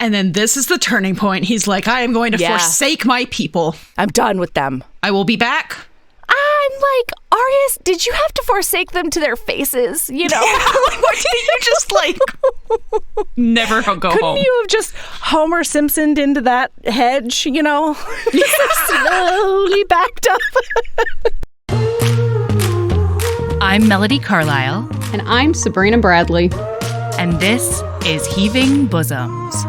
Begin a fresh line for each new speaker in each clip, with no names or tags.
And then this is the turning point. He's like, I am going to forsake my people.
I'm done with them.
I will be back.
I'm like, Arias, did you have to forsake them to their faces? You know?
Why did you just never go
Couldn't
home?
you have just Homer Simpsoned into that hedge, you know? Slowly backed up.
I'm Melody Carlisle.
And I'm Sabrina Bradley.
And this is Heaving Bosoms.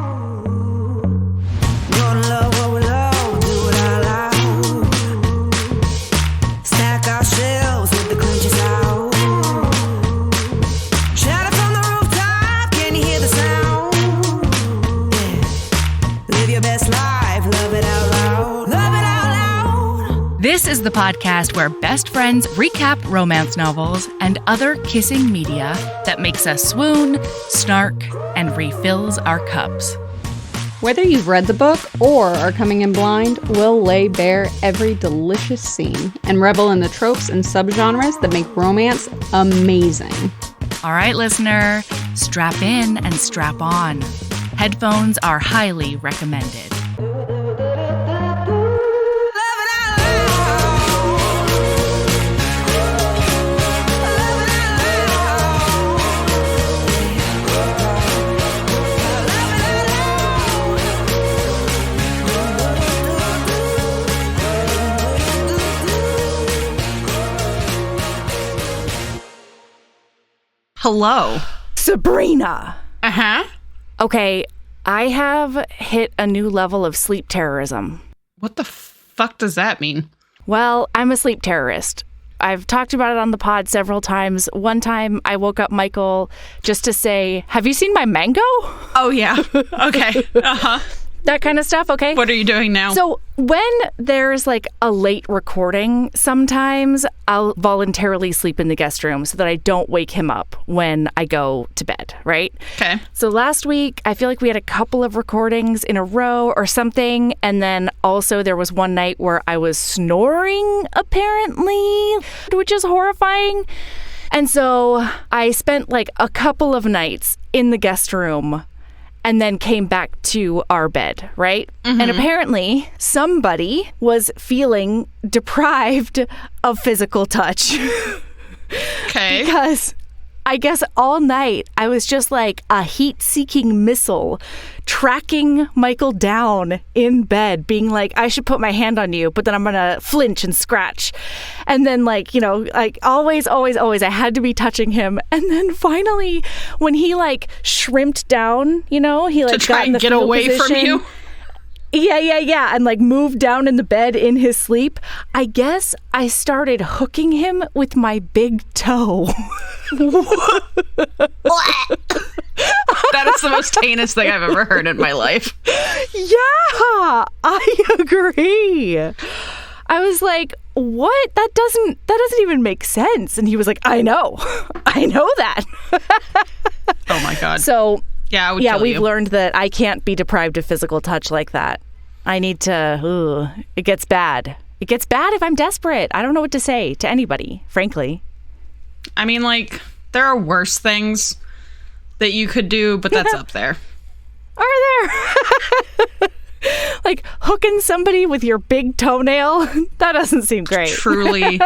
This is the podcast where best friends recap romance novels and other kissing media that makes us swoon, snark, and refills our cups.
Whether you've read the book or are coming in blind, we'll lay bare every delicious scene and revel in the tropes and subgenres that make romance amazing.
All right, listener, strap in and strap on. Headphones are highly recommended.
Hello.
Sabrina.
Uh-huh.
Okay, I have hit a new level of sleep terrorism.
What the fuck does that mean?
Well, I'm a sleep terrorist. I've talked about it on the pod several times. One time I woke up Michael just to say, have you seen my mango?
Oh, yeah. Okay. Uh-huh.
That kind of stuff, okay?
What are you doing now?
So when there's like a late recording, sometimes I'll voluntarily sleep in the guest room so that I don't wake him up when I go to bed, right?
Okay.
So last week, I feel like we had a couple of recordings in a row or something. And then also there was one night where I was snoring, apparently, which is horrifying. And so I spent like a couple of nights in the guest room and then came back to our bed, right? Mm-hmm. And apparently somebody was feeling deprived of physical touch.
Okay.
Because I guess all night I was just like a heat-seeking missile tracking Michael down in bed, being like, I should put my hand on you, but then I'm going to flinch and scratch. And then like, you know, like always, I had to be touching him. And then finally, when he like shrimped down, you know, he like
to try
got in the
and get
fetal
away
position.
from you?
Yeah. And like moved down in the bed in his sleep. I guess I started hooking him with my big toe.
That is the most heinous thing I've ever heard in my life.
Yeah, I agree. I was like, what? That doesn't even make sense. And he was like, I know that.
Oh my God.
So
yeah,
we've learned that I can't be deprived of physical touch like that. I need to, it gets bad. It gets bad if I'm desperate. I don't know what to say to anybody, frankly.
I mean, like, there are worse things that you could do, but that's up there.
Are there? Like hooking somebody with your big toenail? That doesn't seem great.
Truly.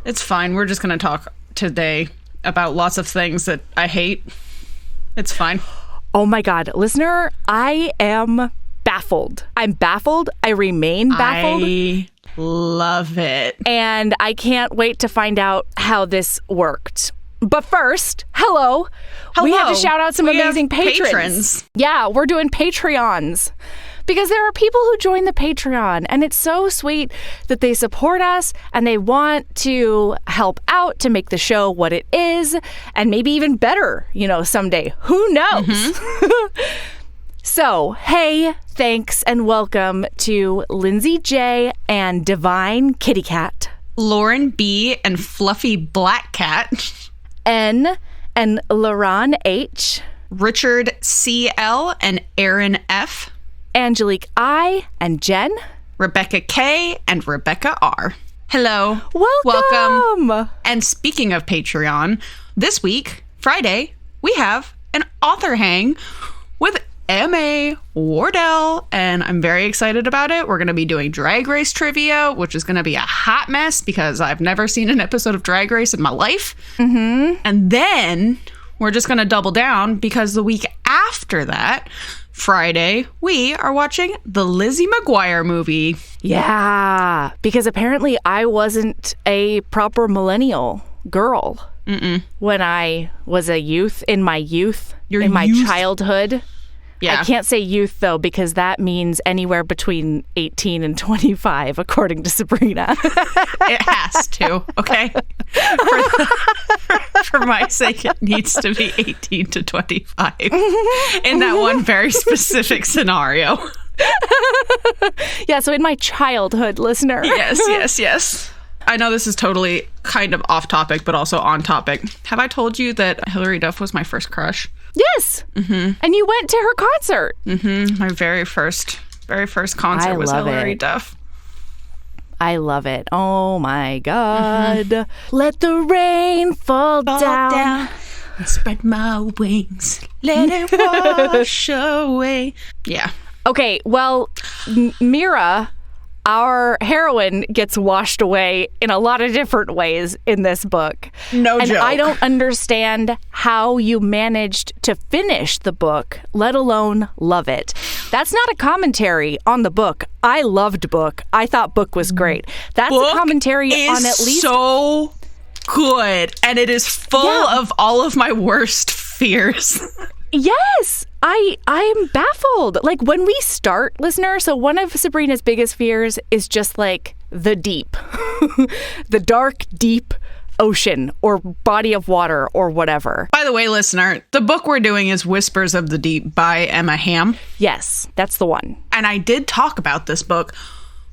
It's fine. We're just going to talk today about lots of things that I hate. It's fine.
Oh my God. Listener, I am baffled. I'm baffled. I remain baffled.
I love it.
And I can't wait to find out how this worked. But first, hello. We have to shout out some amazing patrons. Yeah, we're doing Patreons. Because there are people who join the Patreon, and it's so sweet that they support us and they want to help out to make the show what it is, and maybe even better, you know, someday. Who knows? Mm-hmm. So, hey, thanks and welcome to Lindsay J. and Divine Kitty Cat,
Lauren B. and Fluffy Black Cat,
N. and Laron H.,
Richard C.L. and Aaron F.,
Angelique I. and Jen,
Rebecca K. and Rebecca R. Hello.
Welcome.
And speaking of Patreon, this week, Friday, we have an author hang with M.A. Wardell, and I'm very excited about it. We're going to be doing Drag Race trivia, which is going to be a hot mess because I've never seen an episode of Drag Race in my life. Mm-hmm. And then we're just going to double down because the week after that, Friday, we are watching the Lizzie McGuire movie.
Yeah, because apparently I wasn't a proper millennial girl when I was a youth, in my youth, my childhood. Yeah. I can't say youth, though, because that means anywhere between 18 and 25, according to Sabrina.
It has to, okay? For my sake, it needs to be 18 to 25 in that one very specific scenario.
Yeah, so in my childhood, listener.
Yes. I know this is totally kind of off topic, but also on topic. Have I told you that Hilary Duff was my first crush?
Yes. Mm-hmm. And you went to her concert.
Mm-hmm. My very first concert was Hilary Duff.
I love it. Oh my God. Mm-hmm. Let the rain fall down.
Spread my wings. Let it wash away. Yeah.
Okay, well, Mira, our heroine, gets washed away in a lot of different ways in this book.
No joke.
And I don't understand how you managed to finish the book, let alone love it. That's not a commentary on the book. I loved book. I thought book was great. That's a commentary on at least...
so good. And it is full of all of my worst fears.
Yes, I'm baffled. Like, when we start, listener, so one of Sabrina's biggest fears is just like the deep, the dark, deep ocean or body of water or whatever.
By the way, listener, the book we're doing is Whispers of the Deep by Emma Hamm.
Yes, that's the one.
And I did talk about this book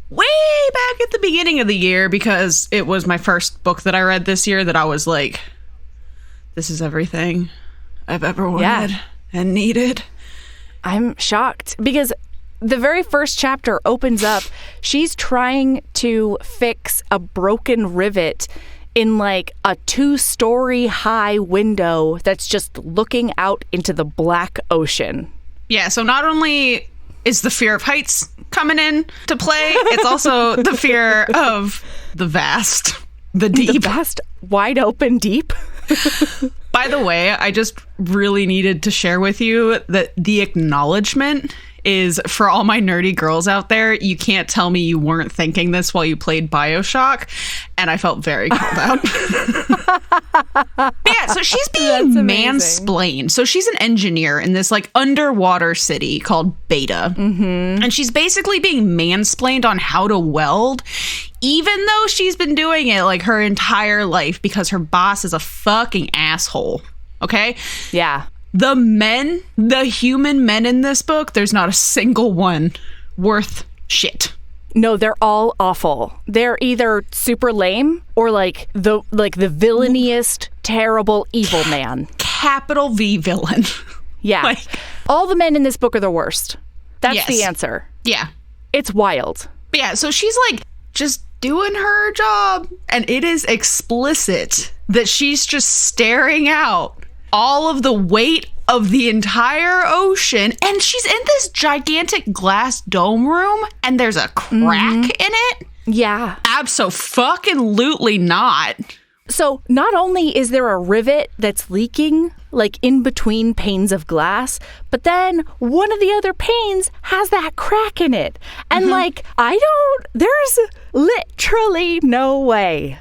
way back at the beginning of the year because it was my first book that I read this year that I was like, this is everything I've ever wanted and needed.
I'm shocked because the very first chapter opens up. She's trying to fix a broken rivet in like a 2-story high window that's just looking out into the black ocean.
Yeah, so not only is the fear of heights coming in to play, it's also the fear of the vast, the deep.
The vast, wide open deep.
By the way, I just really needed to share with you that the acknowledgement is for all my nerdy girls out there. You can't tell me you weren't thinking this while you played BioShock. And I felt very called out. Yeah, so she's being mansplained. So she's an engineer in this like underwater city called Beta. Mm-hmm. And she's basically being mansplained on how to weld, even though she's been doing it like her entire life because her boss is a fucking asshole. Okay?
Yeah.
The human men in this book, there's not a single one worth shit.
No, they're all awful. They're either super lame or like the villainiest, terrible, evil man.
Capital V villain.
Yeah. All the men in this book are the worst. That's the answer.
Yeah.
It's wild.
But yeah, so she's like just doing her job. And it is explicit that she's just staring out all of the weight of the entire ocean, and she's in this gigantic glass dome room, and there's a crack in it.
Yeah.
Abso-fucking-lutely not.
So not only is there a rivet that's leaking, like in between panes of glass, but then one of the other panes has that crack in it. And there's literally no way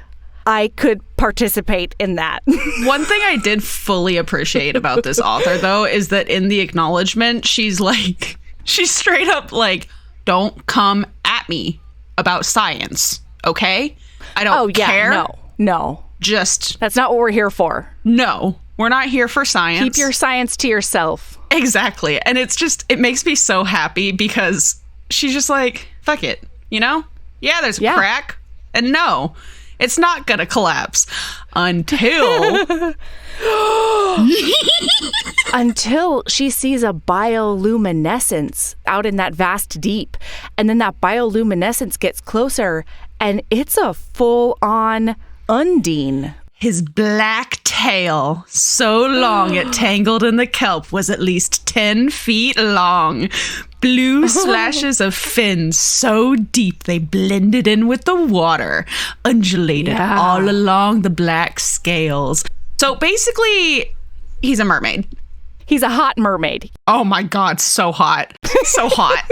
I could participate in that.
One thing I did fully appreciate about this author, though, is that in the acknowledgement, she's straight up like, don't come at me about science, okay? I don't care.
No.
Just...
That's not what we're here for.
No, we're not here for science.
Keep your science to yourself.
Exactly. And it makes me so happy because she's just like, fuck it, you know? Yeah, there's a crack. And no, it's not gonna collapse until
she sees a bioluminescence out in that vast deep, and then that bioluminescence gets closer, and it's a full-on Undine.
His black tail, so long it tangled in the kelp, was at least 10 feet long. Blue slashes of fins so deep they blended in with the water, undulated all along the black scales. So basically, he's a mermaid.
He's a hot mermaid.
Oh my God, so hot. So hot.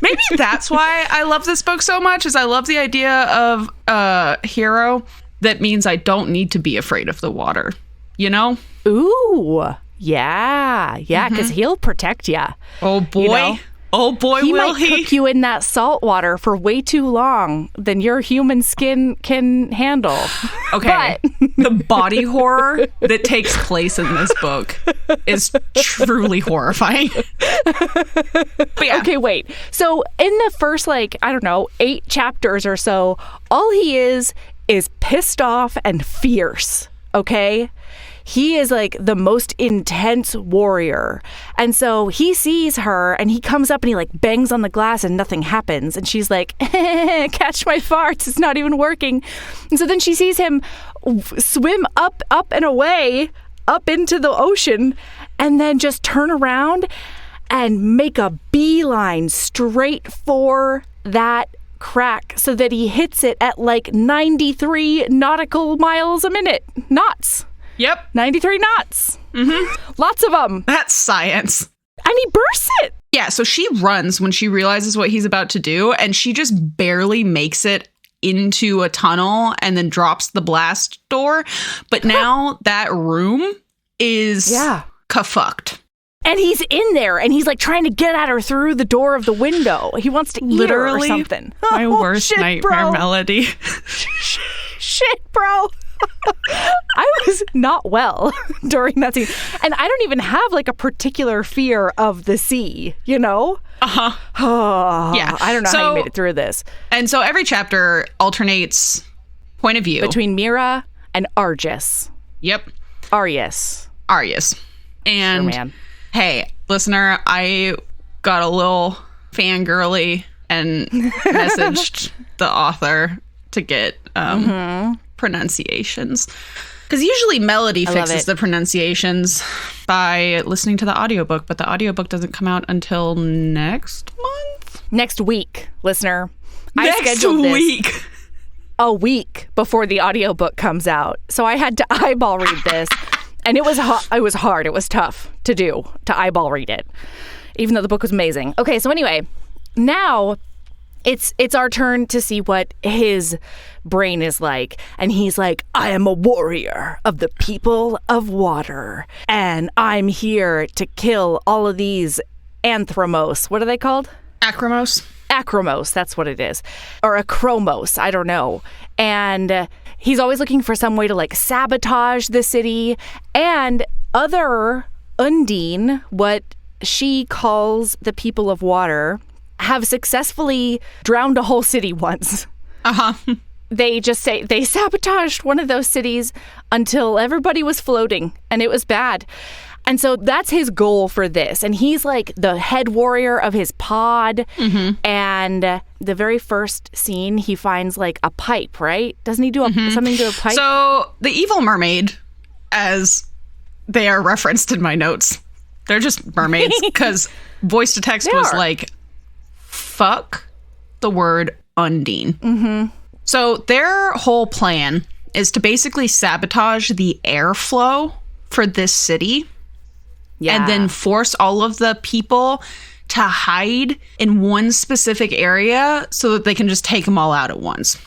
Maybe that's why I love this book so much, is I love the idea of a hero that means I don't need to be afraid of the water, you know?
Ooh, yeah, because he'll protect you.
Oh boy.
You know?
Oh boy,
he
will
might cook you in that salt water for way too long than your human skin can handle.
Okay, the body horror that takes place in this book is truly horrifying. But yeah.
Okay, wait. So in the first, 8 chapters or so, all he is pissed off and fierce, okay? He is like the most intense warrior. And so he sees her and he comes up and he like bangs on the glass and nothing happens. And she's like, catch my farts. It's not even working. And so then she sees him swim up and away, up into the ocean, and then just turn around and make a beeline straight for that crack so that he hits it at like 93 nautical miles a minute. Knots.
Yep.
93 knots. Mm-hmm. Lots of them.
That's science.
And he bursts it.
Yeah, so she runs when she realizes what he's about to do, and she just barely makes it into a tunnel and then drops the blast door. But now that room is ka-fucked.
And he's in there, and he's like trying to get at her through the door of the window. He wants to eat her or something.
My worst nightmare melody.
Shit, bro. I was not well during that scene. And I don't even have like a particular fear of the sea, you know? Yeah. I don't know how you made it through this.
And so every chapter alternates point of view.
Between Mira and Argus.
Yep.
Arius.
And
sure, man.
Hey, listener, I got a little fangirly and messaged the author to get pronunciations. Because usually Melody fixes the pronunciations by listening to the audiobook, but the audiobook doesn't come out until next month?
Next week, listener. I
next
scheduled this
week.
A week before the audiobook comes out. So I had to eyeball read this. And it was hard. It was tough to do, to eyeball read it, even though the book was amazing. Okay, so anyway, now it's our turn to see what his brain is like. And he's like, I am a warrior of the people of water, and I'm here to kill all of these anthromos. What are they called? Acromos, that's what it is. Or acromos, I don't know. And he's always looking for some way to like sabotage the city. And other Undine, what she calls the people of water, have successfully drowned a whole city once. They just say they sabotaged one of those cities until everybody was floating and it was bad. And so that's his goal for this. And he's like the head warrior of his pod. And the very first scene, he finds like a pipe, right? Doesn't he do something to a pipe?
So the evil mermaid, as they are referenced in my notes, they're just mermaids because voice to text was like, fuck the word Undine. So their whole plan is to basically sabotage the airflow for this city. And then force all of the people to hide in one specific area so that they can just take them all out at once.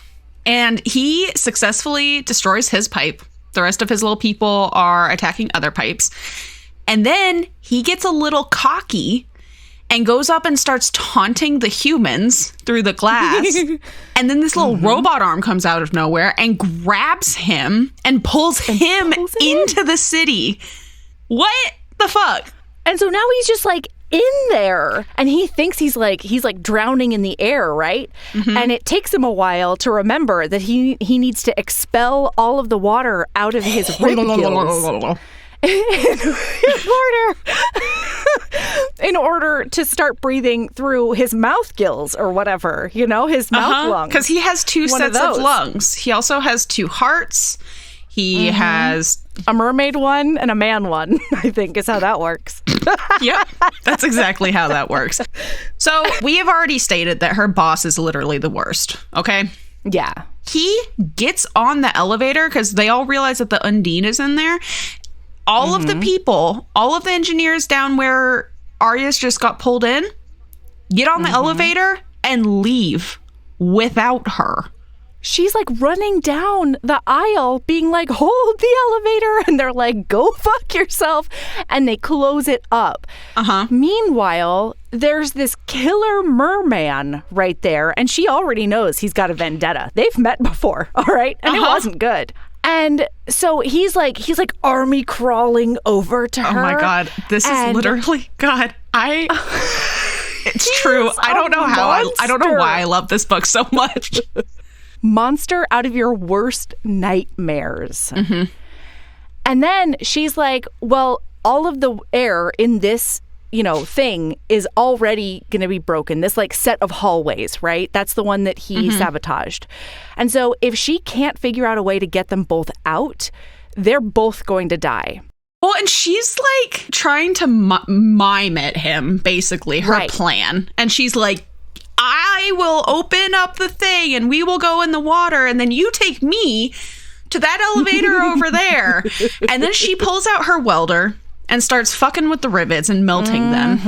And he successfully destroys his pipe. The rest of his little people are attacking other pipes. And then he gets a little cocky and goes up and starts taunting the humans through the glass. And then this little robot arm comes out of nowhere and grabs him and pulls him into the city. What the fuck?
And so now he's just like in there and he thinks he's like drowning in the air, right? And it takes him a while to remember that he needs to expel all of the water out of his rib gills in order to start breathing through his mouth gills or whatever, you know, his mouth lungs.
Because he has two sets of lungs. He also has two hearts. He has
a mermaid one and a man one, I think is how that works.
Yep, that's exactly how that works. So we have already stated that her boss is literally the worst, okay?
Yeah.
He gets on the elevator because they all realize that the Undine is in there. All of the people, all of the engineers down where Arias just got pulled in, get on the elevator and leave without her.
She's like running down the aisle being like, hold the elevator. And they're like, go fuck yourself. And they close it up. Meanwhile, there's this killer merman right there. And she already knows he's got a vendetta. They've met before. All right. And it wasn't good. And so he's like army crawling over to her.
Oh my God. This is literally, God, it's true. I don't know I don't know why I love this book so much.
Monster out of your worst nightmares. And then she's like, well, all of the air in this, thing is already going to be broken. This like set of hallways, right? That's the one that he sabotaged. And so if she can't figure out a way to get them both out, they're both going to die.
Well, and she's like trying to mime at him, basically, her plan. And she's like, I will open up the thing and we will go in the water and then you take me to that elevator over there. And then she pulls out her welder and starts fucking with the rivets and melting them.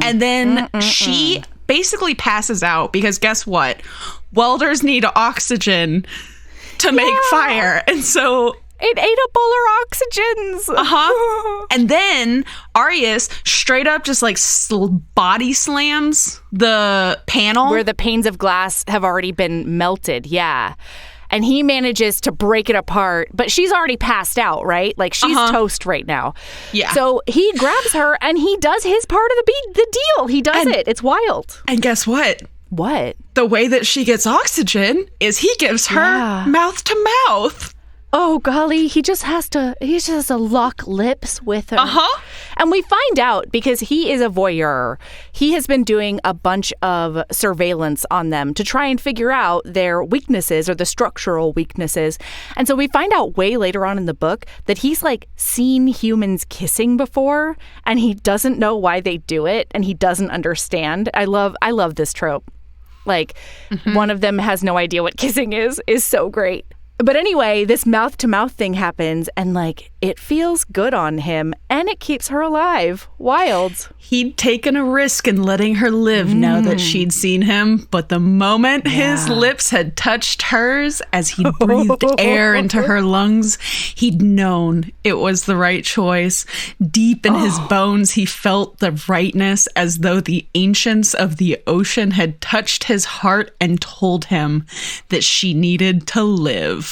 And then she basically passes out because guess what? Welders need oxygen to make fire. And so
it ate up all her oxygens.
And then Arias straight up just like body slams the panel.
Where the panes of glass have already been melted. Yeah. And he manages to break it apart. But she's already passed out, right? Like she's toast right now. Yeah. So he grabs her and he does his part of the deal. He does it. It's wild.
And guess what?
What?
The way that she gets oxygen is he gives her mouth to mouth.
Oh, golly, he just has to lock lips with her. And we find out because he is a voyeur. He has been doing a bunch of surveillance on them to try and figure out their weaknesses or the structural weaknesses. And so we find out way later on in the book that he's like seen humans kissing before and he doesn't know why they do it and he doesn't understand. I love this trope. Like one of them has no idea what kissing is so great. But anyway, this mouth-to-mouth thing happens, and, like, it feels good on him, and it keeps her alive. Wild.
He'd taken a risk in letting her live now that she'd seen him, but the moment his lips had touched hers as he breathed air into her lungs, he'd known it was the right choice. Deep in his bones, he felt the rightness as though the ancients of the ocean had touched his heart and told him that she needed to live.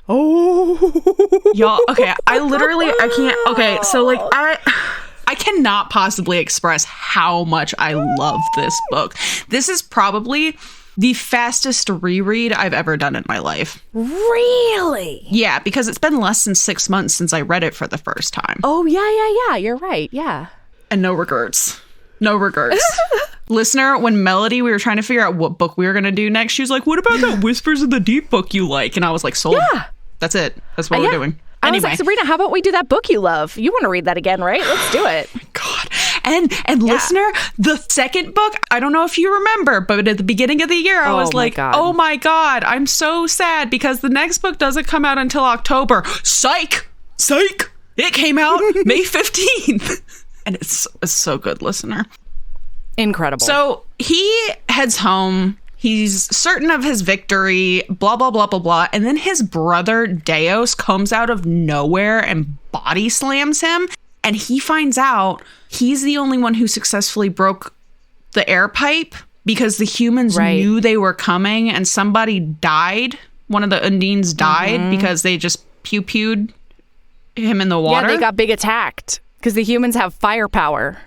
Y'all, okay, I can't, okay, so like I cannot possibly express how much I love this book. This is probably the fastest reread I've ever done in my life.
Really?
Yeah, because it's been less than 6 months since I read it for the first time.
Oh, yeah, you're right, yeah.
And no regrets. No regrets. Listener, when Melody, we were trying to figure out what book we were going to do next, she was like, what about that Whispers of the Deep book you like? And I was like, sold. Yeah. That's it. That's what we're doing.
I was like, Sabrina, how about we do that book you love? You want to read that again, right? Let's do it.
Oh my God. And listener, the second book, I don't know if you remember, but at the beginning of the year, I was like, oh my God, I'm so sad because the next book doesn't come out until October. Psych. It came out May 15th. And it's so good, listener.
Incredible.
So he heads home. He's certain of his victory, blah, blah, blah, blah, blah. And then his brother, Deus, comes out of nowhere and body slams him. And he finds out he's the only one who successfully broke the air pipe because the humans knew they were coming and somebody died. One of the Undines died because they just pew-pewed him in the water.
Yeah, they got big attacked because the humans have firepower.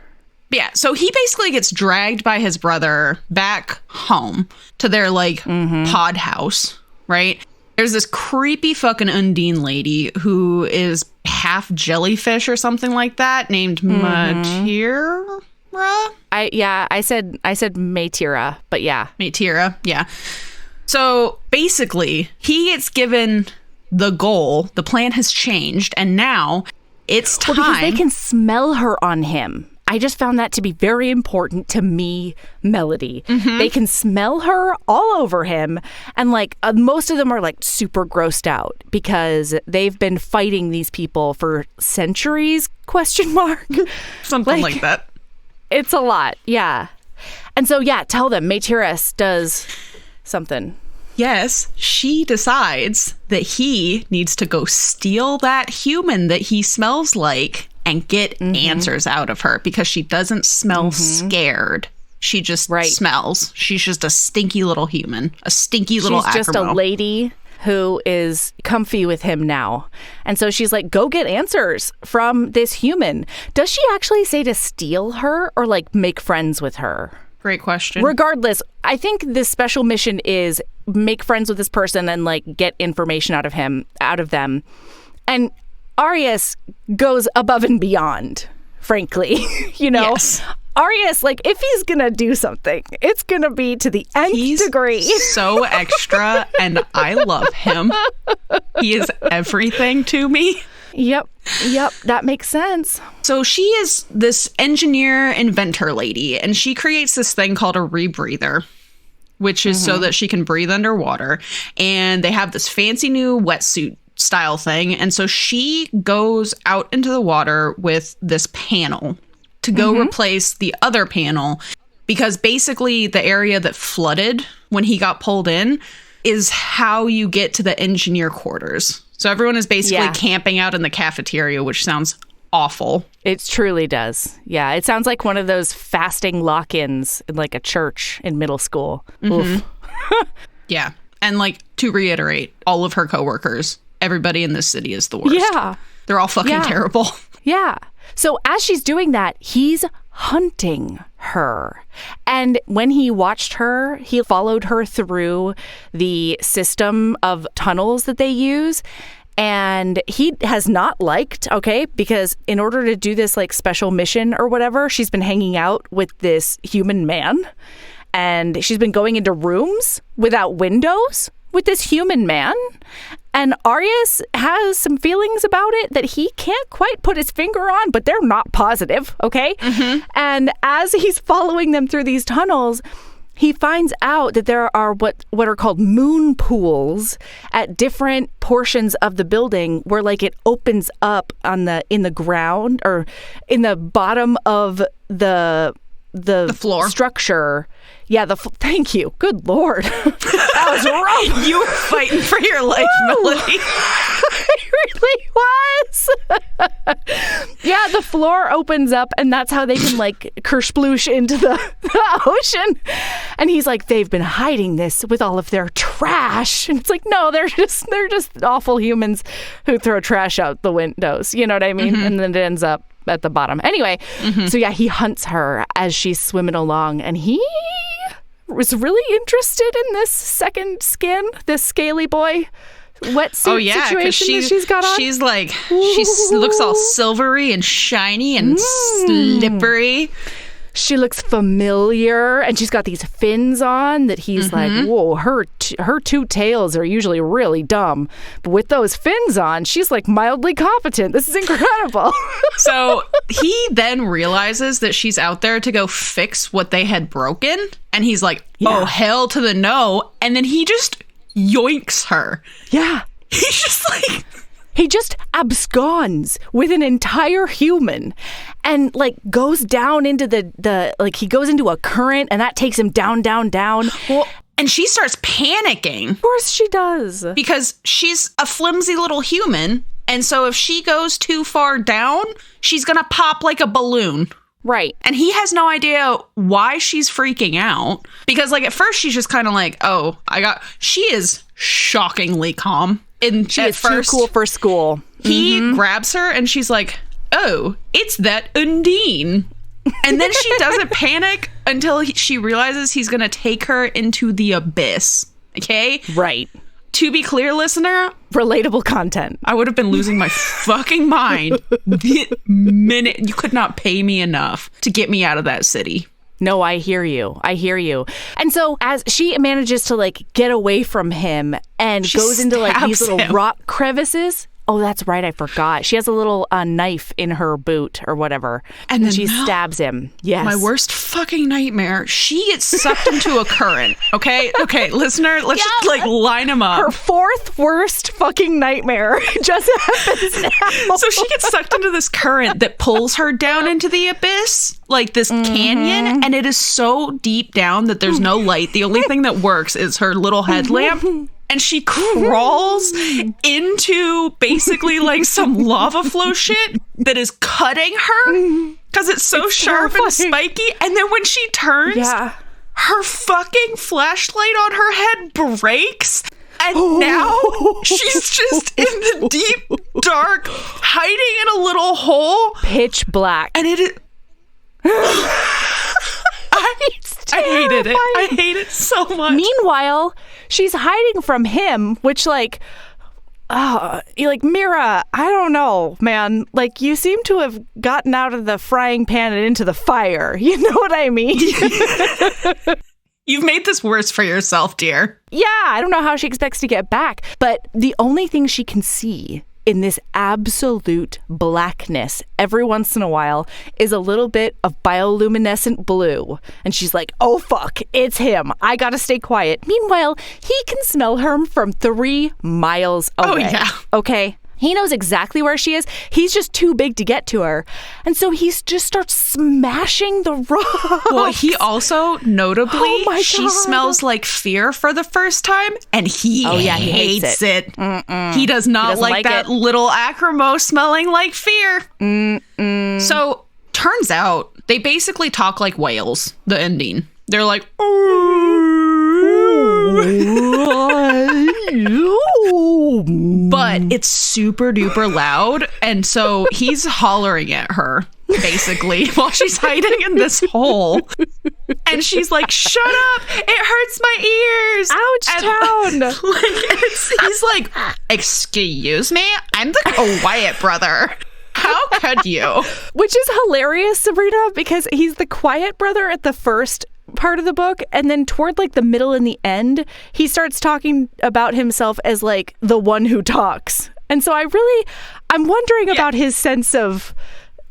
Yeah, so he basically gets dragged by his brother back home to their, like, pod house, right? There's this creepy fucking Undine lady who is half jellyfish or something like that, named Matira?
I said Matira, but yeah.
Matira, yeah. So basically, he gets given the goal. The plan has changed, and now it's time.
Well, because they can smell her on him. I just found that to be very important to me, Melody. They can smell her all over him. And like most of them are like super grossed out because they've been fighting these people for centuries, ?
Something like that.
It's a lot. Yeah. And so, yeah, tell them Maetiris does something.
Yes, she decides that he needs to go steal that human that he smells like and get answers out of her because she doesn't smell scared. She just smells. She's just a stinky little human, a stinky little acromo.
She's just a lady who is comfy with him now. And so she's like, go get answers from this human. Does she actually say to steal her or like make friends with her?
Great question.
Regardless, I think this special mission is make friends with this person and like get information out of them. And Arias goes above and beyond, frankly.
Yes.
Arias, like, if he's going to do something, it's going to be to the nth degree.
So extra, and I love him. He is everything to me.
Yep, that makes sense.
So she is this engineer inventor lady, and she creates this thing called a rebreather, which is so that she can breathe underwater. And they have this fancy new wetsuit style thing. And so she goes out into the water with this panel to go replace the other panel, because basically the area that flooded when he got pulled in is how you get to the engineer quarters. So everyone is basically camping out in the cafeteria, which sounds awful.
It truly does. Yeah, it sounds like one of those fasting lock-ins in like a church in middle school. Oof.
Yeah. And like, to reiterate, all of her coworkers, everybody in this city is the worst.
Yeah.
They're all fucking terrible.
Yeah. So as she's doing that, he's hunting her. And when he watched her, he followed her through the system of tunnels that they use. And he has not liked, because in order to do this like special mission or whatever, she's been hanging out with this human man. And she's been going into rooms without windows with this human man. And Arias has some feelings about it that he can't quite put his finger on, but they're not positive, okay? And as he's following them through these tunnels, he finds out that there are what are called moon pools at different portions of the building where like it opens up in the ground or in the bottom of the
floor
structure. Yeah, thank you. Good Lord. That was rough.
You were fighting for your life, Melody.
It really was. Yeah, the floor opens up and that's how they can like kersploosh into the ocean. And he's like, they've been hiding this with all of their trash. And it's like, no, they're just awful humans who throw trash out the windows. You know what I mean? And then it ends up at the bottom. Anyway, so yeah, he hunts her as she's swimming along, and he was really interested in this second skin, this scaly boy wetsuit situation that she's got on.
She's like, she looks all silvery and shiny and slippery.
She looks familiar, and she's got these fins on that he's like, whoa, her two tails are usually really dumb. But with those fins on, she's like mildly competent. This is incredible.
So he then realizes that she's out there to go fix what they had broken. And he's like, oh, hell to the no. And then he just yoinks her.
Yeah.
He's just like...
He just absconds with an entire human and like goes down into the he goes into a current, and that takes him down.
Well, and she starts panicking.
Of course she does.
Because she's a flimsy little human. And so if she goes too far down, she's going to pop like a balloon.
Right.
And he has no idea why she's freaking out. Because like at first she's just kind of like, she is shockingly calm.
She is too cool for school.
He grabs her and she's like, oh, it's that Undine. And then she doesn't panic until she realizes he's going to take her into the abyss. Okay?
Right.
To be clear, listener.
Relatable content.
I would have been losing my fucking mind the minute you could not pay me enough to get me out of that city.
No, I hear you. And so as she manages to like get away from him and goes into like these little rock crevices. Oh, that's right. I forgot. She has a little knife in her boot or whatever. And then she stabs him. Yes.
My worst fucking nightmare. She gets sucked into a current. Okay, listener, let's just like line them up.
Her fourth worst fucking nightmare just happens now.
So she gets sucked into this current that pulls her down into the abyss, like this canyon. And it is so deep down that there's no light. The only thing that works is her little headlamp. And she crawls into basically like some lava flow shit that is cutting her because it's so sharp and spiky. And then when she turns, her fucking flashlight on her head breaks. And now she's just in the deep, dark, hiding in a little hole.
Pitch black.
And it is... I hated it. I hate it so much.
Meanwhile, she's hiding from him, which like Mira, I don't know, man. Like, you seem to have gotten out of the frying pan and into the fire. You know what I mean?
You've made this worse for yourself, dear.
Yeah, I don't know how she expects to get back. But the only thing she can see in this absolute blackness every once in a while is a little bit of bioluminescent blue. And she's like, oh, fuck, it's him. I gotta stay quiet. Meanwhile, he can smell her from 3 miles away.
Oh, yeah.
Okay? He knows exactly where she is. He's just too big to get to her. And so he just starts smashing the rocks.
Well, he also, notably, she smells like fear for the first time, and he hates it. He does not like that little acrymo smelling like fear. So, turns out, they basically talk like whales, the ending. They're like, but it's super duper loud, and so he's hollering at her basically while she's hiding in this hole, and she's like, shut up, it hurts my ears,
ouch,
and, town. He's like, excuse me, I'm the quiet brother. How could you?
Which is hilarious, Sabrina, because he's the quiet brother at the first part of the book, and then toward like the middle and the end, he starts talking about himself as like the one who talks. And so I'm wondering about his sense of,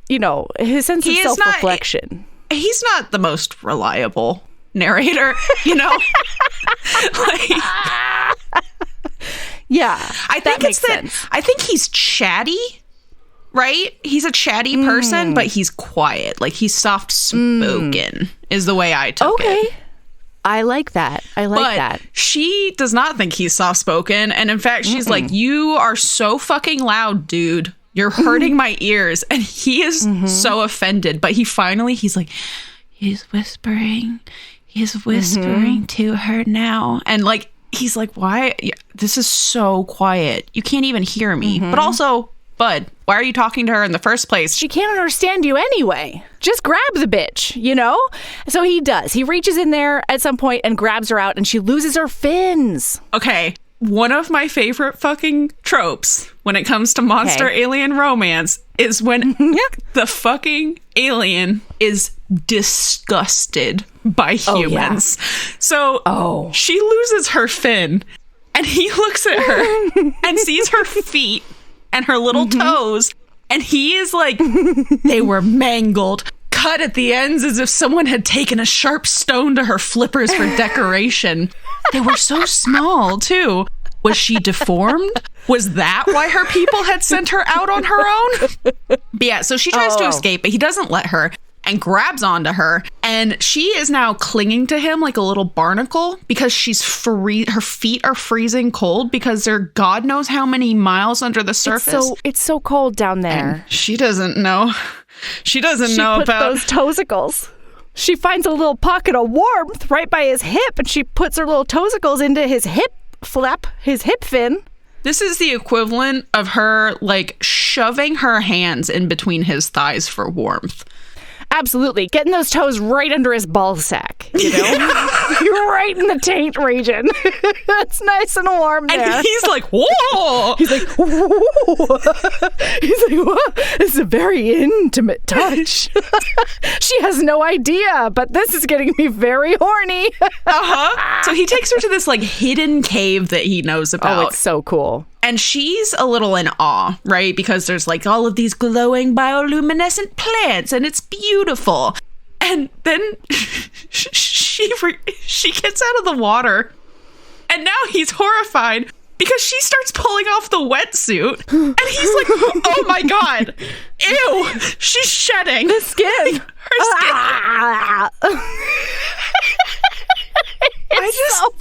his sense of self-reflection.
He's not the most reliable narrator,
Yeah,
I think it's sense. I think he's chatty. Right? He's a chatty person, but he's quiet. Like, he's soft-spoken is the way I took it.
I like that. But
she does not think he's soft-spoken. And in fact, she's like, you are so fucking loud, dude. You're hurting my ears. And he is so offended. But he's like, he's whispering. He's whispering to her now. And like, he's like, why? This is so quiet. You can't even hear me. But also... Bud, why are you talking to her in the first place?
She can't understand you anyway. Just grab the bitch, So he does. He reaches in there at some point and grabs her out, and she loses her fins.
Okay, one of my favorite fucking tropes when it comes to monster alien romance is when the fucking alien is disgusted by humans. So she loses her fin, and he looks at her and sees her feet and her little toes, and he is like, they were mangled, cut at the ends as if someone had taken a sharp stone to her flippers for decoration. They were so small, too. Was she deformed? Was that why her people had sent her out on her own? But yeah, so she tries to escape, but he doesn't let her and grabs onto her. And she is now clinging to him like a little barnacle because she's her feet are freezing cold because they're God knows how many miles under the surface.
It's so cold down there.
And she doesn't know. She doesn't know about
those toesicles. She finds a little pocket of warmth right by his hip, and she puts her little toesicles into his hip flap, his hip fin.
This is the equivalent of her like shoving her hands in between his thighs for warmth.
Absolutely. Getting those toes right under his ball sack, you know? You're right in the taint region. It's nice and warm there.
And he's like, whoa!
He's like, whoa! He's like, whoa! This is a very intimate touch. She has no idea, but this is getting me very horny.
So he takes her to this like hidden cave that he knows about.
Oh, it's so cool.
And she's a little in awe, right? Because there's like all of these glowing bioluminescent plants and it's beautiful. And then she gets out of the water and now he's horrified because she starts pulling off the wetsuit and he's like, oh my God, ew, she's shedding.
The skin.
Her skin.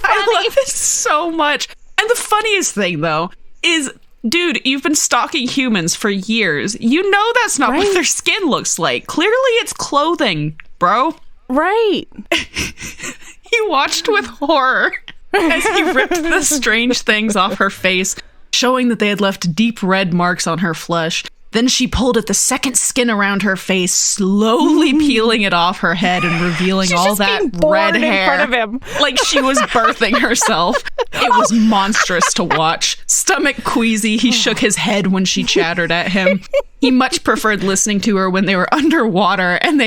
I love this so much. And the funniest thing though is, dude, you've been stalking humans for years. You know that's not what their skin looks like. Clearly it's clothing, bro.
Right.
He watched with horror as he ripped the strange things off her face, showing that they had left deep red marks on her flesh. Then she pulled at the second skin around her face, slowly peeling it off her head and revealing all that red hair.
In front of him.
Like she was birthing herself. It was monstrous to watch. Stomach queasy, he shook his head when she chattered at him. He much preferred listening to her when they were underwater and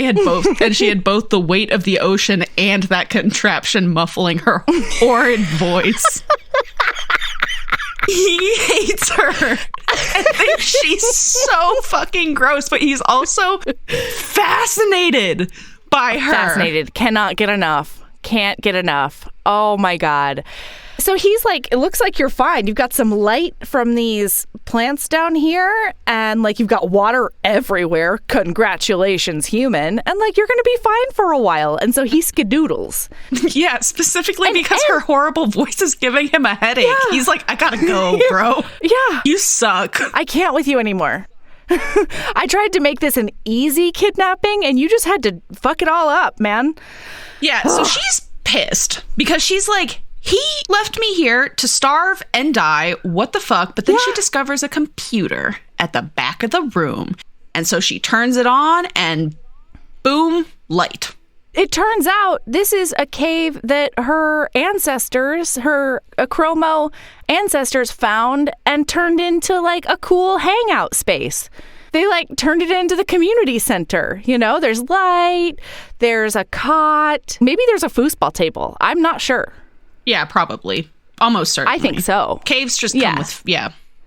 she had both the weight of the ocean and that contraption muffling her horrid voice. He hates her and thinks she's so fucking gross, but he's also fascinated by her.
Fascinated. Cannot get enough. Can't get enough. Oh my God. So he's like, it looks like you're fine. You've got some light from these plants down here, and like you've got water everywhere. Congratulations, human. And like you're going to be fine for a while. And so he skedoodles.
Yeah, specifically because her horrible voice is giving him a headache. Yeah. He's like, I gotta go, bro.
Yeah.
You suck.
I can't with you anymore. I tried to make this an easy kidnapping, and you just had to fuck it all up, man.
Yeah, so she's pissed because she's like, he left me here to starve and die. What the fuck? But then she discovers a computer at the back of the room. And so she turns it on and boom, light.
It turns out this is a cave that her ancestors, her Chromo ancestors found and turned into like a cool hangout space. They like turned it into the community center. You know, there's light, there's a cot, maybe there's a foosball table. I'm not sure.
Yeah, probably. Almost certainly.
I think so.
Caves just come with,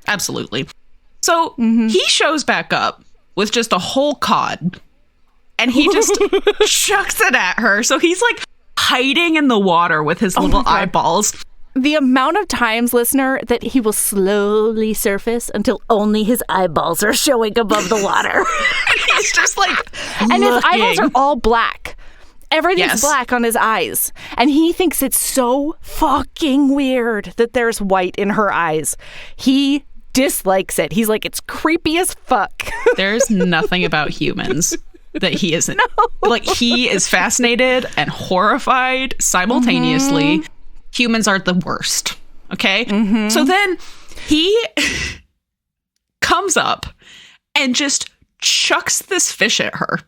absolutely. So he shows back up with just a whole cod and he just chucks it at her. So he's like hiding in the water with his little eyeballs.
The amount of times, listener, that he will slowly surface until only his eyeballs are showing above the water.
And he's just like
and his eyeballs are all black. Everything's black on his eyes. And he thinks it's so fucking weird that there's white in her eyes. He dislikes it. He's like, it's creepy as fuck.
There's nothing about humans that he isn't. No. Like, he is fascinated and horrified simultaneously. Humans are the worst. Okay? So then he comes up and just chucks this fish at her.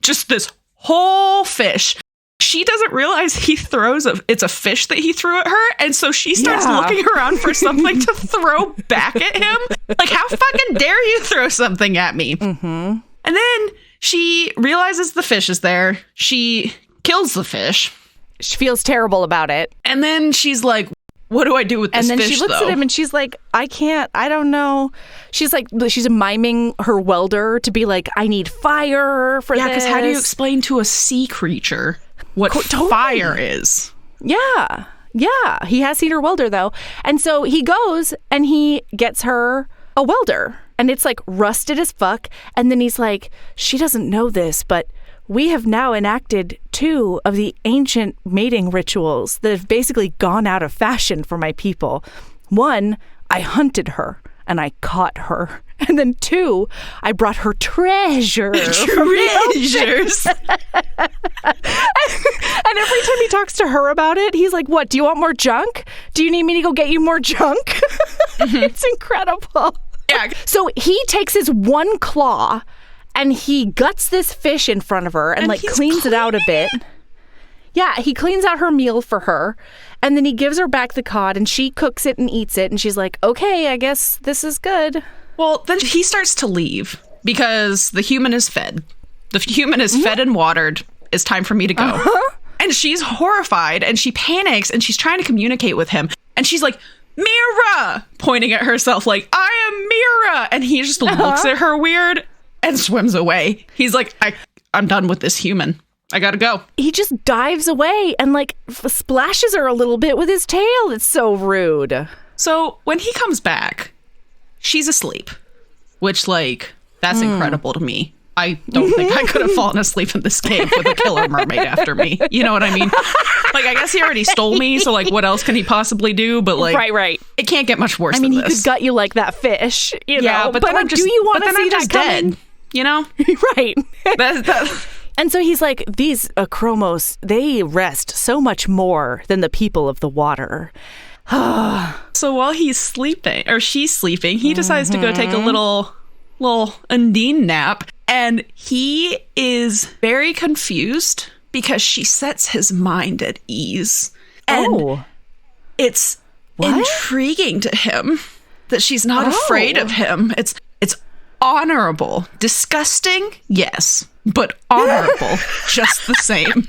Just this whole fish. She doesn't realize it's a fish that he threw at her, and so she starts looking around for something to throw back at him. Like, how fucking dare you throw something at me? And then she realizes the fish is there. She kills the fish.
She feels terrible about it.
And then she's like, what do I do with this fish,
And then she looks at him and she's like, I don't know. She's like, she's miming her welder to be like, I need fire for this.
Yeah, because how do you explain to a sea creature what fire is?
Yeah. Yeah. He has seen her welder, though. And so he goes and he gets her a welder. And it's like rusted as fuck. And then he's like, she doesn't know this, but we have now enacted 2 of the ancient mating rituals that have basically gone out of fashion for my people. 1, I hunted her and I caught her. And then 2, I brought her treasures. And every time he talks to her about it, he's like, what, do you want more junk? Do you need me to go get you more junk? It's incredible.
Yeah.
So he takes his one claw And he guts this fish in front of her and like cleans it out a bit. Yeah, he cleans out her meal for her. And then he gives her back the cod and she cooks it and eats it. And she's like, okay, I guess this is good.
Well, then he starts to leave because the human is fed. The human is fed and watered. It's time for me to go. And she's horrified and she panics and she's trying to communicate with him. And she's like, Mira, pointing at herself like, I am Mira. And he just looks at her weird and swims away. He's like, I'm done with this human. I gotta go.
He just dives away and like splashes her a little bit with his tail. It's so rude.
So when he comes back, she's asleep, which like, that's incredible to me. I don't think I could have fallen asleep in this cave with a killer mermaid after me. You know what I mean? Like, I guess he already stole me, so like, what else can he possibly do? But like,
right.
It can't get much worse.
I mean,
than
he
this.
could gut you like that fish. You know?
But then
do you want to see that coming?
Dead, you know?
Right. And so he's like, these Acromos, they rest so much more than the people of the water.
So while he's sleeping, or she's sleeping, he decides to go take a little Undine nap. And he is very confused because she sets his mind at ease. And it's intriguing to him that she's not afraid of him. It's honorable. Disgusting, yes, but honorable just the same.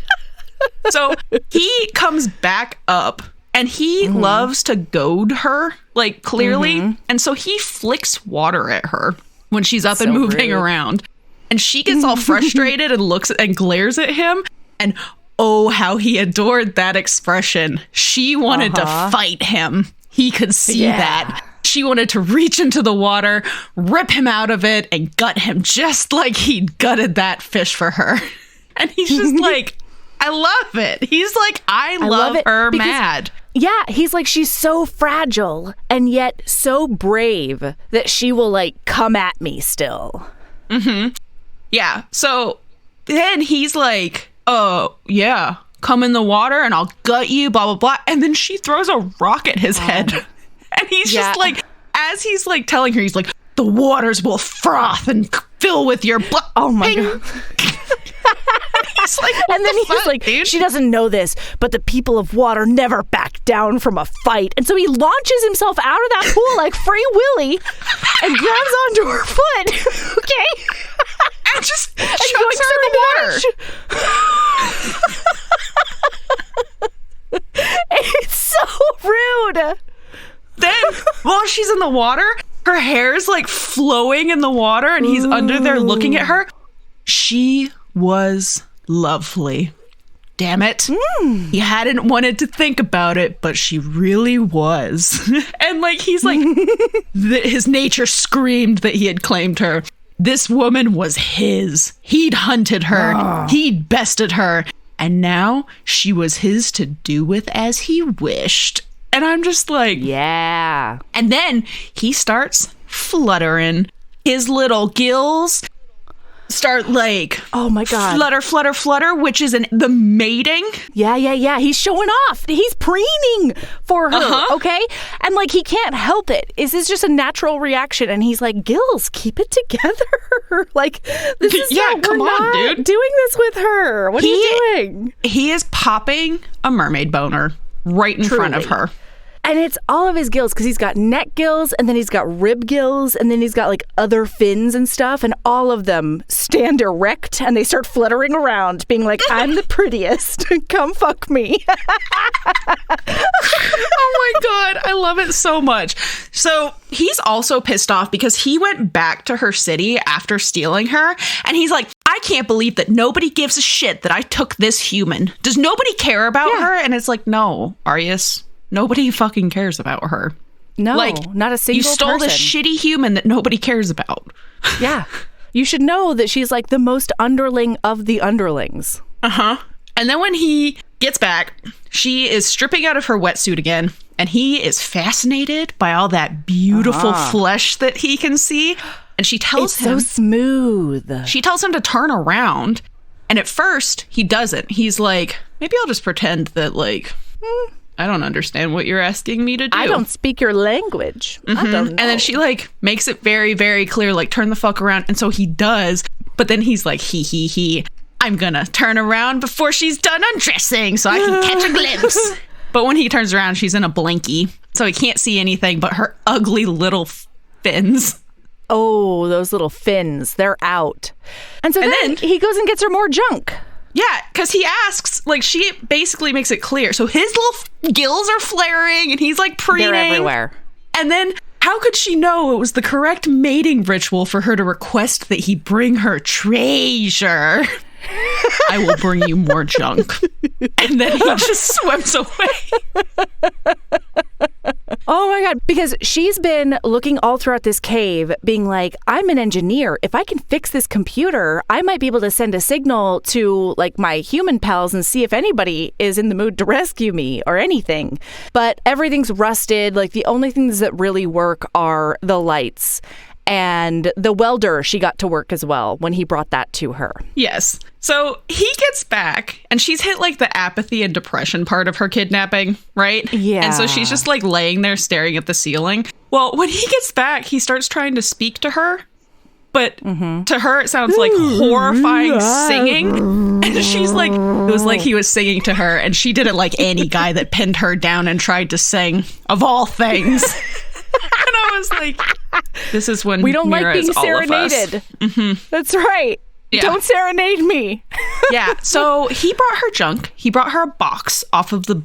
So he comes back up and he loves to goad her, like clearly. And so he flicks water at her when she's up and moving around. And she gets all frustrated and looks and glares at him. And oh, how he adored that expression. She wanted to fight him. He could see that. She wanted to reach into the water, rip him out of it, and gut him just like he'd gutted that fish for her. And he's just like, I love it. He's like, I love her mad.
Yeah, he's like, she's so fragile and yet so brave that she will like come at me still.
Yeah, so then he's like, oh, yeah, come in the water and I'll gut you, blah, blah, blah. And then she throws a rock at his head. And he's just like, as he's like telling her, he's like, the waters will froth and fill with your blood.
Oh my God.
He's like,
and then he's like,
dude?
She doesn't know this, but the people of water never back down from a fight. And so he launches himself out of that pool like Free Willy and grabs onto her foot. Okay?
And just chucks her in the water.
It's so rude.
Then, while she's in the water, her hair's like flowing in the water and he's under there looking at her. She was lovely. Damn it. He hadn't wanted to think about it, but she really was. And like, he's like, his nature screamed that he had claimed her. This woman was his. He'd hunted her. He'd bested her. And now she was his to do with as he wished. And I'm just like,
yeah.
And then he starts fluttering. His little gills start like,
oh my God,
flutter, flutter, flutter, which is the mating.
Yeah. He's showing off. He's preening for her. Okay. And like, he can't help it. This is just a natural reaction. And he's like, Gills, keep it together. Like, this is
come on, dude.
Doing this with her. What are you doing?
He is popping a mermaid boner right in front of her.
And it's all of his gills because he's got neck gills and then he's got rib gills and then he's got like other fins and stuff. And all of them stand erect and they start fluttering around being like, I'm the prettiest. Come fuck me.
Oh my God. I love it so much. So he's also pissed off because he went back to her city after stealing her. And he's like, I can't believe that nobody gives a shit that I took this human. Does nobody care about her? And it's like, no, Arius. Nobody fucking cares about her.
No,
like,
not a single person.
You stole this shitty human that nobody cares about.
Yeah. You should know that she's like the most underling of the underlings.
And then when he gets back, she is stripping out of her wetsuit again. And he is fascinated by all that beautiful flesh that he can see. And she tells him...
It's so smooth.
She tells him to turn around. And at first, he doesn't. He's like, maybe I'll just pretend that, like... I don't understand what you're asking me to do.
I don't speak your language. I don't know.
And then she like makes it very, very clear, like turn the fuck around. And so he does. But then he's like, he. I'm gonna turn around before she's done undressing so I can catch a glimpse. But when he turns around, she's in a blankie, so he can't see anything but her ugly little fins.
Oh, those little fins. They're out. And so then he goes and gets her more junk.
Yeah, because he asks, like, she basically makes it clear. So his little gills are flaring, and he's, like, preening.
They're everywhere.
And then how could she know it was the correct mating ritual for her to request that he bring her treasure? I will bring you more junk. And then he just swims away.
Oh my God. Because she's been looking all throughout this cave being like, I'm an engineer. If I can fix this computer, I might be able to send a signal to like my human pals and see if anybody is in the mood to rescue me or anything. But everything's rusted. Like the only things that really work are the lights. And the welder, she got to work as well when he brought that to her.
Yes. So he gets back and she's hit like the apathy and depression part of her kidnapping, right?
Yeah.
And so she's just like laying there staring at the ceiling. Well, when he gets back, he starts trying to speak to her. But to her, it sounds like horrifying singing. And she's like, it was like he was singing to her. And she did it like any guy that pinned her down and tried to sing, of all things. And I was like, this is when
we don't
Mira
like being serenaded. That's right. Yeah. Don't serenade me.
Yeah. So he brought her junk. He brought her a box off of the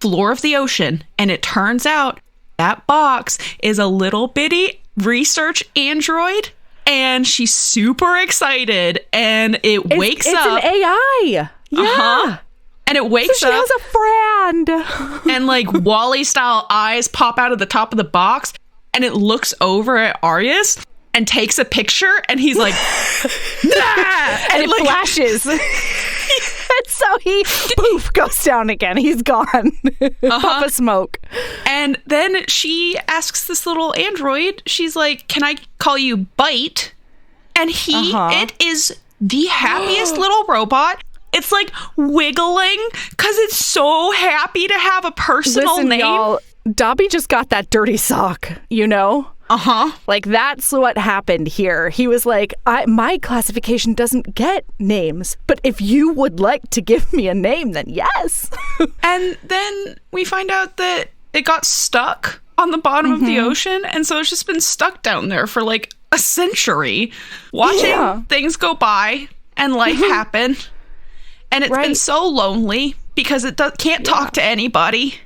floor of the ocean. And it turns out that box is a little bitty research android. And she's super excited. And it wakes up.
It's an AI. Yeah.
And it wakes up.
She has a friend.
And like Wall-E style eyes pop out of the top of the box. And it looks over at Arius and takes a picture. And he's like, nah!
And it like, flashes. And so he, poof, goes down again. He's gone. Puff of smoke.
And then she asks this little android, she's like, can I call you Bite? And it is the happiest little robot. It's like wiggling because it's so happy to have a personal name.
Y'all, Dobby just got that dirty sock, you know? Like, that's what happened here. He was like, my classification doesn't get names, but if you would like to give me a name, then yes.
And then we find out that it got stuck on the bottom of the ocean, and so it's just been stuck down there for like a century, watching things go by and life happen. And it's been so lonely because it can't talk to anybody.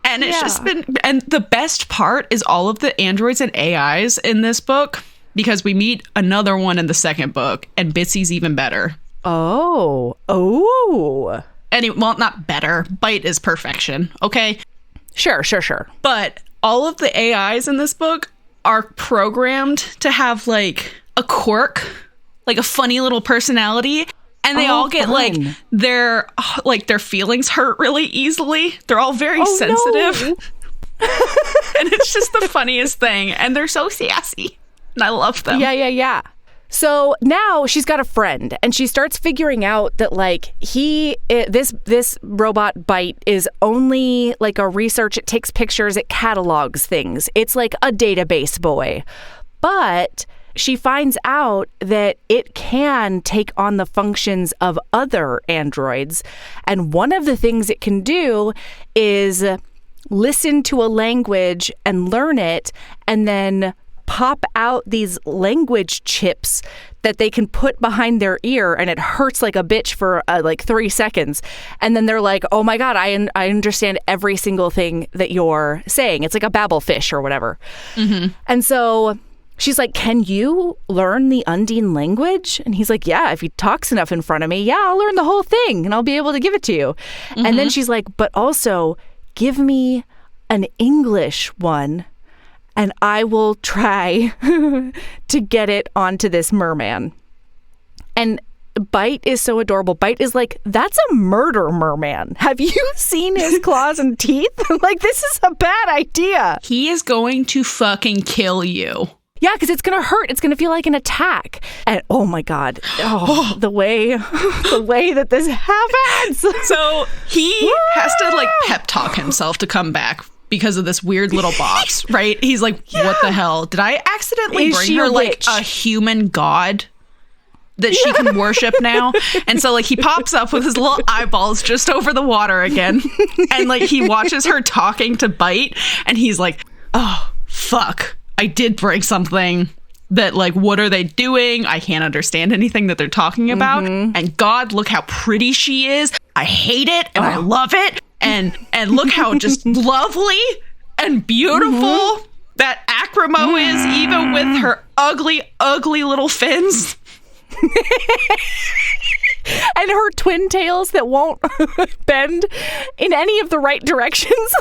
And it's just been... And the best part is all of the androids and AIs in this book, because we meet another one in the second book, and Bitsy's even better.
Oh.
Well, not better. Bite is perfection, okay?
Sure.
But all of the AIs in this book are programmed to have, like, a quirk, like a funny little personality. And they all get like their feelings hurt really easily. They're all very sensitive. No. And it's just the funniest thing. And they're so sassy. And I love them.
Yeah. So now she's got a friend, and she starts figuring out that like this robot Bite is only like a research. It takes pictures. It catalogs things. It's like a database boy. But she finds out that it can take on the functions of other androids. And one of the things it can do is listen to a language and learn it, and then pop out these language chips that they can put behind their ear, and it hurts like a bitch for like 3 seconds. And then they're like, oh my God, I understand every single thing that you're saying. It's like a babble fish or whatever. And so she's like, can you learn the Undine language? And he's like, yeah, if he talks enough in front of me, I'll learn the whole thing and I'll be able to give it to you. And then she's like, but also give me an English one and I will try to get it onto this merman. And Bite is so adorable. Bite is like, that's a murder merman. Have you seen his claws and teeth? Like, this is a bad idea.
He is going to fucking kill you.
Yeah, because it's going to hurt. It's going to feel like an attack. And oh my God, the way that this happens.
So he has to like pep talk himself to come back because of this weird little box, right? He's like, what the hell? Did I accidentally bring her like a human god that she can worship now. And so like he pops up with his little eyeballs just over the water again. And like he watches her talking to Bite and he's like, oh, fuck. I did break something that like, what are they doing? I can't understand anything that they're talking about. And God, look how pretty she is. I hate it and I love it. And look how just lovely and beautiful that Acromo is, even with her ugly, ugly little fins.
And her twin tails that won't bend in any of the right directions.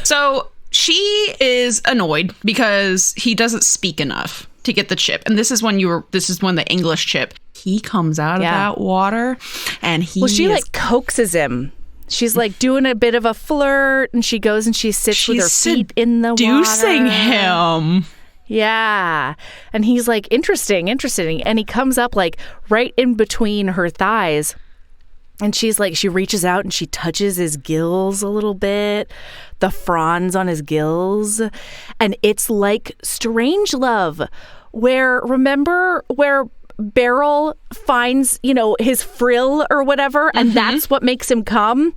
So she is annoyed because he doesn't speak enough to get the chip. And this is when the English chip. He comes out of that water and she
like coaxes him. She's like doing a bit of a flirt and she goes and she sits with her feet in the water.
Seducing him.
Yeah. And he's like, interesting. And he comes up like right in between her thighs. And she's like, she reaches out and she touches his gills a little bit, the fronds on his gills. And it's like Strange Love, remember where Beryl finds, his frill or whatever, and that's what makes him come?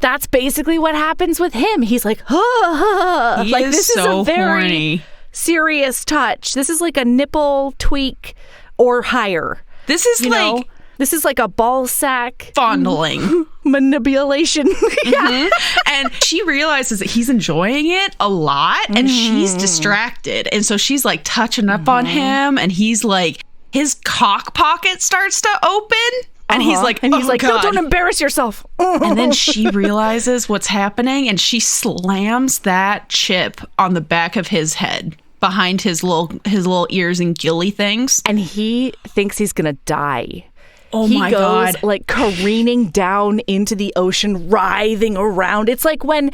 That's basically what happens with him. He's like, this is a very
horny.
Serious touch. This is like a nipple tweak or higher.
This is
this is like a ball sack
fondling
manipulation.
And she realizes that he's enjoying it a lot and she's distracted. And so she's like touching up on him and he's like, his cock pocket starts to open and he's like,
God. No, don't embarrass yourself.
And then she realizes what's happening and she slams that chip on the back of his head behind his little ears and gilly things.
And he thinks he's going to die.
My God.
He goes like careening down into the ocean, writhing around. It's like when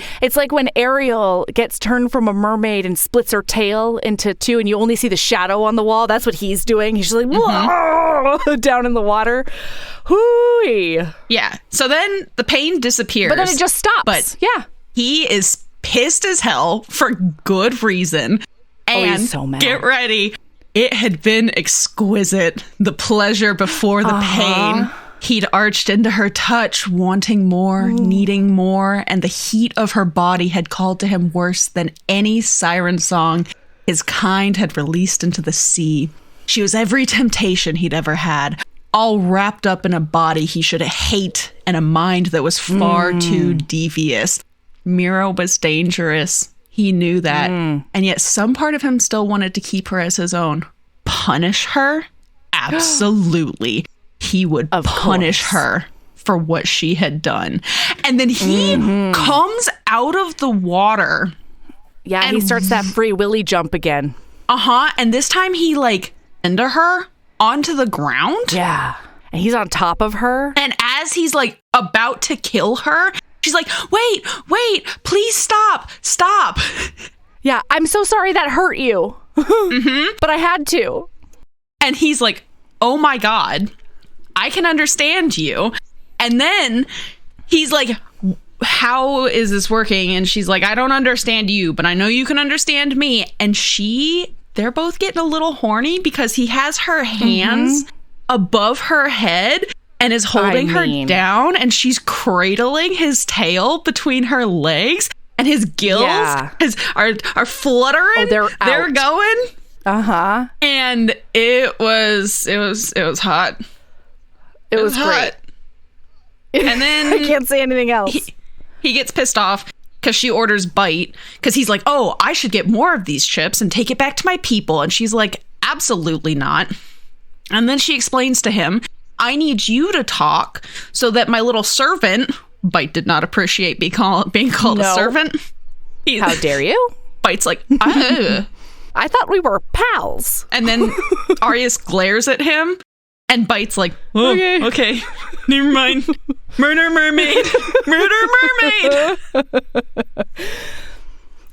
Ariel gets turned from a mermaid and splits her tail into two and you only see the shadow on the wall. That's what he's doing. He's just like down in the water. Hooey.
Yeah. So then the pain disappears.
But then it just stops.
But he is pissed as hell for good reason. And
he's so mad.
Get ready. It had been exquisite, the pleasure before the pain. He'd arched into her touch, wanting more, needing more, and the heat of her body had called to him worse than any siren song his kind had released into the sea. She was every temptation he'd ever had, all wrapped up in a body he should hate and a mind that was far too devious. Mira was dangerous. He knew that. And yet some part of him still wanted to keep her as his own. Punish her? Absolutely. He would punish her for what she had done. And then he comes out of the water.
Yeah, he starts that free willy jump again.
And this time he into her onto the ground.
Yeah. And he's on top of her.
And as he's about to kill her, she's like, wait, please stop.
Yeah, I'm so sorry that hurt you. But I had to.
And he's like, oh my God, I can understand you. And then he's like, how is this working? And she's like, I don't understand you, but I know you can understand me. And they're both getting a little horny because he has her hands above her head and is holding her down, and she's cradling his tail between her legs, and his gills are fluttering.
Oh,
they're going. And it was hot.
It was
hot.
Great.
And then
I can't say anything else.
He gets pissed off because she orders Bite because he's like, oh, I should get more of these chips and take it back to my people. And she's like, absolutely not. And then she explains to him, I need you to talk so that my little servant, Bite did not appreciate being called a servant.
How dare you?
Bite's like,
I thought we were pals.
And then Arius glares at him and Bite's like, oh, okay. Never mind. Murder mermaid.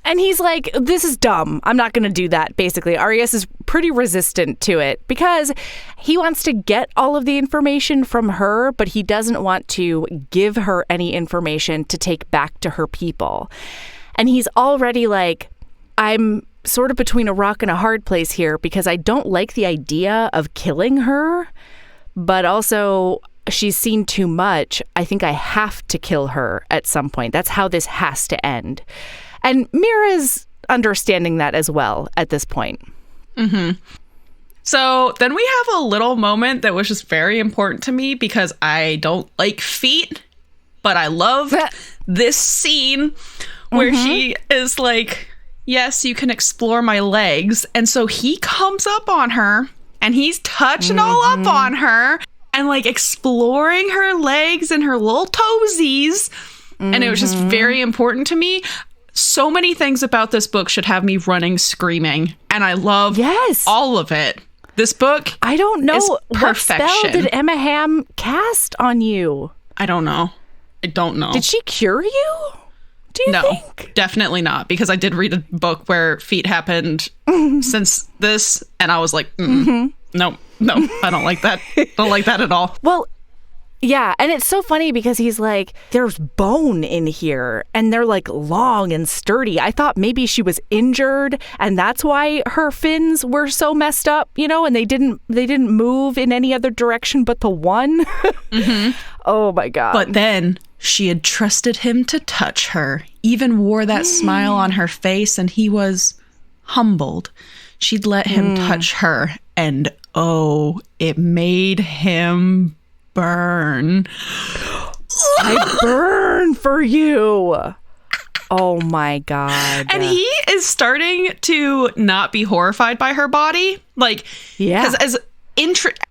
And he's like, this is dumb. I'm not going to do that, basically. Arius is pretty resistant to it because he wants to get all of the information from her, but he doesn't want to give her any information to take back to her people. And he's already like, I'm sort of between a rock and a hard place here because I don't like the idea of killing her, but also she's seen too much. I think I have to kill her at some point. That's how this has to end. And Mira's understanding that as well at this point.
Mm-hmm. So then we have a little moment that was just very important to me because I don't like feet, but I love this scene where she is like, yes, you can explore my legs. And so he comes up on her and he's touching all up on her and like exploring her legs and her little toesies. And it was just very important to me. So many things about this book should have me running, screaming. And I love all of it. This book,
I don't know
what
spell did Emma Hamm cast on you.
I don't know.
Did she cure you? Do you think?
No, definitely not. Because I did read a book where feet happened since this, and I was like, no, I don't like that. Don't like that at all.
Well, yeah, and it's so funny because he's like, there's bone in here, and they're like long and sturdy. I thought maybe she was injured, and that's why her fins were so messed up, and they didn't move in any other direction but the one. Oh my God.
But then she had trusted him to touch her, even wore that smile on her face, and he was humbled. She'd let him touch her, and it made him burn.
I burn for you. Oh my God.
And he is starting to not be horrified by her body. Like, because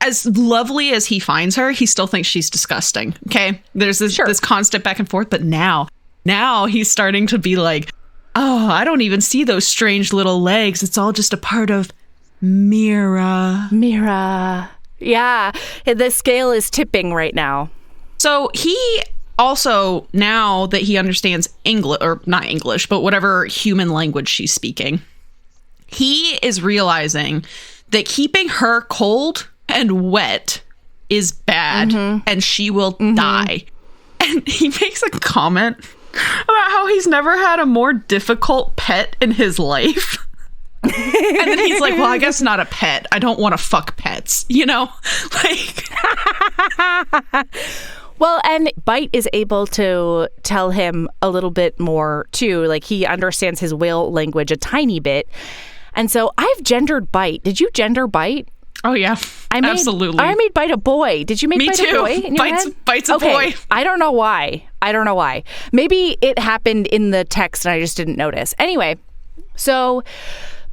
as lovely as he finds her, he still thinks she's disgusting. Okay. There's this constant back and forth. But now he's starting to be like, oh, I don't even see those strange little legs. It's all just a part of Mira.
Yeah, the scale is tipping right now.
So he also, now that he understands English, or not English, but whatever human language she's speaking, he is realizing that keeping her cold and wet is bad and she will die. And he makes a comment about how he's never had a more difficult pet in his life. And then he's like, well, I guess not a pet. I don't want to fuck pets, like.
Well, and Bite is able to tell him a little bit more too. Like, he understands his whale language a tiny bit. And so I've gendered Bite. Did you gender Bite?
Oh, yeah. Absolutely.
I made Bite a boy. Did you make Bite a boy?
Me too. Bite's a boy.
I don't know why. Maybe it happened in the text and I just didn't notice. Anyway, so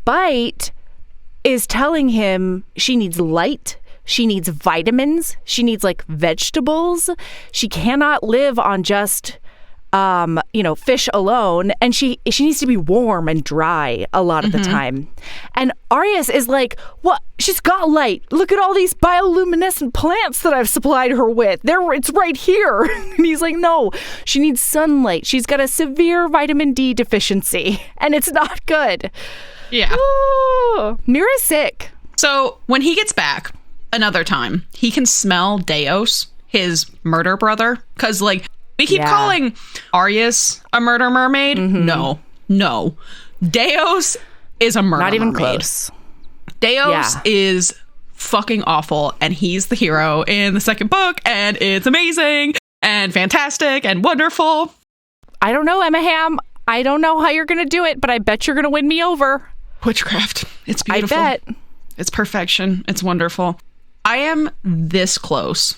Bite is telling him she needs light, she needs vitamins, she needs like vegetables. She cannot live on just fish alone, and she needs to be warm and dry a lot of the time. And Arias is like, what? She's got light. Look at all these bioluminescent plants that I've supplied her with. It's right here. And he's like, no, she needs sunlight. She's got a severe vitamin D deficiency, and it's not good.
Yeah.
Oh, Mira's sick.
So when he gets back another time, he can smell Deos, his murder brother, because like we keep calling Arias a murder mermaid. No. Deos is a murder mermaid.
Not even close.
Deos is fucking awful, and he's the hero in the second book, and it's amazing and fantastic and wonderful.
I don't know, Emma Hamm. I don't know how you're going to do it, but I bet you're going to win me over.
Witchcraft. It's beautiful.
I bet.
It's perfection. It's wonderful. I am this close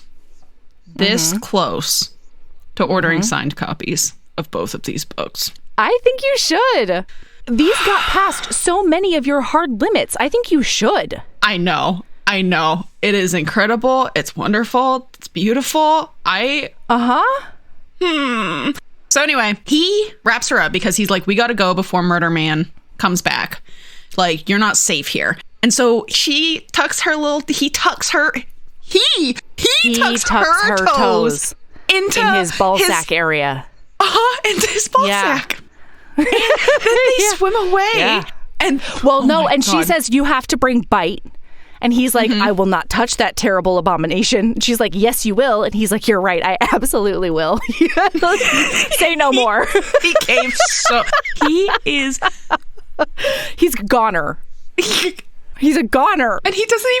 to ordering signed copies of both of these books.
I think you should. These got past so many of your hard limits. I think you should.
I know. It is incredible. It's wonderful. It's beautiful. So anyway, he wraps her up because he's like, we got to go before Murder Man comes back. Like, you're not safe here. And so he tucks her toes into
his ball sack area.
Into his ball sack. Then they swim away.
Yeah.
And
she says, you have to bring Bite. And he's like, I will not touch that terrible abomination. She's like, yes, you will. And he's like, you're right. I absolutely will. Say no more.
He is
He's a goner. He's a goner.
And he doesn't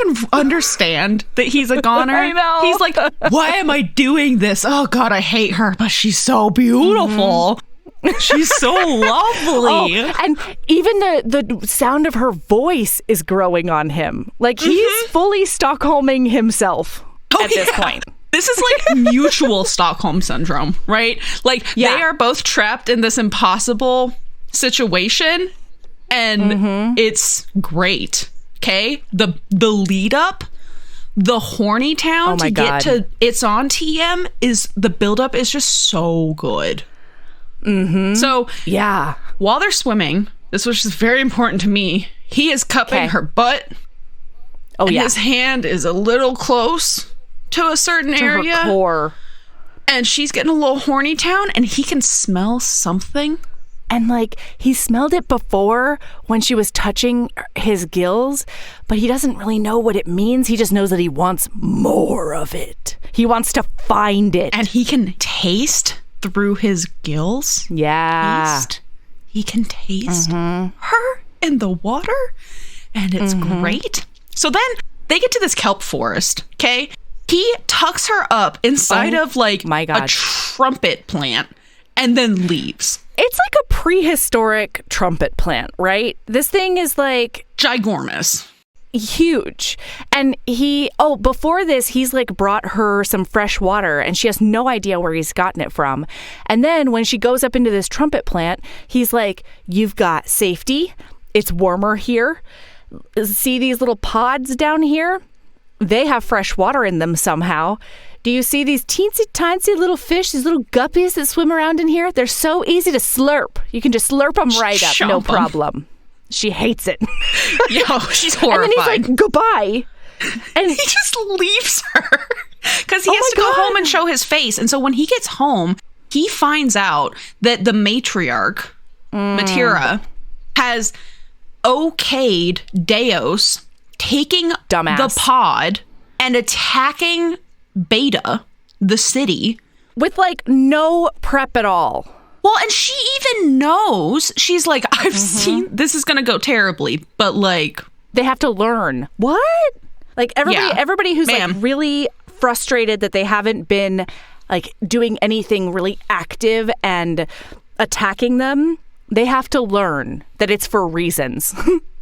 even understand that he's a goner.
I know.
He's like, why am I doing this? Oh God, I hate her, but she's so beautiful. She's so lovely.
And even the sound of her voice is growing on him. Like he's fully Stockholming himself at this point.
This is like mutual Stockholm syndrome, right? Like they are both trapped in this impossible situation, and it's great. Okay, the lead up, the horny town to get to it's on TM is the buildup is just so good. So while they're swimming, this was just very important to me. He is cupping her butt.
Oh
and his hand is a little close to a certain area.
Her core.
And she's getting a little horny town, and he can smell something.
And like he smelled it before when she was touching his gills, but he doesn't really know what it means. He just knows that he wants more of it. He wants to find it.
And he can taste through his gills.
Yeah.
He can taste her in the water, and it's great. So then they get to this kelp forest, okay? He tucks her up inside of like a trumpet plant and then leaves.
It's like a prehistoric trumpet plant, right? This thing is like
ginormous.
Huge. And before this, he's like brought her some fresh water and she has no idea where he's gotten it from. And then when she goes up into this trumpet plant, he's like, you've got safety. It's warmer here. See these little pods down here? They have fresh water in them somehow. Do you see these teensy tiny little fish, these little guppies that swim around in here? They're so easy to slurp. You can just slurp them right up, no problem. She hates it.
Yo, she's horrified.
And then he's like, goodbye. And
he just leaves her because he has to go home and show his face. And so when he gets home, he finds out that the matriarch, Matera, has okayed Deos taking the pod and attacking Beta, the city.
With like no prep at all.
Well, and she even knows. She's like, I've seen this is going to go terribly, but like
they have to learn. What? Like everybody who's like really frustrated that they haven't been like doing anything really active and attacking them, they have to learn that it's for reasons.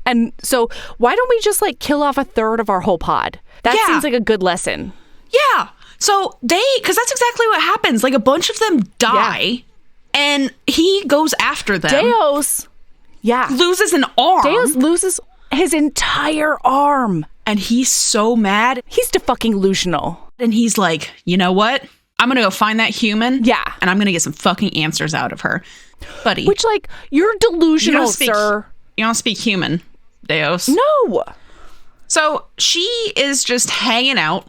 And so why don't we just like kill off a third of our whole pod? That seems like a good lesson.
Yeah. So because that's exactly what happens. Like a bunch of them die and he goes after them.
Deos. Yeah.
Loses an arm.
Deos loses his entire arm.
And he's so mad.
He's delusional.
And he's like, you know what? I'm going to go find that human.
Yeah.
And I'm going to get some fucking answers out of her. Buddy.
Which like, you're delusional, sir.
You don't speak human, Deos.
No.
So she is just hanging out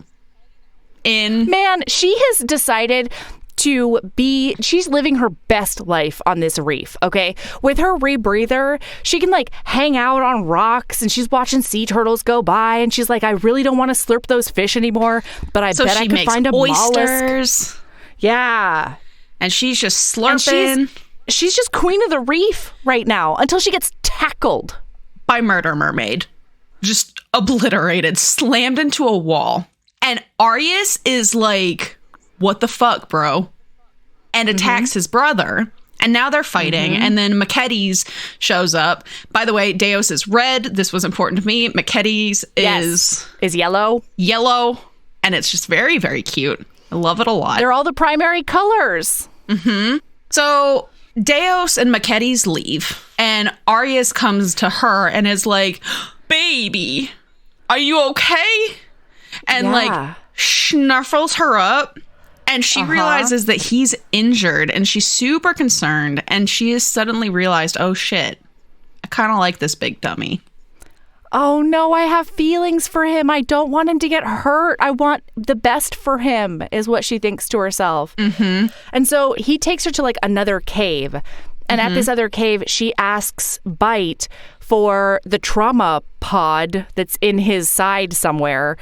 in...
Man, she has decided she's living her best life on this reef, okay? With her rebreather, she can like hang out on rocks and she's watching sea turtles go by and she's like, I really don't want to slurp those fish anymore, but I bet I could find a
oysters.
mollusk. Yeah.
And she's just slurping.
She's just queen of the reef right now until she gets tackled.
By Murder Mermaid. Just obliterated, slammed into a wall. And Arius is like, what the fuck, bro? And attacks his brother. And now they're fighting. And then Machetes shows up. By the way, Deos is red. This was important to me. Machetes
is yellow.
Yellow. And it's just very, very cute. I love it a lot.
They're all the primary colors.
So Deos and Machetes leave. And Arius comes to her and is like, baby, are you okay? And like snuffles her up. And she realizes that he's injured and she's super concerned. And she has suddenly realized, oh shit, I kind of like this big dummy.
Oh no, I have feelings for him. I don't want him to get hurt. I want the best for him, is what she thinks to herself. And so he takes her to like another cave. And at this other cave, she asks Bite for the trauma pod that's in his side somewhere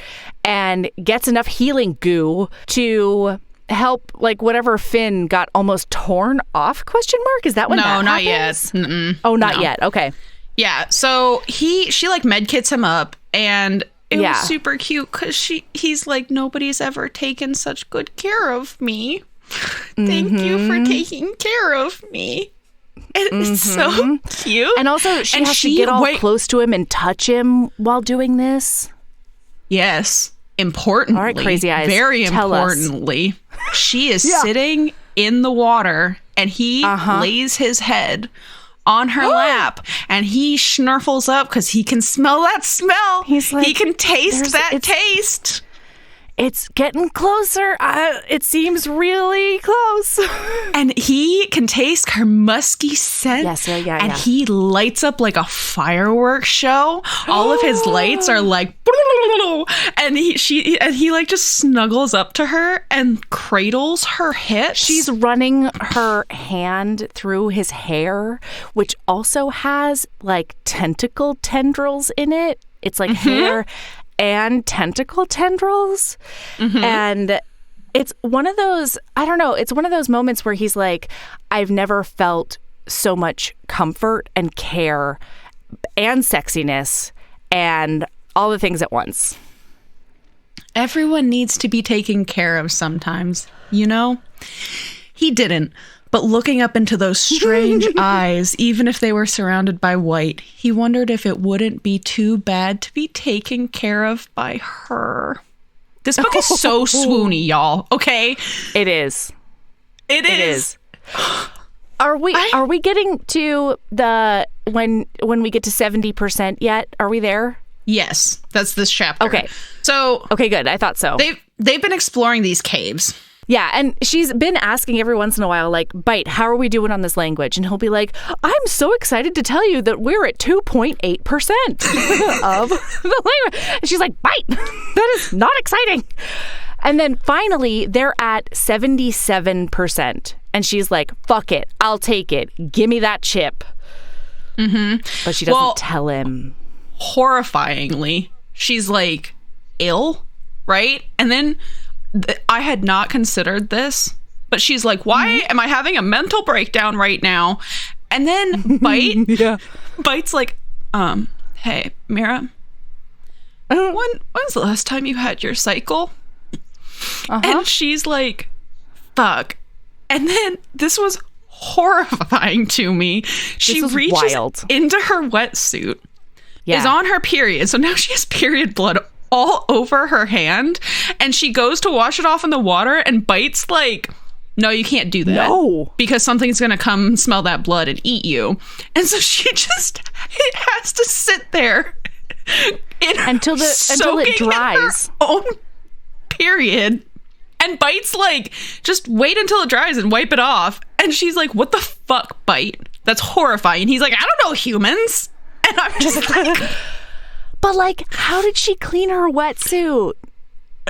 and gets enough healing goo to help, like, whatever fin got almost torn off, question mark? Is that when that happens?
No, not yet. Mm-mm.
Oh, not yet. Okay.
Yeah, so she like medkits him up, and it was super cute because he's like, nobody's ever taken such good care of me. Thank you for taking care of me. It's so cute.
And also, she has to get all close to him and touch him while doing this.
Yes. Importantly,
all right, Crazy Eyes,
very importantly, she is sitting in the water, and he lays his head on her lap, and he snurfles up because he can smell that smell. He's like, he can taste that taste.
It's getting closer. It seems really close.
And he can taste her musky scent.
Yes,
and he lights up like a fireworks show. All of his lights are like, and he like just snuggles up to her and cradles her hips.
She's running her hand through his hair, which also has like tentacle tendrils in it. It's like hair and tentacle tendrils. And it's one of those, I don't know, it's one of those moments where he's like, I've never felt so much comfort and care and sexiness and all the things at once.
Everyone needs to be taken care of sometimes, you know? He didn't. But looking up into those strange eyes, even if they were surrounded by white, he wondered if it wouldn't be too bad to be taken care of by her. This book is so swoony, y'all. Okay?
It is.
It is.
Are we getting to the when we get to 70% yet? Are we there?
Yes, that's this chapter.
Okay.
So
okay, good. I thought so.
They've been exploring these caves.
Yeah, and she's been asking every once in a while, like, Bite, how are we doing on this language? And he'll be like, I'm so excited to tell you that we're at 2.8% of the language. And she's like, Bite, that is not exciting. And then finally, they're at 77%. And she's like, fuck it, I'll take it. Give me that chip. But she doesn't tell him.
Horrifyingly, she's like, ill, right? And then I had not considered this, but she's like, why am I having a mental breakdown right now? And then Bite's like, hey, Mira, when's the last time you had your cycle? And she's like, fuck. And then this was horrifying to me. She reaches into her wetsuit, is on her period. So now she has period blood all over her hand, and she goes to wash it off in the water, and Bite's like, no, you can't do that.
No.
Because something's going to come smell that blood and eat you. And so she just has to sit there
until it dries.
Her own period. And Bite's like, just wait until it dries and wipe it off. And she's like, what the fuck, Bite? That's horrifying. And he's like, I don't know humans. And I'm just like...
But, like, how did she clean her wetsuit?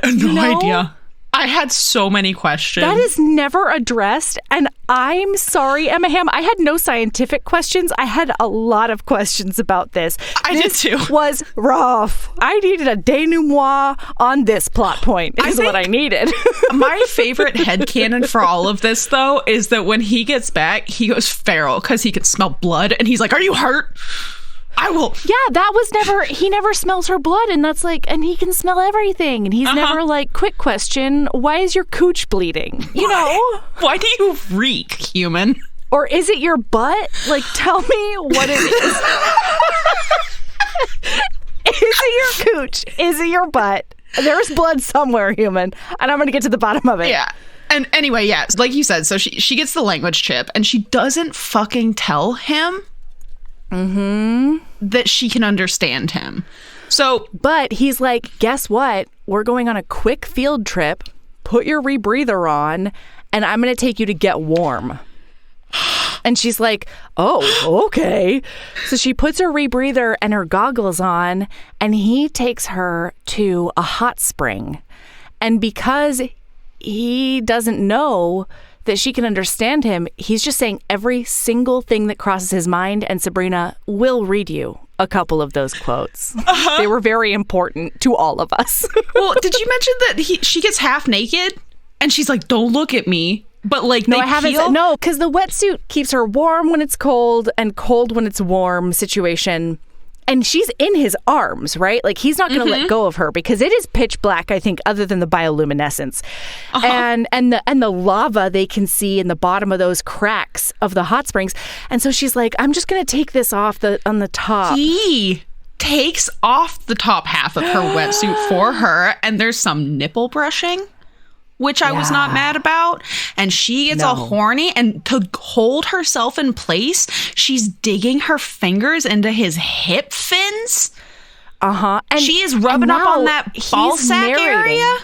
No idea. I had so many questions.
That is never addressed. And I'm sorry, Emma Hamm. I had no scientific questions. I had a lot of questions about this.
This
did too. Was rough. I needed a denouement on this plot point is what I needed.
My favorite headcanon for all of this, though, is that when he gets back, he goes feral because he can smell blood. And he's like, are you hurt? I will.
Yeah, that was never, he never smells her blood, and that's like, and he can smell everything. And he's never like, quick question, why is your cooch bleeding? You know?
Why do you reek, human?
Or is it your butt? Like, tell me what it is. Is it your cooch? Is it your butt? There's blood somewhere, human. And I'm going to get to the bottom of it.
Yeah. And anyway, yeah, like you said, so she gets the language chip, and she doesn't fucking tell him that she can understand him. So,
but he's like, guess what? We're going on a quick field trip. Put your rebreather on, and I'm going to take you to get warm. And she's like, oh, okay. So she puts her rebreather and her goggles on, and he takes her to a hot spring. And because he doesn't know that she can understand him, he's just saying every single thing that crosses his mind, and Sabrina will read you a couple of those quotes. They were very important to all of us.
Well, did you mention that she gets half naked? And she's like, don't look at me. But like,
no, I haven't. No, because the wetsuit keeps her warm when it's cold and cold when it's warm situation. And she's in his arms, right? Like, he's not going to let go of her because it is pitch black, I think, other than the bioluminescence. And the lava they can see in the bottom of those cracks of the hot springs. And so she's like, I'm just going to take this off on the top.
He takes off the top half of her wetsuit for her, and there's some nipple brushing, which I was not mad about. And she gets all horny, and to hold herself in place, she's digging her fingers into his hip fins.
And
she is rubbing up on that ball sack area.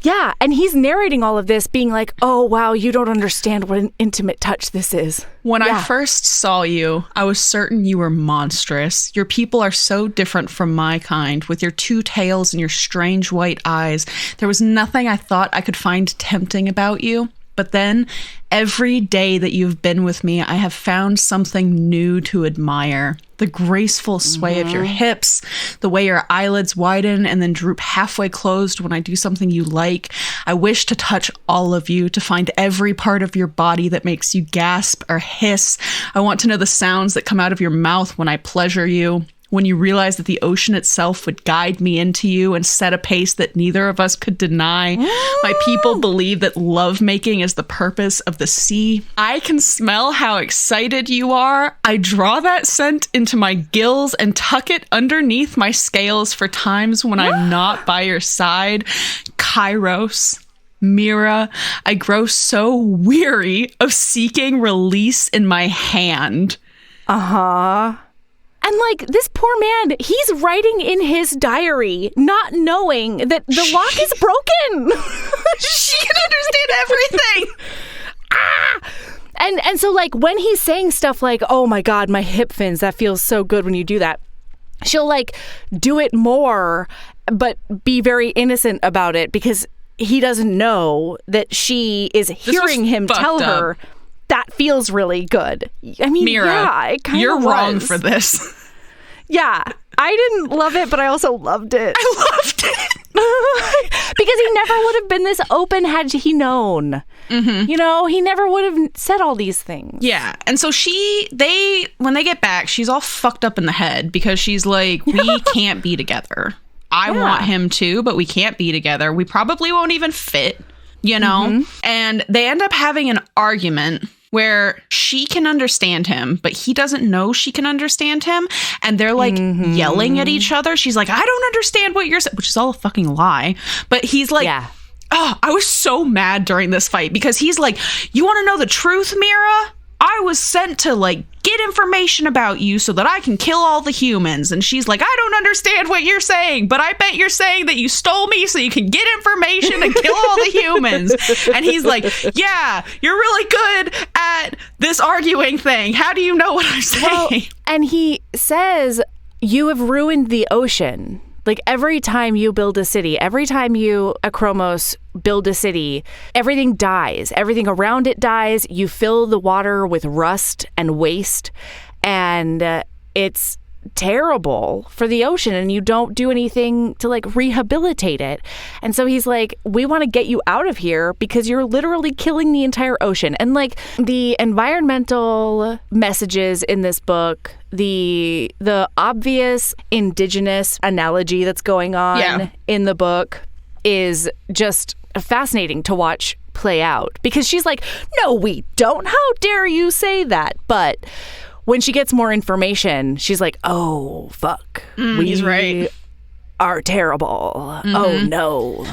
Yeah, and he's narrating all of this, being like, oh, wow, you don't understand what an intimate touch this is.
When I first saw you, I was certain you were monstrous. Your people are so different from my kind, with your two tails and your strange white eyes. There was nothing I thought I could find tempting about you. But then, every day that you've been with me, I have found something new to admire. The graceful sway of your hips, the way your eyelids widen and then droop halfway closed when I do something you like. I wish to touch all of you, to find every part of your body that makes you gasp or hiss. I want to know the sounds that come out of your mouth when I pleasure you. When you realize that the ocean itself would guide me into you and set a pace that neither of us could deny. My people believe that lovemaking is the purpose of the sea. I can smell how excited you are. I draw that scent into my gills and tuck it underneath my scales for times when I'm not by your side. Kairos. Mira, I grow so weary of seeking release in my hand.
And like, this poor man, he's writing in his diary, not knowing that the lock is broken.
She can understand everything.
And so like, when he's saying stuff like, oh my God, my hip fins, that feels so good when you do that, she'll like do it more, but be very innocent about it because he doesn't know that she is hearing him tell her that feels really good. I mean,
Mira, you're wrong for this.
Yeah, I didn't love it, but I also loved it.
I loved it.
Because he never would have been this open had he known. You know, he never would have said all these things.
Yeah, and so when they get back, she's all fucked up in the head because she's like, we can't be together. I want him too, but we can't be together. We probably won't even fit, you know? And they end up having an argument where she can understand him, but he doesn't know she can understand him. And they're like yelling at each other. She's like, I don't understand what you're saying, which is all a fucking lie. But he's like, oh, I was so mad during this fight because he's like, you want to know the truth, Mira? I was sent to like get information about you so that I can kill all the humans. And she's like, I don't understand what you're saying, but I bet you're saying that you stole me so you can get information and kill all the humans. And he's like, yeah, you're really good at this arguing thing. How do you know what I'm saying? Well,
and he says, you have ruined the ocean. Like, every time you build a city, every time you, Akromos, build a city, everything dies. Everything around it dies. You fill the water with rust and waste. And it's terrible for the ocean. And you don't do anything to, like, rehabilitate it. And so he's like, we want to get you out of here because you're literally killing the entire ocean. And, like, the environmental messages in this book, the obvious indigenous analogy that's going on in the book is just fascinating to watch play out because she's like, no, we don't. How dare you say that? But when she gets more information, she's like, oh, fuck.
He's right.
Are terrible. Oh, no.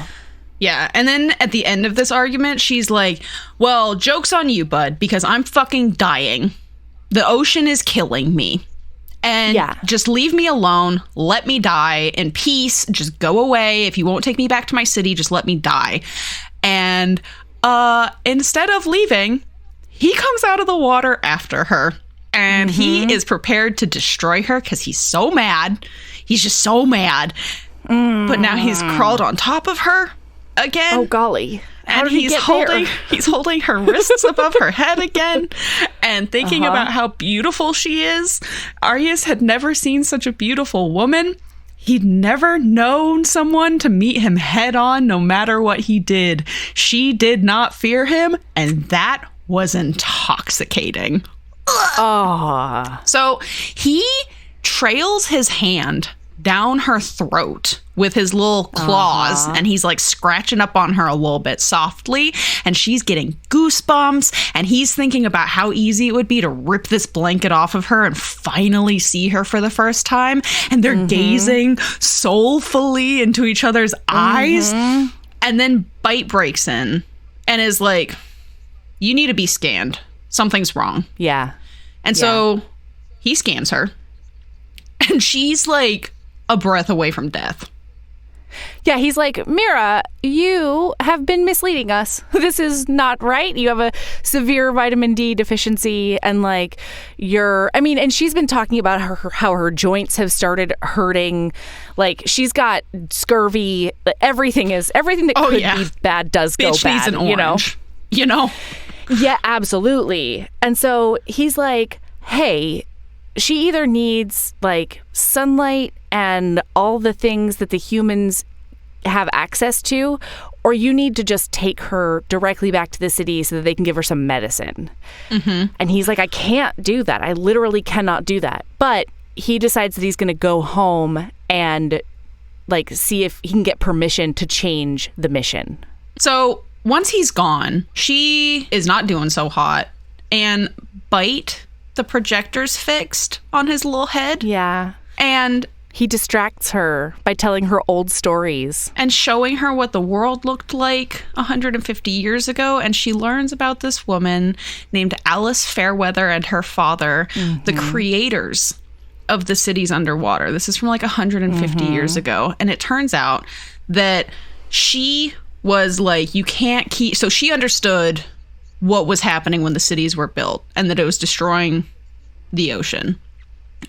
Yeah. And then at the end of this argument, she's like, well, joke's on you, bud, because I'm fucking dying. The ocean is killing me. And just leave me alone. Let me die in peace. Just go away. If you won't take me back to my city, just let me die. And instead of leaving, he comes out of the water after her. And he is prepared to destroy her because he's so mad. He's just so mad. But now he's crawled on top of her again.
Oh, golly.
And he's holding her wrists above her head again and thinking about how beautiful she is. Arias had never seen such a beautiful woman. he'd never known someone to meet him head on no matter what he did. She did not fear him, and that was intoxicating.
Oh.
So he trails his hand down her throat with his little claws, and he's like scratching up on her a little bit softly, and she's getting goosebumps, and he's thinking about how easy it would be to rip this blanket off of her and finally see her for the first time, and they're gazing soulfully into each other's eyes, and then Bite breaks in and is like, you need to be scanned. Something's wrong.
Yeah.
And so he scans her, and she's like a breath away from death.
Yeah, he's like, Mira, you have been misleading us. This is not right. You have a severe vitamin D deficiency, and like and she's been talking about how her joints have started hurting. Like, she's got scurvy. Everything that could be bad does go bad.
Needs an orange, you know?
Yeah, absolutely. And so he's like, hey, she either needs like sunlight and all the things that the humans have access to, or you need to just take her directly back to the city so that they can give her some medicine. And he's like, I can't do that. I literally cannot do that. But he decides that he's going to go home and like see if he can get permission to change the mission.
So once he's gone, she is not doing so hot, and Bite, the projector's fixed on his little head.
Yeah.
And
he distracts her by telling her old stories
and showing her what the world looked like 150 years ago. And she learns about this woman named Alice Fairweather and her father, the creators of the cities underwater. This is from like 150 years ago. And it turns out that she was like, you can't keep... So she understood what was happening when the cities were built and that it was destroying the ocean.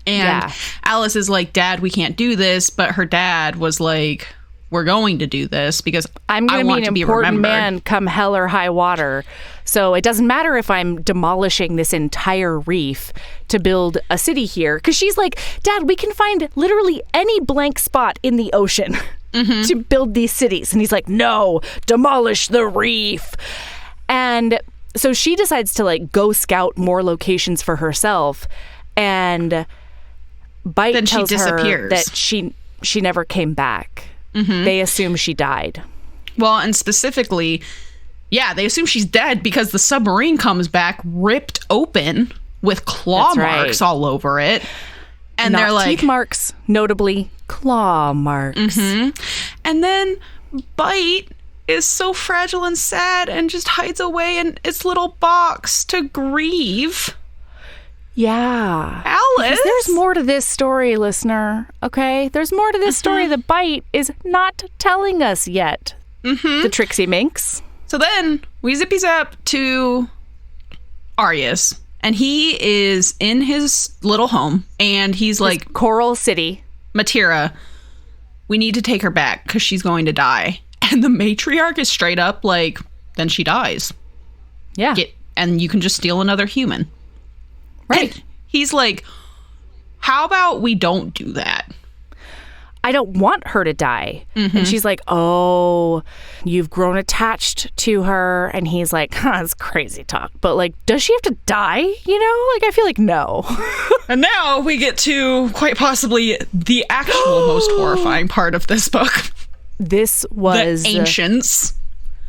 And Alice is like, Dad, we can't do this. But her dad was like, we're going to do this because
I'm going to be an important man come hell or high water. So it doesn't matter if I'm demolishing this entire reef to build a city here. Because she's like, Dad, we can find literally any blank spot in the ocean to build these cities. And he's like, no, demolish the reef. And so she decides to like go scout more locations for herself. And Bite
then
tells
she disappears.
her that she never came back. They assume she died.
Well, and specifically, they assume she's dead because the submarine comes back ripped open with claw marks all over it. And
not
they're like...
teeth marks, notably claw marks.
And then Bite is so fragile and sad and just hides away in its little box to grieve.
Yeah.
Alice!
Because there's more to this story, listener. Okay? There's more to this story that Bite is not telling us yet. The Trixie Minx.
So then we zippy zap to Arius. And he is in his little home. And he's like...
Coral City.
Matira, we need to take her back because she's going to die. And the matriarch is straight up like, then she dies.
Yeah.
And you can just steal another human.
Right.
And he's like, how about we don't do that?
I don't want her to die. And she's like, oh, you've grown attached to her. And he's like, that's crazy talk. But like, does she have to die? You know, like, I feel like no.
And now we get to quite possibly the actual most horrifying part of this book.
This was
the ancients.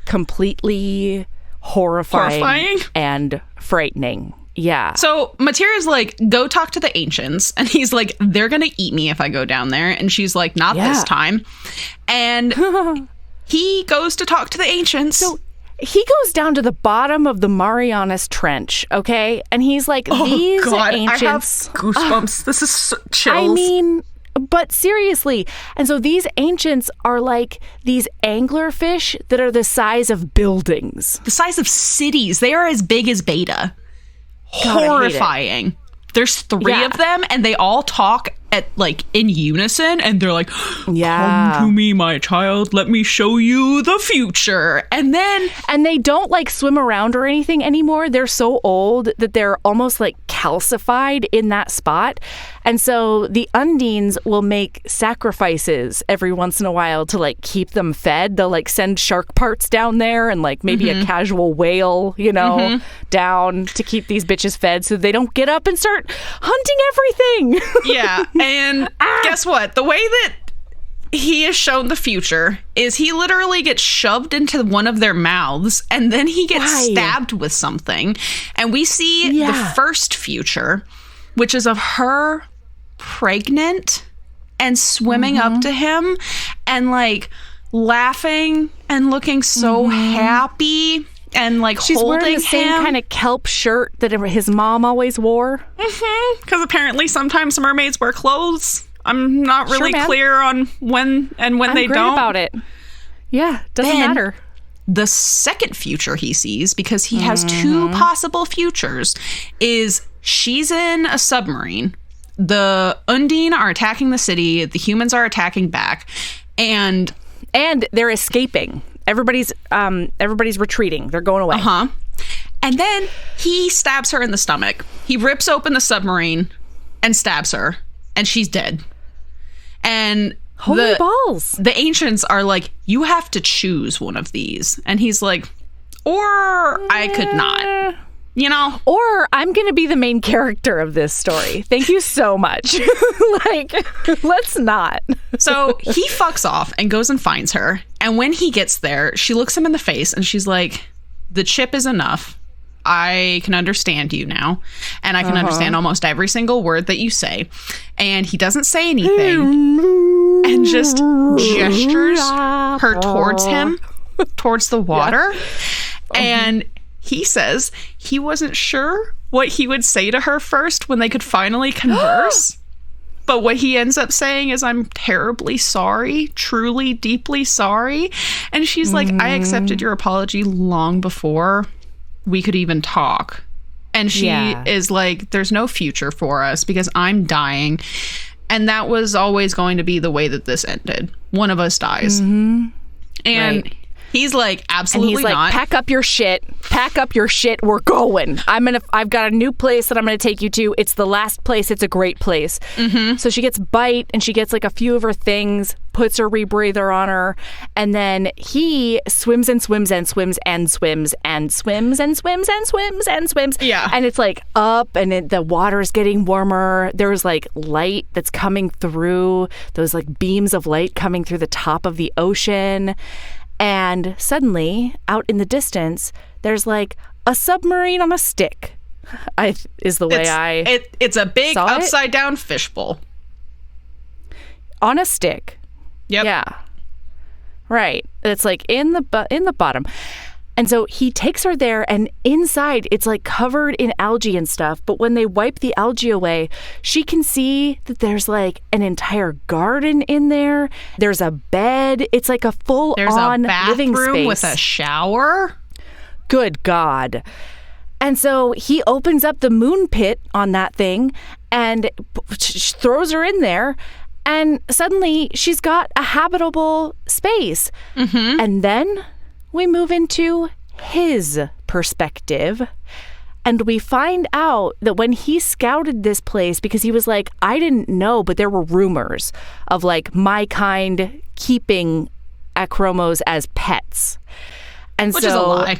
Completely horrifying and frightening. Yeah.
So Matira's like, go talk to the ancients. And he's like, they're going to eat me if I go down there. And she's like, not this time. And he goes to talk to the ancients.
So he goes down to the bottom of the Marianas Trench, okay? And he's like, these ancients...
I have goosebumps. This is chills.
I mean... But seriously, and so these ancients are like these anglerfish that are the size of buildings.
The size of cities. They are as big as Beta.
God,
horrifying. There's 3 of them, and they all talk in unison, and they're like,
yeah,
come to me, my child, let me show you the future. And
they don't like swim around or anything anymore. They're so old that they're almost like calcified in that spot. And so the Undines will make sacrifices every once in a while to like keep them fed. They'll like send shark parts down there and like maybe a casual whale, down to keep these bitches fed so they don't get up and start hunting everything.
Yeah. And guess what? The way that he is shown the future is he literally gets shoved into one of their mouths and then he gets stabbed with something. And we see the first future, which is of her pregnant and swimming up to him and like laughing and looking so happy and like
she's
holding
wearing the same kind of kelp shirt that his mom always wore.
Because apparently sometimes mermaids wear clothes. I'm not really clear on when and when they don't. I'm great
about it. Yeah, doesn't matter.
The second future he sees, because he has two possible futures, is she's in a submarine. The Undine are attacking the city. The humans are attacking back. And
they're escaping. Everybody's retreating. They're going away.
And then he stabs her in the stomach. He rips open the submarine and stabs her. And she's dead. And
holy balls.
The ancients are like, you have to choose one of these. And he's like, or I could not.
Or I'm going to be the main character of this story. Thank you so much. Let's not.
So he fucks off and goes and finds her. And when he gets there, she looks him in the face and she's like, the chip is enough. I can understand you now. And I can understand almost every single word that you say. And he doesn't say anything and just gestures her towards him, towards the water. And he says he wasn't sure what he would say to her first when they could finally converse. But what he ends up saying is, I'm terribly sorry, truly, deeply sorry. And she's like, I accepted your apology long before we could even talk. And she is like, there's no future for us because I'm dying. And that was always going to be the way that this ended. One of us dies. And he's like, absolutely
and he's like,
not.
Pack up your shit. We're going. I've got a new place that I'm going to take you to. It's the last place. It's a great place. So she gets bite and she gets like a few of her things, puts her rebreather on her. And then he swims and swims and swims and swims and swims and swims and swims and swims.
Yeah.
And it's like up and the water's getting warmer. There's like light that's coming through, those like beams of light coming through the top of the ocean. And suddenly, out in the distance, there's like a submarine on a stick. It's
a big upside down fishbowl
on a stick.
Yep.
Yeah. Right. It's like in the bottom. And so he takes her there, and inside it's like covered in algae and stuff. But when they wipe the algae away, she can see that there's like an entire garden in there. There's a bed. It's like a full-on living space
with a shower.
Good God. And so he opens up the moon pit on that thing and throws her in there. And suddenly she's got a habitable space. And then we move into his perspective, and we find out that when he scouted this place, because he was like, I didn't know, but there were rumors of like my kind keeping acromos as pets. And
which is a lie.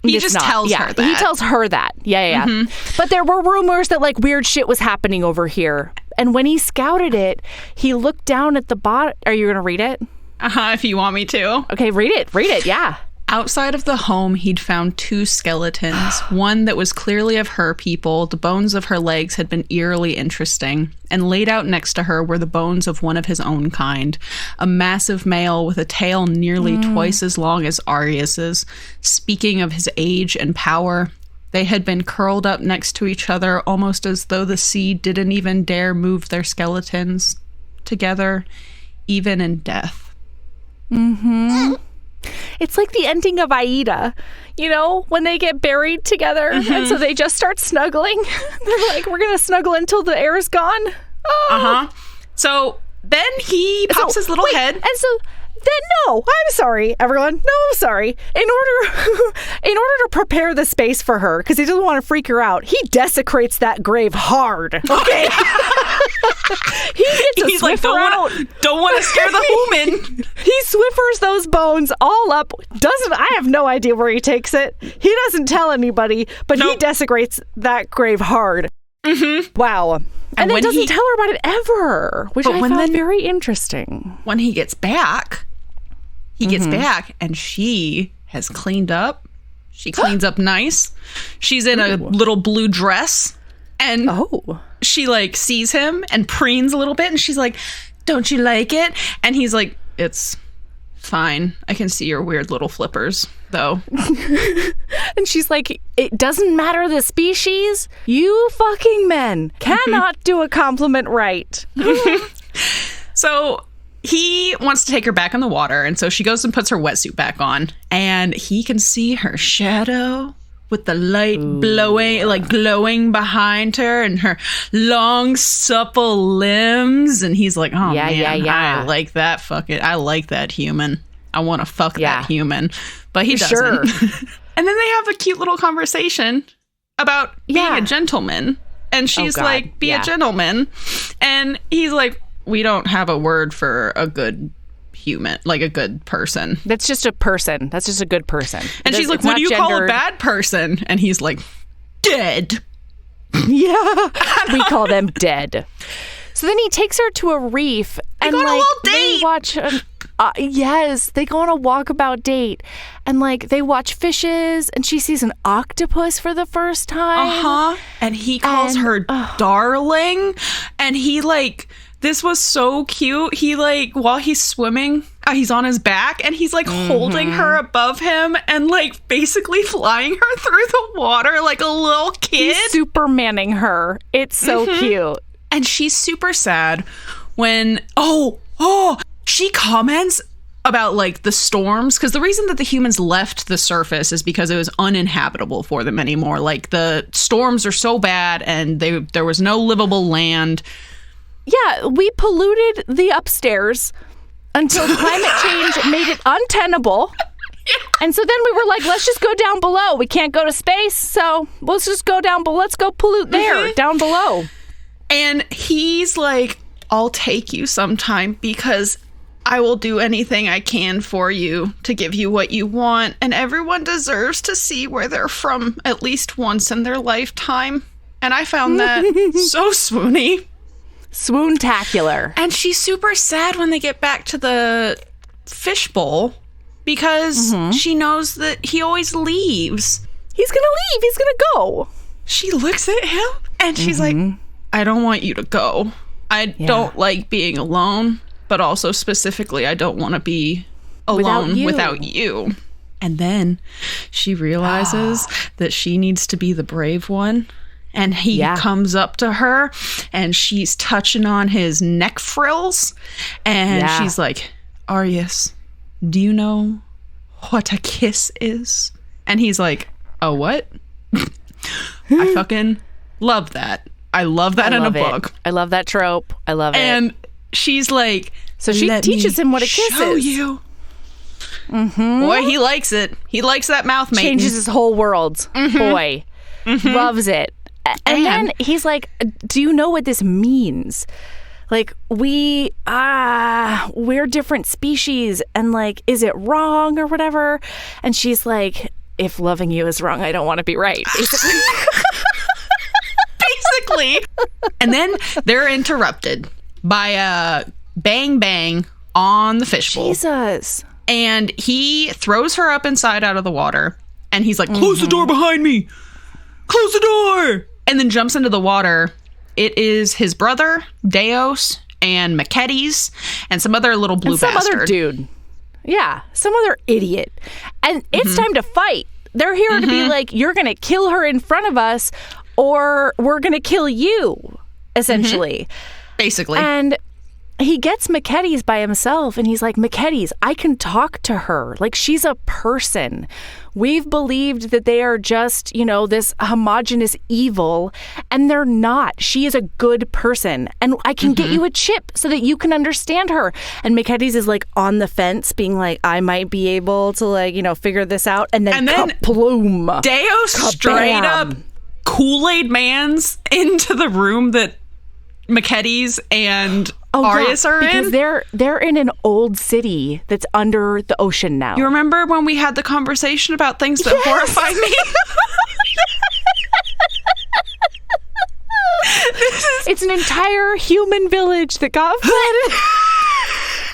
He just tells her that.
He tells her that. Yeah. But there were rumors that like weird shit was happening over here. And when he scouted it, he looked down at the bottom. Are you going to read it?
If you want me to.
Okay, read it, yeah.
Outside of the home, he'd found two skeletons. One that was clearly of her people. The bones of her legs had been eerily interesting. And laid out next to her were the bones of one of his own kind. A massive male with a tail nearly twice as long as Arius's. Speaking of his age and power, they had been curled up next to each other, almost as though the sea didn't even dare move their skeletons together, even in death.
It's like the ending of Aida, when they get buried together and so they just start snuggling. They're like, we're going to snuggle until the air's gone.
So then he pops his little head.
And so then, no, I'm sorry, everyone. No, I'm sorry. In order to prepare the space for her, because he doesn't want to freak her out, he desecrates that grave hard. Okay. He's like, don't want to scare the human. He Swiffers those bones all up. I have no idea where he takes it. He doesn't tell anybody, but he desecrates that grave hard. Mm-hmm. Wow. And then doesn't tell her about it ever, which I found very interesting.
When he gets back, and she has cleaned up. She cleans up nice. She's in a little blue dress. And she like sees him and preens a little bit. And she's like, don't you like it? And he's like, it's fine. I can see your weird little flippers, though.
And she's like, it doesn't matter the species. You fucking men cannot do a compliment right.
So he wants to take her back in the water. And so she goes and puts her wetsuit back on. And he can see her shadow with the light glowing behind her and her long, supple limbs. And he's like, oh, man, I like that I like that human. I want to fuck that human. But he doesn't. Sure. And then they have a cute little conversation about being a gentleman. And she's like, be a gentleman. And he's like, we don't have a word for a good human, like a good person.
That's just a person. That's just a good person.
And she's like, what do you call a bad person? And he's like, dead.
Yeah. We call them dead. So then he takes her to a reef and
go on a little date.
They watch yes, they go on a walkabout date and like they watch fishes and she sees an octopus for the first time.
And he calls her darling. And he like, this was so cute. He like, while he's swimming, he's on his back and he's like holding her above him and like basically flying her through the water like a little kid.
He's Supermaning her. It's so cute.
And she's super sad when, she comments about like the storms, because the reason that the humans left the surface is because it was uninhabitable for them anymore. Like the storms are so bad and there was no livable land.
Yeah, we polluted the upstairs until climate change made it untenable. And so then we were like, let's just go down below. We can't go to space, so let's just go down below. Let's go pollute there, down below.
And he's like, I'll take you sometime because I will do anything I can for you to give you what you want. And everyone deserves to see where they're from at least once in their lifetime. And I found that so swoony.
Swoontacular.
And she's super sad when they get back to the fishbowl because she knows that he always leaves.
He's going to leave. He's going to go.
She looks at him and she's like, I don't want you to go. I don't like being alone, but also specifically, I don't want to be alone without you. And then she realizes that she needs to be the brave one. And he comes up to her and she's touching on his neck frills. And she's like, Arius, do you know what a kiss is? And he's like, a what? I fucking love that. I love that in a book.
I love that trope. I love it.
And she's like,
so she teaches him what a kiss
show
is.
You. Boy, he likes it. He likes that mouth mating.
Changes his whole world. Boy, loves it. And then he's like, do you know what this means? Like, we're different species. And like, is it wrong or whatever? And she's like, if loving you is wrong, I don't want to be right. Basically.
And then they're interrupted by a bang bang on the fishbowl.
Jesus.
And he throws her up inside out of the water. And he's like, close the door behind me. Close the door. And then jumps into the water. It is his brother, Deos, and Machetes, and some other little blue bastard.
Some other dude. Yeah, some other idiot. And it's time to fight. They're here to be like, you're going to kill her in front of us, or we're going to kill you, essentially.
Basically.
And he gets McKetties by himself and he's like, McKetties, I can talk to her. Like, she's a person. We've believed that they are just, this homogenous evil, and they're not. She is a good person, and I can get you a chip so that you can understand her. And McKetties is like on the fence, being like, I might be able to figure this out. And then ka-ploom.
Deo straight up Kool-Aid Mans into the room that McKetties and Arias are
because
in.
They're in an old city that's under the ocean now.
You remember when we had the conversation about things that horrify me?
It's an entire human village that got flooded.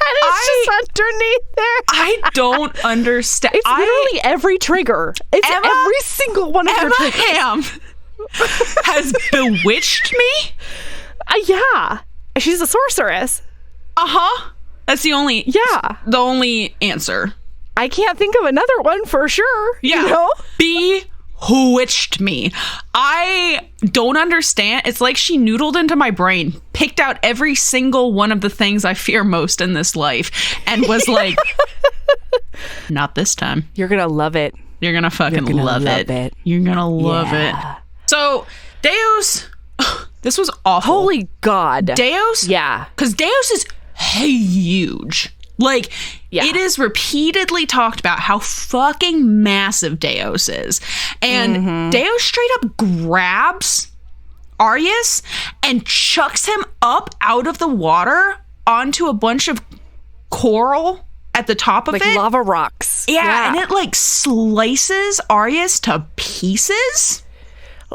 And it's just underneath there.
I don't understand.
It's literally every trigger. It's every single one of her triggers.
Hamm has bewitched me?
Yeah. She's a sorceress.
That's the only answer.
I can't think of another one for sure.
Yeah. Bewitched me. I don't understand. It's like she noodled into my brain, picked out every single one of the things I fear most in this life, and was like, not this time.
You're going to love it.
You're going to fucking love it. You're going to love it. So, Deos... This was awful.
Holy God.
Deos?
Yeah.
Because Deos is huge. Like, it is repeatedly talked about how fucking massive Deos is. And Deos straight up grabs Arias and chucks him up out of the water onto a bunch of coral at the top of it.
Like lava rocks.
Yeah, and it slices Arias to pieces.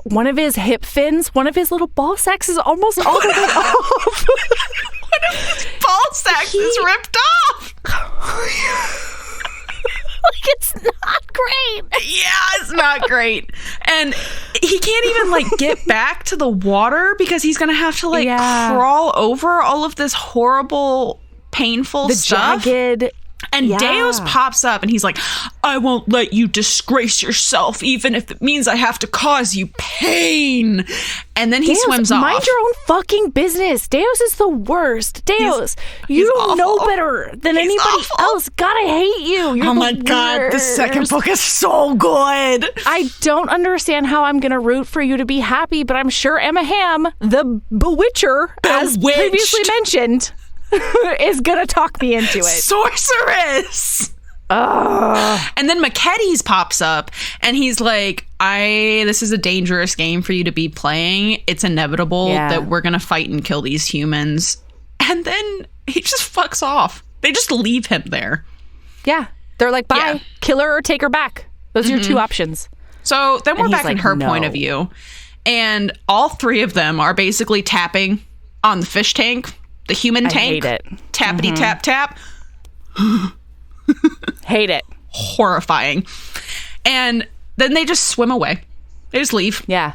One of his hip fins, one of his little ball sacks is almost all the way off.
One of his ball sacks is ripped off.
It's not great.
Yeah, it's not great. And he can't even get back to the water because he's going to have to crawl over all of this horrible, painful stuff.
Jagged.
And Deos pops up and he's like, I won't let you disgrace yourself, even if it means I have to cause you pain. And then he swims off.
Mind your own fucking business. Deos is the worst. Deos, you know better than anybody else. God, I hate you. You're
my God, the second book is so good.
I don't understand how I'm going to root for you to be happy, but I'm sure Emma Hamm, the Bewitcher, as previously mentioned, is gonna talk me into it.
Sorceress. And then McKetties pops up and he's like, this is a dangerous game for you to be playing. It's inevitable that we're gonna fight and kill these humans. And then he just fucks off. They just leave him there.
Yeah. They're like, bye. Yeah. Kill her or take her back. Those are your two options.
So then we're back in her point of view. And all three of them are basically tapping on the fish tank. The human tank.
I hate it.
Tappity tap tap.
Hate it.
Horrifying. And then they just swim away. They just leave.
Yeah.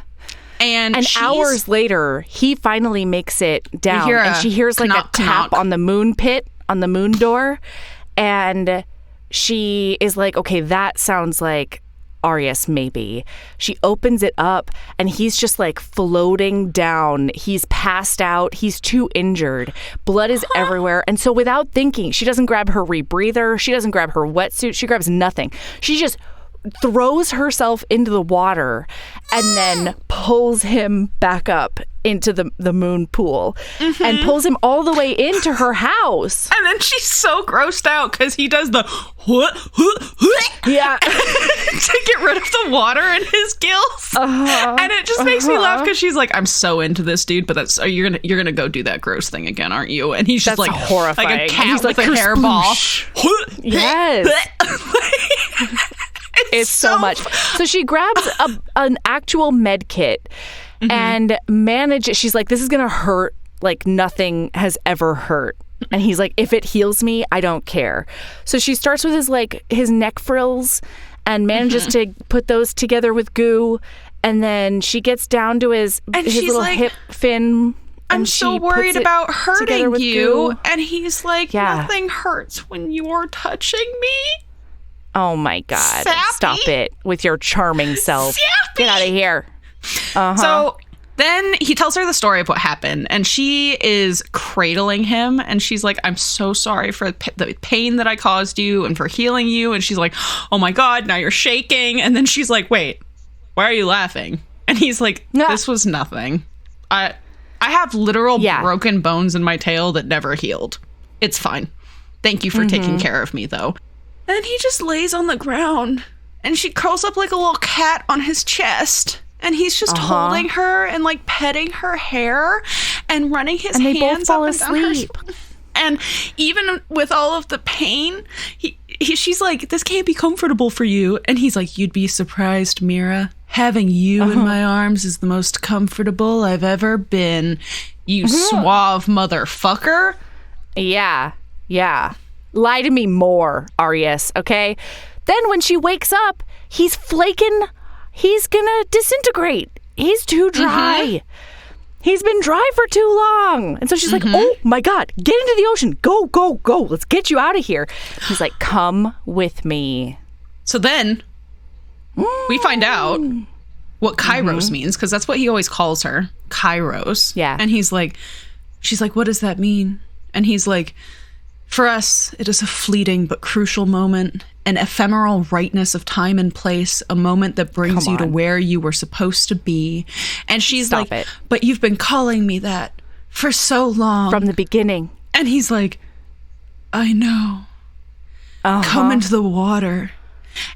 And
hours later, he finally makes it down. And she hears a tap on the moon pit, on the moon door. And she is like, okay, that sounds like Arias, maybe. She opens it up and he's just floating down. He's passed out. He's too injured. Blood is everywhere. And so without thinking, she doesn't grab her rebreather. She doesn't grab her wetsuit. She grabs nothing. She just throws herself into the water and then pulls him back up into the moon pool and pulls him all the way into her house.
And then she's so grossed out because he does the
yeah
to get rid of the water in his gills. And it just makes me laugh because she's like, I'm so into this dude, but you're gonna go do that gross thing again, aren't you? And he's just
horrifying.
Like a cat with a hairball.
Yes. It's so much. So she grabs an actual med kit and manages. She's like, this is going to hurt like nothing has ever hurt. And he's like, if it heals me, I don't care. So she starts with his neck frills and manages to put those together with goo. And then she gets down to his little hip fin.
I'm so worried about hurting you. And he's like, nothing hurts when you're touching me.
Oh my God.
Sappy.
Stop it with your charming self.
Sappy.
Get out of here.
So Then he tells her the story of what happened, and she is cradling him, and she's like, I'm so sorry for the pain that I caused you and for healing you. And she's like, oh my God, now you're shaking. And then she's like, wait, why are you laughing? And he's like, this was nothing. I have literal broken bones in my tail that never healed. It's fine. Thank you for taking care of me, though. And he just lays on the ground, and she curls up like a little cat on his chest. And he's just holding her and like petting her hair and running his hands up and down her spine. And even with all of the pain, she's like, this can't be comfortable for you. And he's like, you'd be surprised, Mira. Having you in my arms is the most comfortable I've ever been. You suave motherfucker.
Yeah. Lie to me more, Arias, okay? Then when she wakes up, he's flaking. He's gonna disintegrate. He's too dry. He's been dry for too long. And so she's like, oh my God, get into the ocean. Go, go, go. Let's get you out of here. He's like, come with me.
So then we find out what Kairos means, because that's what he always calls her. Kairos.
Yeah.
And she's like, what does that mean? And he's like, for us, it is a fleeting but crucial moment, an ephemeral rightness of time and place, a moment that brings you to where you were supposed to be. And she's but you've been calling me that for so long.
From the beginning.
And he's like, I know. Come into the water.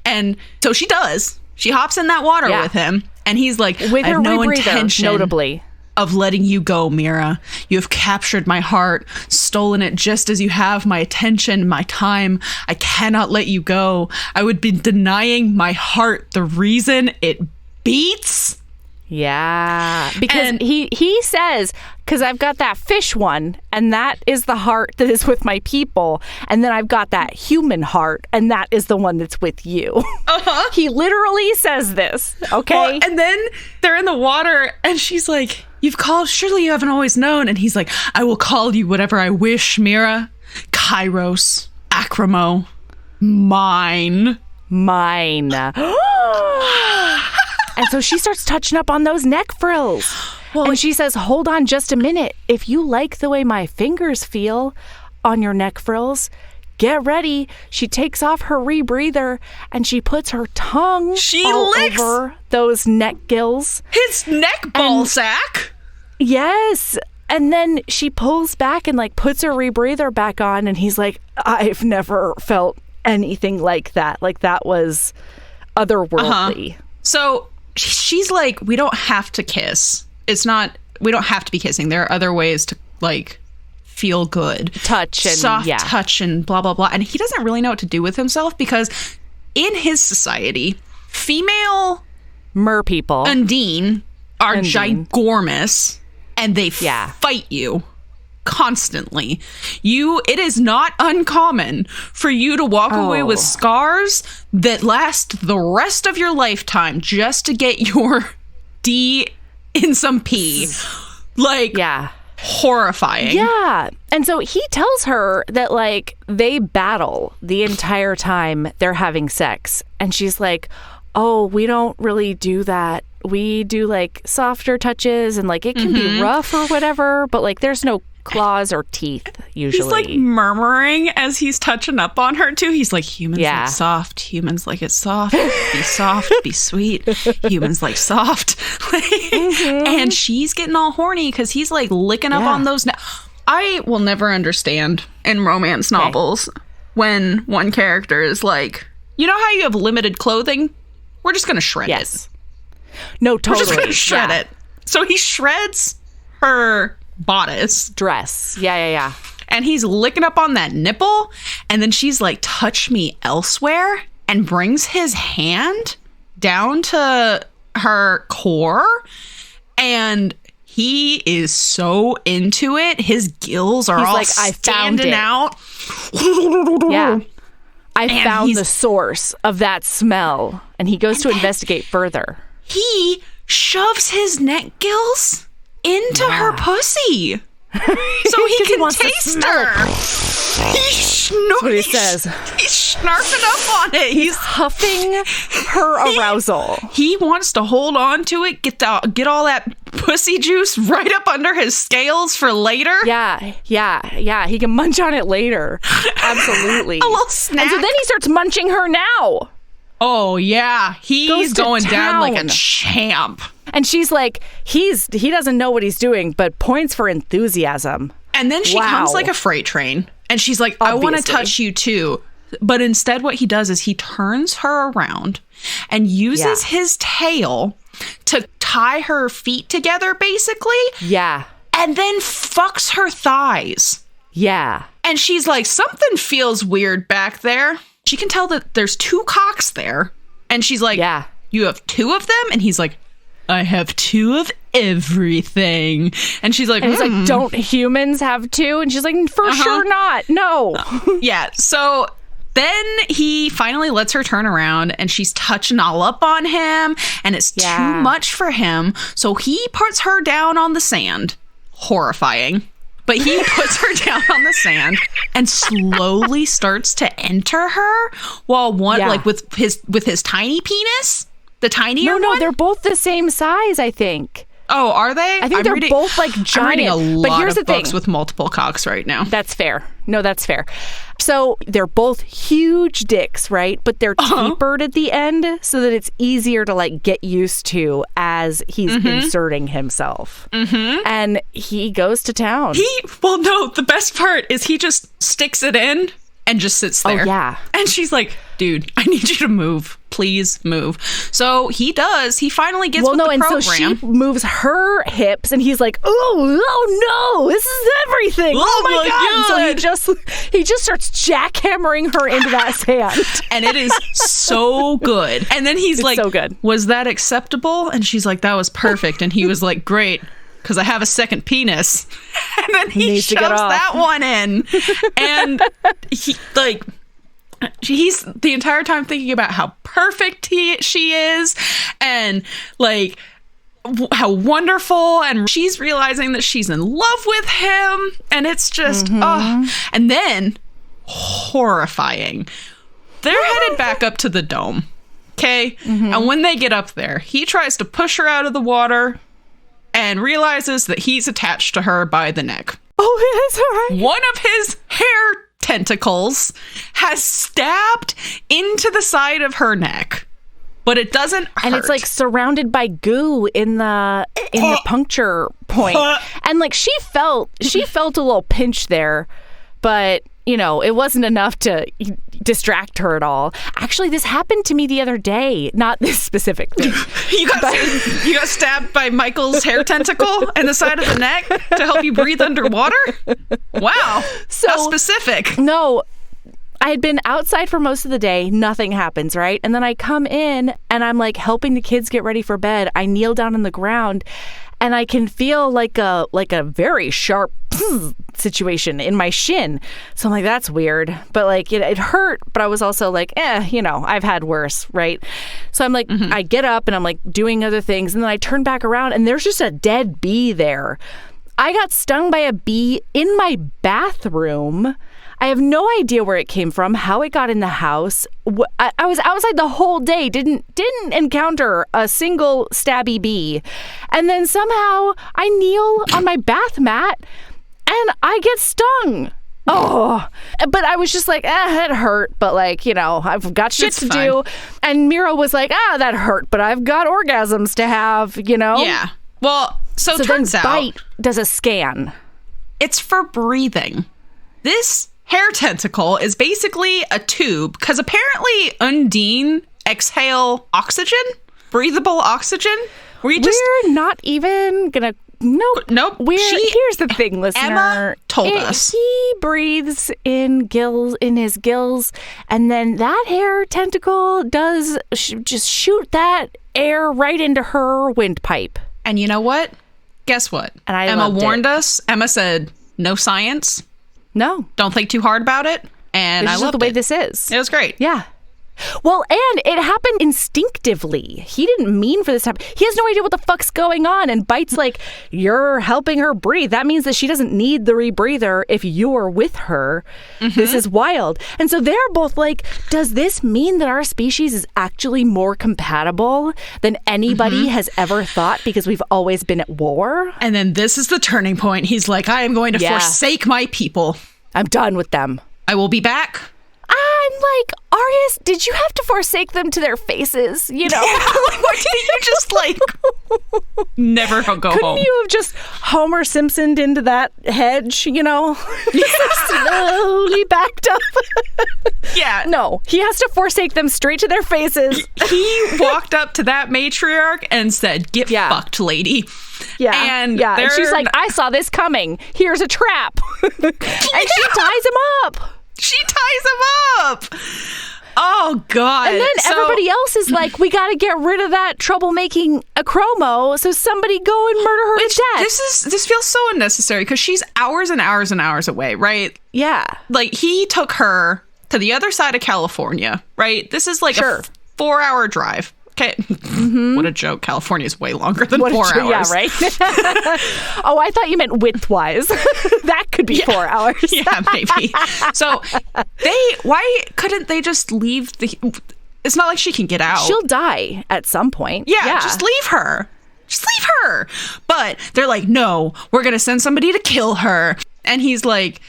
And so she does. She hops in that water with him. And he's like,
with
I have
her
no
rebreather,
intention
notably.
Of letting you go, Mira. You have captured my heart, stolen it just as you have my attention, my time. I cannot let you go. I would be denying my heart the reason it beats.
Yeah, because he says, because I've got that fish one, and that is the heart that is with my people, and then I've got that human heart, and that is the one that's with you. He literally says this, okay?
Well, and then they're in the water, and she's like, you've called, surely you haven't always known. And he's like, I will call you whatever I wish, Mira. Kairos, Acromo, mine.
And so she starts touching up on those neck frills. And she says, hold on just a minute. If you like the way my fingers feel on your neck frills, get ready. She takes off her rebreather and she puts her tongue licks over those neck gills.
His neck ball sack.
Yes. And then she pulls back and like puts her rebreather back on. And he's like, I've never felt anything like that. Like that was otherworldly.
So she's like, we don't have to kiss. We don't have to be kissing. There are other ways to like feel good.
Touch and
soft touch and blah, blah, blah. And he doesn't really know what to do with himself because in his society, female
mer people,
Undine, are ginormous and they fight you constantly. It is not uncommon for you to walk away with scars that last the rest of your lifetime just to get your D in some pee. Like, horrifying.
Yeah. And so he tells her that like they battle the entire time they're having sex. And she's like, oh, we don't really do that. We do like softer touches and like it can be rough or whatever, but like there's no claws or teeth usually.
He's like murmuring as he's touching up on her too. He's like, humans like soft, humans like it soft, be soft, be sweet, humans like soft. And she's getting all horny because he's like licking up on those. I will never understand in romance novels when one character is like, you know how you have limited clothing? We're just going to shred it.
No, totally.
We're just going to shred it. So he shreds her bodice.
Dress. Yeah.
And he's licking up on that nipple. And then she's like, touch me elsewhere. And brings his hand down to her core. And he is so into it. His gills are all standing out.
Yeah. I found the source of that smell. And he goes to investigate further.
He shoves his neck gills into her pussy. So he can taste her.
That's what he says.
He's snarfing up on it.
He's huffing her arousal.
He wants to hold on to it, get all that pussy juice right up under his scales for later.
Yeah. He can munch on it later. Absolutely.
A little snack.
And so then he starts munching her now.
Oh, yeah. He's going down like a champ.
And she's like, he doesn't know what he's doing, but points for enthusiasm.
And then she comes like a freight train. And she's like, I want to touch you too. But instead what he does is he turns her around and uses his tail to tie her feet together, basically.
Yeah.
And then fucks her thighs.
Yeah.
And she's like, something feels weird back there. She can tell that there's 2 cocks there. And she's like, you have 2 of them? And he's like, I have 2 of everything. And she's like,
he's like, don't humans have 2? And she's like, for sure not. No.
Yeah. So then he finally lets her turn around and she's touching all up on him and it's too much for him. So he puts her down on the sand. Horrifying. But he puts her down on the sand and slowly starts to enter her while with his tiny penis. The tinier one?
No, they're both the same size, I think.
Oh, are they?
I think they're both like giant.
I'm reading a lot
but here's
of
the
books
thing.
with multiple cocks right now.
That's fair. No, that's fair. So they're both huge dicks, right? But they're tapered at the end so that it's easier to like get used to as he's inserting himself. And he goes to town.
The best part is he just sticks it in and just sits there.
Oh, yeah.
And she's like, dude, I need you to move. Please move. So he does. He finally gets with the program.
So she moves her hips and he's like, oh no, this is everything. Oh my God. So he just starts jackhammering her into that sand.
And it is so good. And then he's like,
so good.
Was that acceptable? And she's like, that was perfect. And he was like, great. Because I have a second penis. And then he shoves that one in. And he's the entire time thinking about how perfect she is and like how wonderful. And she's realizing that she's in love with him. And it's just, and then horrifying. They're headed back up to the dome. Okay. And when they get up there, he tries to push her out of the water and realizes that he's attached to her by the neck.
Oh, that's all right.
One of his hair tentacles has stabbed into the side of her neck, but it doesn't hurt.
And it's like surrounded by goo in the puncture point. And like she felt a little pinch there, but you know, it wasn't enough to distract her at all. Actually, this happened to me the other day. Not this specific thing.
You got stabbed by Michael's hair tentacle in the side of the neck to help you breathe underwater? Wow. So how specific.
No, I had been outside for most of the day. Nothing happens, right? And then I come in and I'm like helping the kids get ready for bed. I kneel down on the ground and I can feel like a very sharp situation in my shin. So I'm like, that's weird. But like it hurt, but I was also like, I've had worse, right? So I'm like, I get up and I'm like doing other things. And then I turn back around and there's just a dead bee there. I got stung by a bee in my bathroom. I have no idea where it came from, how it got in the house. I was outside the whole day, didn't encounter a single stabby bee. And then somehow I kneel on my bath mat and I get stung. Oh, but I was just like, it hurt, but like, I've got shit to do. And Mira was like, that hurt, but I've got orgasms to have,
Yeah. Well, so turns
then
out
Bite does a scan.
It's for breathing. This hair tentacle is basically a tube because apparently Undine exhale oxygen, breathable oxygen. We're
not even gonna. Nope. Here's the thing, listener.
Emma told us
he breathes in his gills, and then that hair tentacle does just shoot that air right into her windpipe.
And you know what? Guess what?
And
Emma warned us. Emma said, "No science.
No.
Don't think too hard about it." And
I love
the
way this is.
It was great.
Yeah. Well, and it happened instinctively. He didn't mean for this to happen. He has no idea what the fuck's going on. And Bite's like, you're helping her breathe. That means that she doesn't need the rebreather if you're with her. Mm-hmm. This is wild. And so they're both like, does this mean that our species is actually more compatible than anybody has ever thought because we've always been at war?
And then this is the turning point. He's like, I am going to forsake my people.
I'm done with them.
I will be back.
I'm like, Arias, did you have to forsake them to their faces? You know?
Yeah, or did you just like never go
Couldn't
home?
You have just Homer Simpsoned into that hedge, you know? Slowly backed up.
Yeah.
No, he has to forsake them straight to their faces.
He walked up to that matriarch and said, get fucked, lady.
Yeah. And she's like, I saw this coming. Here's a trap. And she ties him up.
She ties him up. Oh, God.
And then everybody else is like, we got to get rid of that troublemaking Acromo, so somebody go and murder her to death.
This feels so unnecessary because she's hours and hours and hours away, right?
Yeah.
Like, he took her to the other side of California, right? This is like a 4-hour drive. Okay. What a joke. California is way longer than 4 hours.
Yeah, right? Oh, I thought you meant width-wise. That could be 4 hours.
Yeah, maybe. So why couldn't they just leave it's not like she can get out.
She'll die at some point.
Yeah. Just leave her. Just leave her. But they're like, no, we're going to send somebody to kill her. And he's like,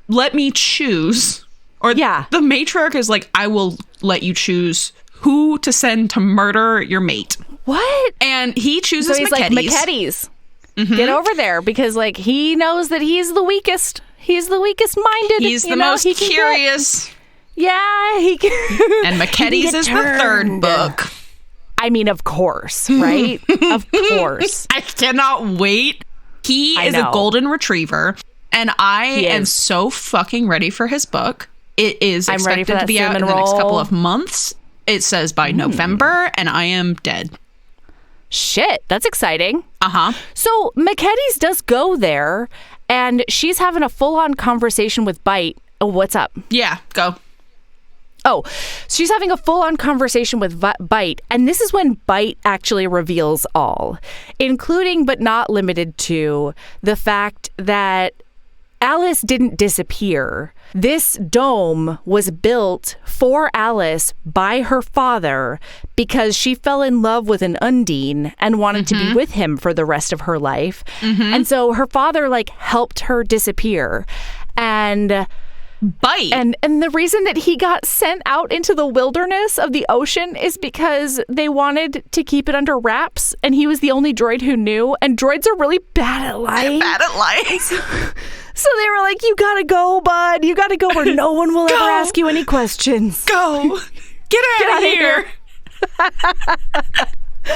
let me choose. Or the matriarch is like, I will let you choose who to send to murder your mate.
What?
And he chooses
so he's
McKetties.
Like, McKetties. Get over there because like he knows that he's the weakest. He's the weakest minded.
He's the most curious.
He can.
And McKetties is the third book.
I mean, of course, right? Of course.
I cannot wait. He is a golden retriever, and I am so fucking ready for his book. It is expected to be out in the next couple of months. It says by November, and I am dead.
Shit, that's exciting.
Uh-huh.
So McKetties does go there, and she's having a full-on conversation with Bite. Oh, what's up?
Yeah, go.
Oh, she's having a full-on conversation with Bite, and this is when Bite actually reveals all, including but not limited to the fact that Alice didn't disappear. This dome was built for Alice by her father because she fell in love with an Undine and wanted to be with him for the rest of her life. And so her father like helped her disappear. And
Bite.
And the reason that he got sent out into the wilderness of the ocean is because they wanted to keep it under wraps, and he was the only droid who knew, and droids are really bad at lying. So they were like, you gotta go, bud. You gotta go where no one will ever ask you any questions.
Go. Get out of here.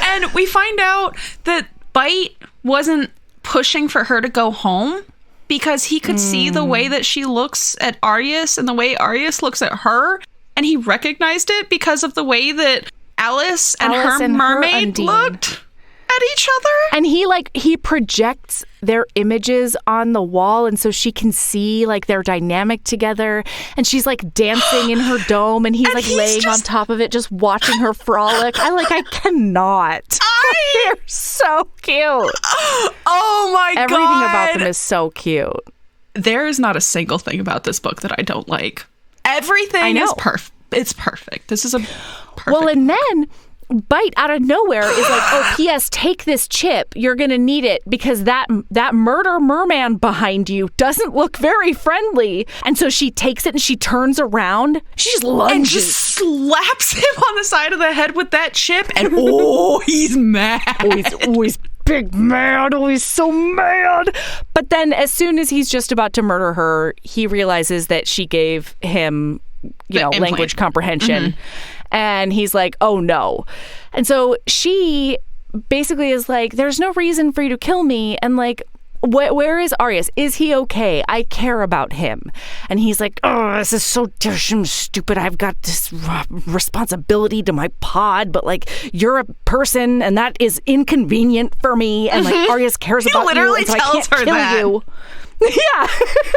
And we find out that Bite wasn't pushing for her to go home because he could see the way that she looks at Arias and the way Arias looks at her. And he recognized it because of the way that Alice and her mermaid looked at each other.
And he projects their images on the wall, and so she can see like their dynamic together, and she's like dancing in her dome, and he's like laying on top of it just watching her frolic. I cannot. They're so cute.
Oh my God.
Everything about them is so cute.
There is not a single thing about this book that I don't like. Everything is perfect. It's perfect. This is a perfect
Well, and then Bite out of nowhere is like, oh, P.S., take this chip. You're going to need it because that murder merman behind you doesn't look very friendly. And so she takes it and she turns around. She just lunges.
And just slaps him on the side of the head with that chip. And he's mad.
He's big mad. Oh, he's so mad. But then as soon as he's just about to murder her, he realizes that she gave him, language comprehension. And he's like, oh, no. And so she basically is like, there's no reason for you to kill me. And like, where is Arias? Is he okay? I care about him. And he's like, oh, this is so stupid. I've got this responsibility to my pod, but like, you're a person and that is inconvenient for me. And like, Arias cares about you.
He literally
and so
tells
I can't
her
kill
that.
You. Yeah.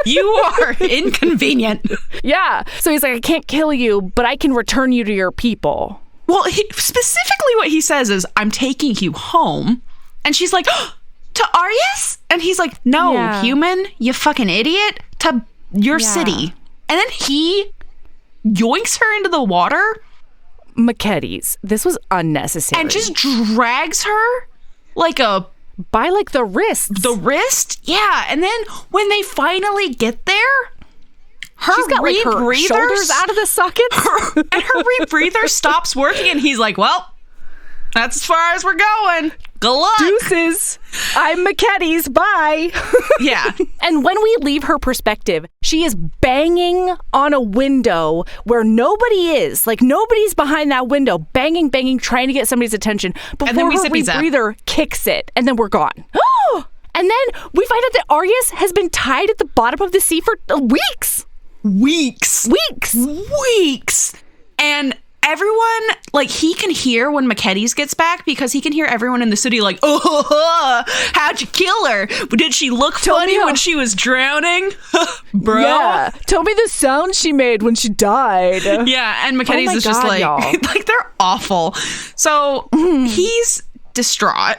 You are inconvenient.
Yeah. So he's like, I can't kill you, but I can return you to your people.
Well, specifically what he says is, I'm taking you home. And she's like, to Arias? And he's like, no, human, you fucking idiot, to your city. And then he yoinks her into the water.
McKetties, this was unnecessary.
And just drags her
by like the wrist.
The wrist? Yeah. And then when they finally get there,
she's got like her shoulders out of the sockets.
And her rebreather stops working. And he's like, well, that's as far as we're going. Good luck.
Deuces. I'm McKetties. Bye.
Yeah.
And when we leave her perspective, she is banging on a window where nobody is. Like, nobody's behind that window. Banging, trying to get somebody's attention before her rebreather kicks it. And then we're gone. And then we find out that Arias has been tied at the bottom of the sea for weeks.
Weeks. And everyone, like, he can hear when McKetties gets back because he can hear everyone in the city like, oh, how'd you kill her? Did she look funny when she was drowning? Bro.
Yeah. Tell me the sound she made when she died.
Yeah, and McKetties is just like, like, they're awful. So he's distraught.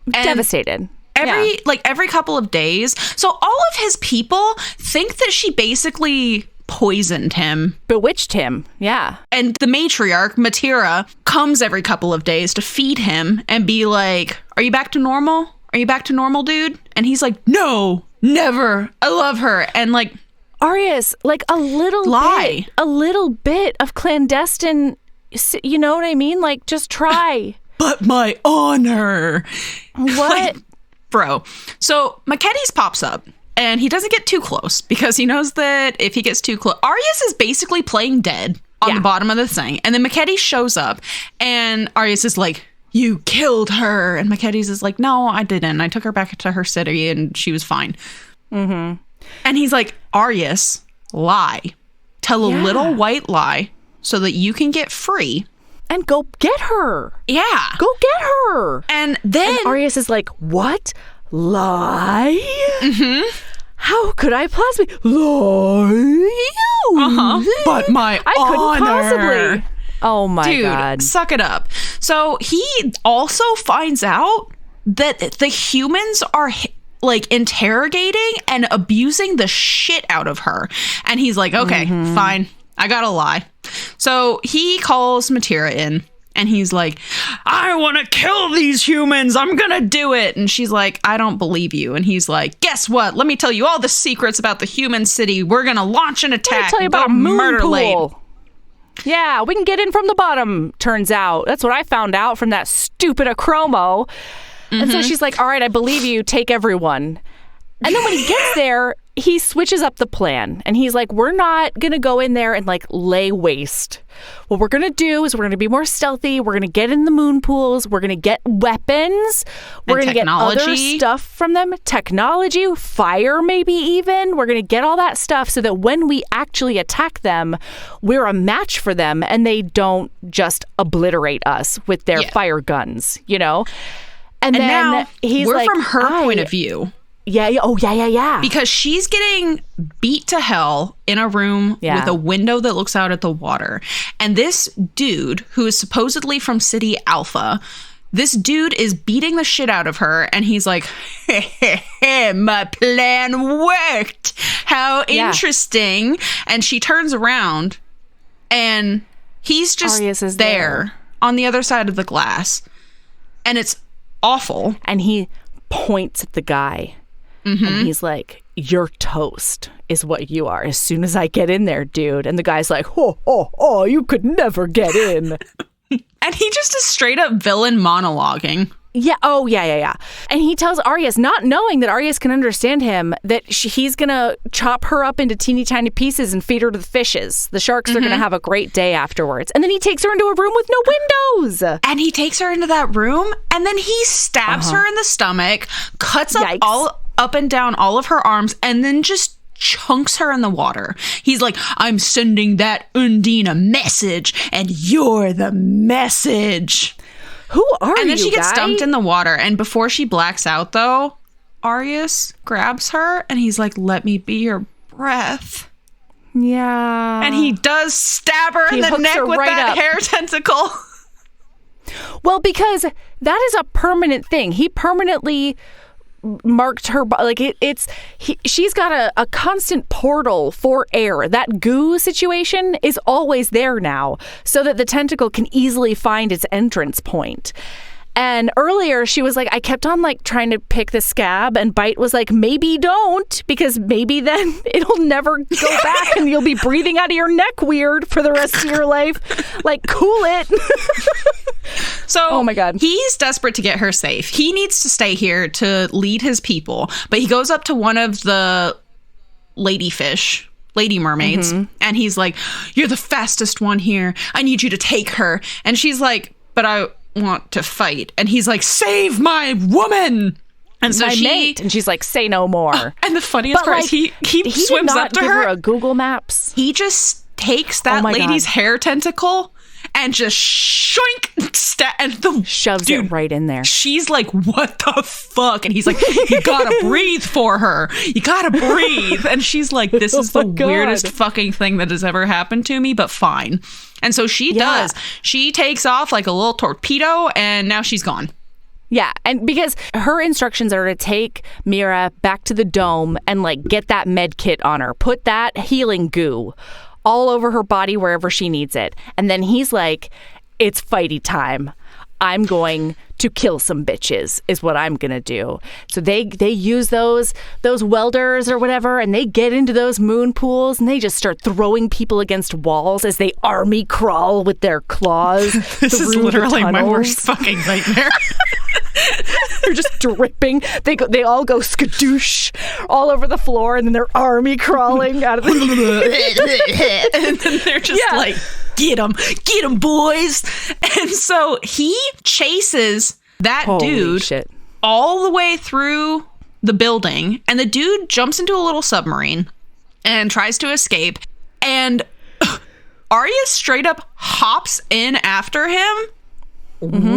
Devastated.
Every couple of days. So all of his people think that she basically poisoned him.
Bewitched him, yeah.
And the matriarch, Matira, comes every couple of days to feed him and be like, are you back to normal? Are you back to normal, dude? And he's like, no, never. I love her. And like,
Arias, like a little bit of clandestine, you know what I mean? Like, just try.
But my honor.
What?
Like, bro. So McKetties pops up. And he doesn't get too close because he knows that if he gets too close, Arias is basically playing dead on the bottom of the thing. And then McKetties shows up and Arias is like, you killed her. And McKetties is like, no, I didn't. I took her back to her city and she was fine.
Mm-hmm.
And he's like, Arias, lie. Tell a little white lie so that you can get free.
And go get her.
Yeah.
Go get her.
And then
Arias is like, what? Lie? Mm-hmm. How could I possibly lie?
But my honor.
Couldn't possibly. Oh my God.
Dude, suck it up. So he also finds out that the humans are like interrogating and abusing the shit out of her. And he's like, okay, fine. I gotta lie. So he calls Matira in. And he's like, I want to kill these humans. I'm going to do it. And she's like, I don't believe you. And he's like, guess what? Let me tell you all the secrets about the human city. We're going to launch an attack.
Let me tell you about Moon Pool. Yeah, we can get in from the bottom, turns out. That's what I found out from that stupid Acromo. And so she's like, all right, I believe you. Take everyone. And then when he gets there, he switches up the plan. And he's like, we're not going to go in there and like lay waste. What we're going to do is we're going to be more stealthy. We're going to get in the moon pools. We're going to get weapons. We're going to get other stuff from them. Technology, fire maybe even. We're going to get all that stuff so that when we actually attack them, we're a match for them and they don't just obliterate us with their fire guns, you know? And then
now
he's
we're
like,
from her point of view.
Yeah. Oh, yeah.
Because she's getting beat to hell in a room with a window that looks out at the water. And this dude, who is supposedly from City Alpha, this dude is beating the shit out of her. And he's like, my plan worked. How interesting. And she turns around and he's just there on the other side of the glass. And it's awful.
And he points at the guy. And he's like, you're toast is what you are as soon as I get in there, dude. And the guy's like, oh, you could never get in.
And he just is straight up villain monologuing.
Yeah. Oh, yeah. And he tells Arias, not knowing that Arias can understand him, that he's going to chop her up into teeny tiny pieces and feed her to the fishes. The sharks are going to have a great day afterwards. And then he takes her into a room with no windows. And
he takes her into that room and then he stabs her in the stomach, cuts up and down all of her arms, and then just chunks her in the water. He's like, I'm sending that Undine a message, and you're the message.
Who are you,
And then she gets dumped in the water, and before she blacks out, though, Arias grabs her and he's like, let me be your breath.
Yeah.
And he does stab her in the neck with that hair tentacle.
Well, because that is a permanent thing. He permanently marked her, like she's got a constant portal for air. That goo situation is always there now, so that the tentacle can easily find its entrance point. And earlier she was like, I kept on like trying to pick the scab, and Bite was like, maybe don't, because maybe then it'll never go back and you'll be breathing out of your neck weird for the rest of your life. Like, cool it.
So,
oh my God,
he's desperate to get her safe. He needs to stay here to lead his people, but he goes up to one of the lady mermaids, and he's like, you're the fastest one here. I need you to take her. And she's like, but I want to fight. And he's like, save my woman. And so
mate. And she's like, say no more.
And the funniest part is he swims up to her.
A Google Maps.
He just takes that lady's hair tentacle and just shoink, and
shoves it right in there.
She's like, what the fuck? And he's like, you gotta breathe for her. You gotta breathe. And she's like, this is the weirdest fucking thing that has ever happened to me, but fine. And so she does. She takes off like a little torpedo, and now she's gone.
Yeah, and because her instructions are to take Mira back to the dome and like get that med kit on her, put that healing goo all over her body wherever she needs it. And then he's like, it's fighty time. I'm going to kill some bitches is what I'm going to do. So they use those welders or whatever, and they get into those moon pools, and they just start throwing people against walls as they army crawl with their claws.
This is literally my worst fucking nightmare.
They're just dripping. They all go skadoosh all over the floor, and then they're army crawling out of the...
And then they're just like, get them, boys. And so he chases that dude all the way through the building, and the dude jumps into a little submarine and tries to escape, and Arya straight up hops in after him,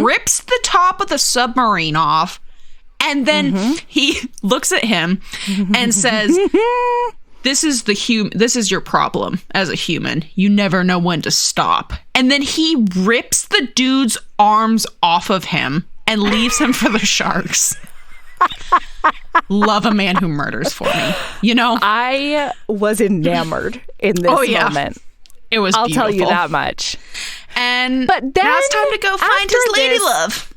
rips the top of the submarine off, and then he looks at him and says, this is your problem as a human. You never know when to stop. And then he rips the dude's arms off of him and leaves him for the sharks. Love a man who murders for me. You know?
I was enamored in this moment.
It was beautiful.
I'll tell you that much.
But then now it's time to go find his lady love.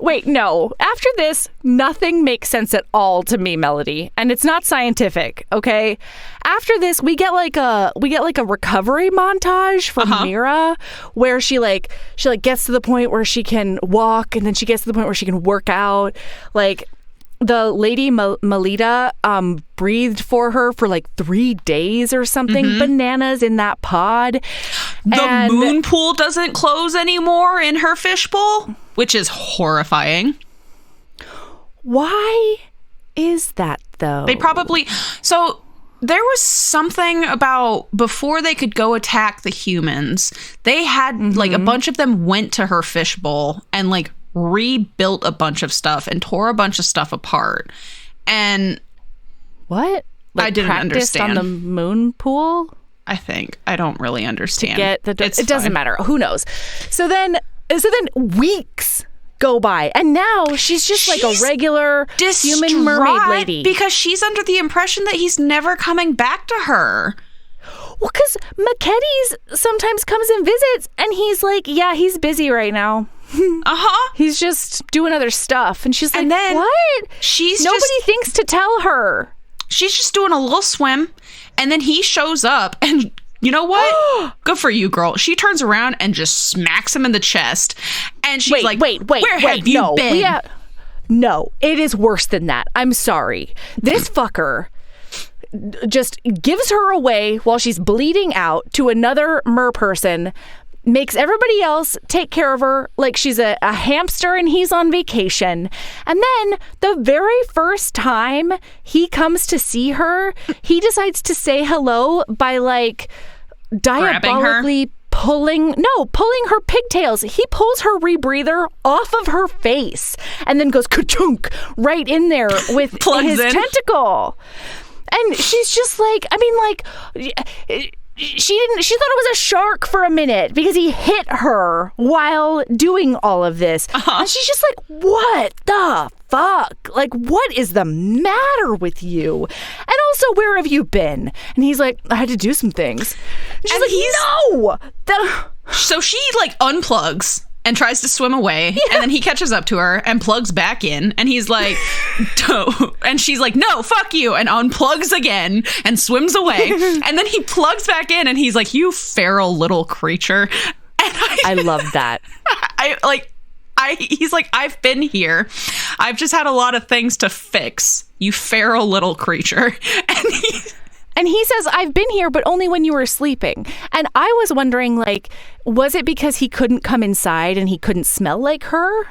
Wait, no. After this, nothing makes sense at all to me, Melody, and it's not scientific. Okay. After this, we get like a recovery montage from Mira, where she gets to the point where she can walk, and then she gets to the point where she can work out. Like, the lady Melita breathed for her for like 3 days or something. Bananas in that pod.
The moon pool doesn't close anymore in her fishbowl, which is horrifying.
Why is that, though?
So there was something about before they could go attack the humans, they had like a bunch of them went to her fishbowl and like rebuilt a bunch of stuff and tore a bunch of stuff apart. And
what? Like,
I didn't understand.
On the moon pool?
I think. I don't really understand.
It doesn't matter. Who knows? So then weeks go by, and now she's just like a regular human mermaid lady.
Because she's under the impression that he's never coming back to her.
Well, because McKetties sometimes comes and visits, and he's like, yeah, he's busy right now. He's just doing other stuff. And she's like, and then what? Nobody thinks to tell her.
She's just doing a little swim, and then he shows up, and you know what? Good for you, girl. She turns around and just smacks him in the chest, and she's like, where have you been?
No, it is worse than that. I'm sorry. This fucker just gives her away while she's bleeding out to another mer person, makes everybody else take care of her like she's a hamster and he's on vacation. And then the very first time he comes to see her, he decides to say hello by like diabolically pulling her pigtails. He pulls her rebreather off of her face and then goes ka-chunk right in there with his tentacle. And she's just like, she thought it was a shark for a minute because he hit her while doing all of this. And she's just like, what the fuck? Like, what is the matter with you? And also, where have you been? And he's like, I had to do some things. And she's no!
So she, like, unplugs and tries to swim away. Yeah. And then he catches up to her and plugs back in. And he's like, and she's like, no, fuck you. And unplugs again and swims away. And then he plugs back in and he's like, you feral little creature. And
I love that.
He's like, I've been here. I've just had a lot of things to fix, you feral little creature.
And he says, I've been here, but only when you were sleeping. And I was wondering, like, was it because he couldn't come inside and he couldn't smell like her?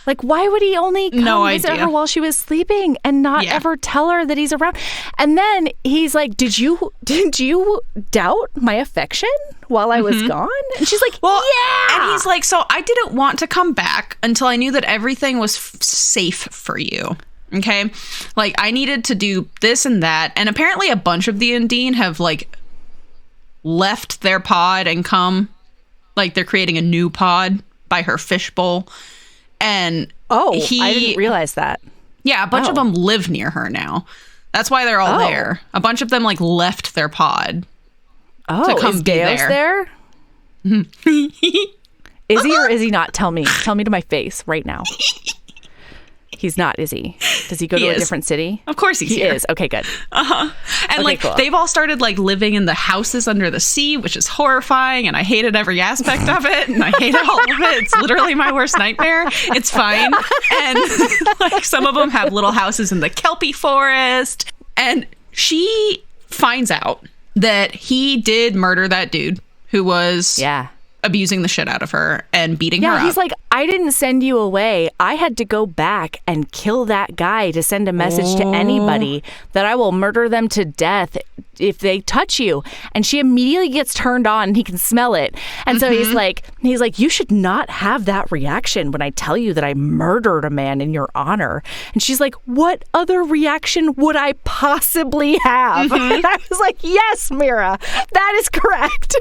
Like, why would he only come visit her while she was sleeping and not ever tell her that he's around? And then he's like, did you doubt my affection while I was gone? And she's like, yeah.
And he's like, so I didn't want to come back until I knew that everything was safe for you. Okay, like I needed to do this and that, and apparently a bunch of the Undine have like left their pod and come, like they're creating a new pod by her fishbowl, and
I didn't realize that.
Yeah, a bunch of them live near her now. That's why they're all there. A bunch of them like left their pod to come
is
be
Deus there? Is he or is he not? Tell me to my face right now. He's not, is he? Does he go to a different city?
Of course he
is. Okay, good.
And cool. They've all started like living in the houses under the sea, which is horrifying. And I hated every aspect of it. And I hated all of it. It's literally my worst nightmare. It's fine. And like some of them have little houses in the Kelpie forest. And she finds out that he did murder that dude who was abusing the shit out of her and beating her up.
Yeah, he's like, I didn't send you away. I had to go back and kill that guy to send a message to anybody that I will murder them to death if they touch you. And she immediately gets turned on and he can smell it. And so he's like, you should not have that reaction when I tell you that I murdered a man in your honor. And she's like, what other reaction would I possibly have? And I was like, yes, Mira, that is correct.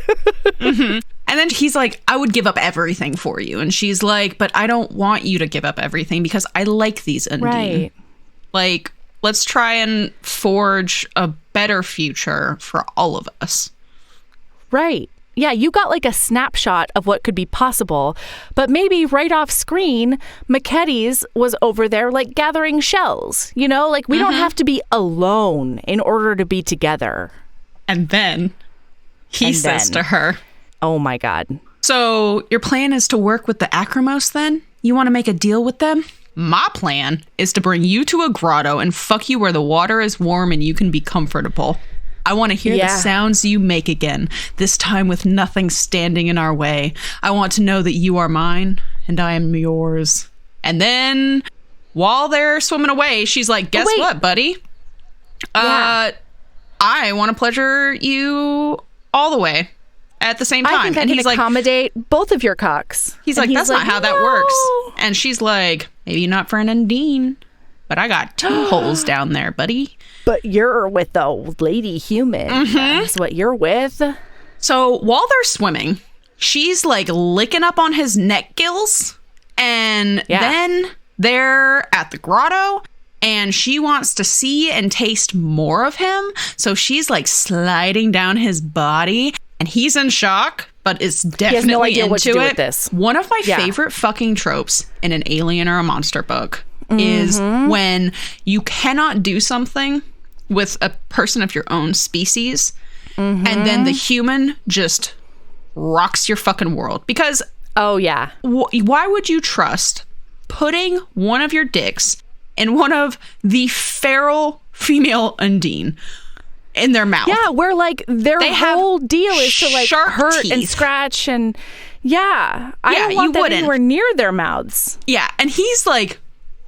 And then he's like, I would give up everything for you. And she's like, but I don't want you to give up everything because I like these Undine. Right. Like, let's try and forge a better future for all of us.
Right. Yeah, you got like a snapshot of what could be possible, but maybe right off screen, McKetty's was over there like gathering shells, you know? Like, we don't have to be alone in order to be together.
And then he says to her,
oh my God.
So your plan is to work with the Acromos then? You want to make a deal with them? My plan is to bring you to a grotto and fuck you where the water is warm and you can be comfortable. I want to hear the sounds you make again, this time with nothing standing in our way. I want to know that you are mine and I am yours. And then while they're swimming away, she's like, guess what, buddy? I want to pleasure you all the way. At the same time.
I think I can accommodate both of your cocks.
He's like, that's not how that works. And she's like, maybe not for an Undine, but I got 2 holes down there, buddy.
But you're with the lady human. That's what you're with.
So while they're swimming, she's like licking up on his neck gills. And then they're at the grotto. And she wants to see and taste more of him. So she's like sliding down his body. And he's in shock, but is definitely
he has no idea
into
what to do
it.
With this.
One of my favorite fucking tropes in an alien or a monster book is when you cannot do something with a person of your own species, and then the human just rocks your fucking world. Because why would you trust putting one of your dicks in one of the feral female Undine? In their mouth.
Yeah, where like their whole deal is to like hurt teeth. And scratch and I don't want that anywhere near their mouths.
Yeah, and he's like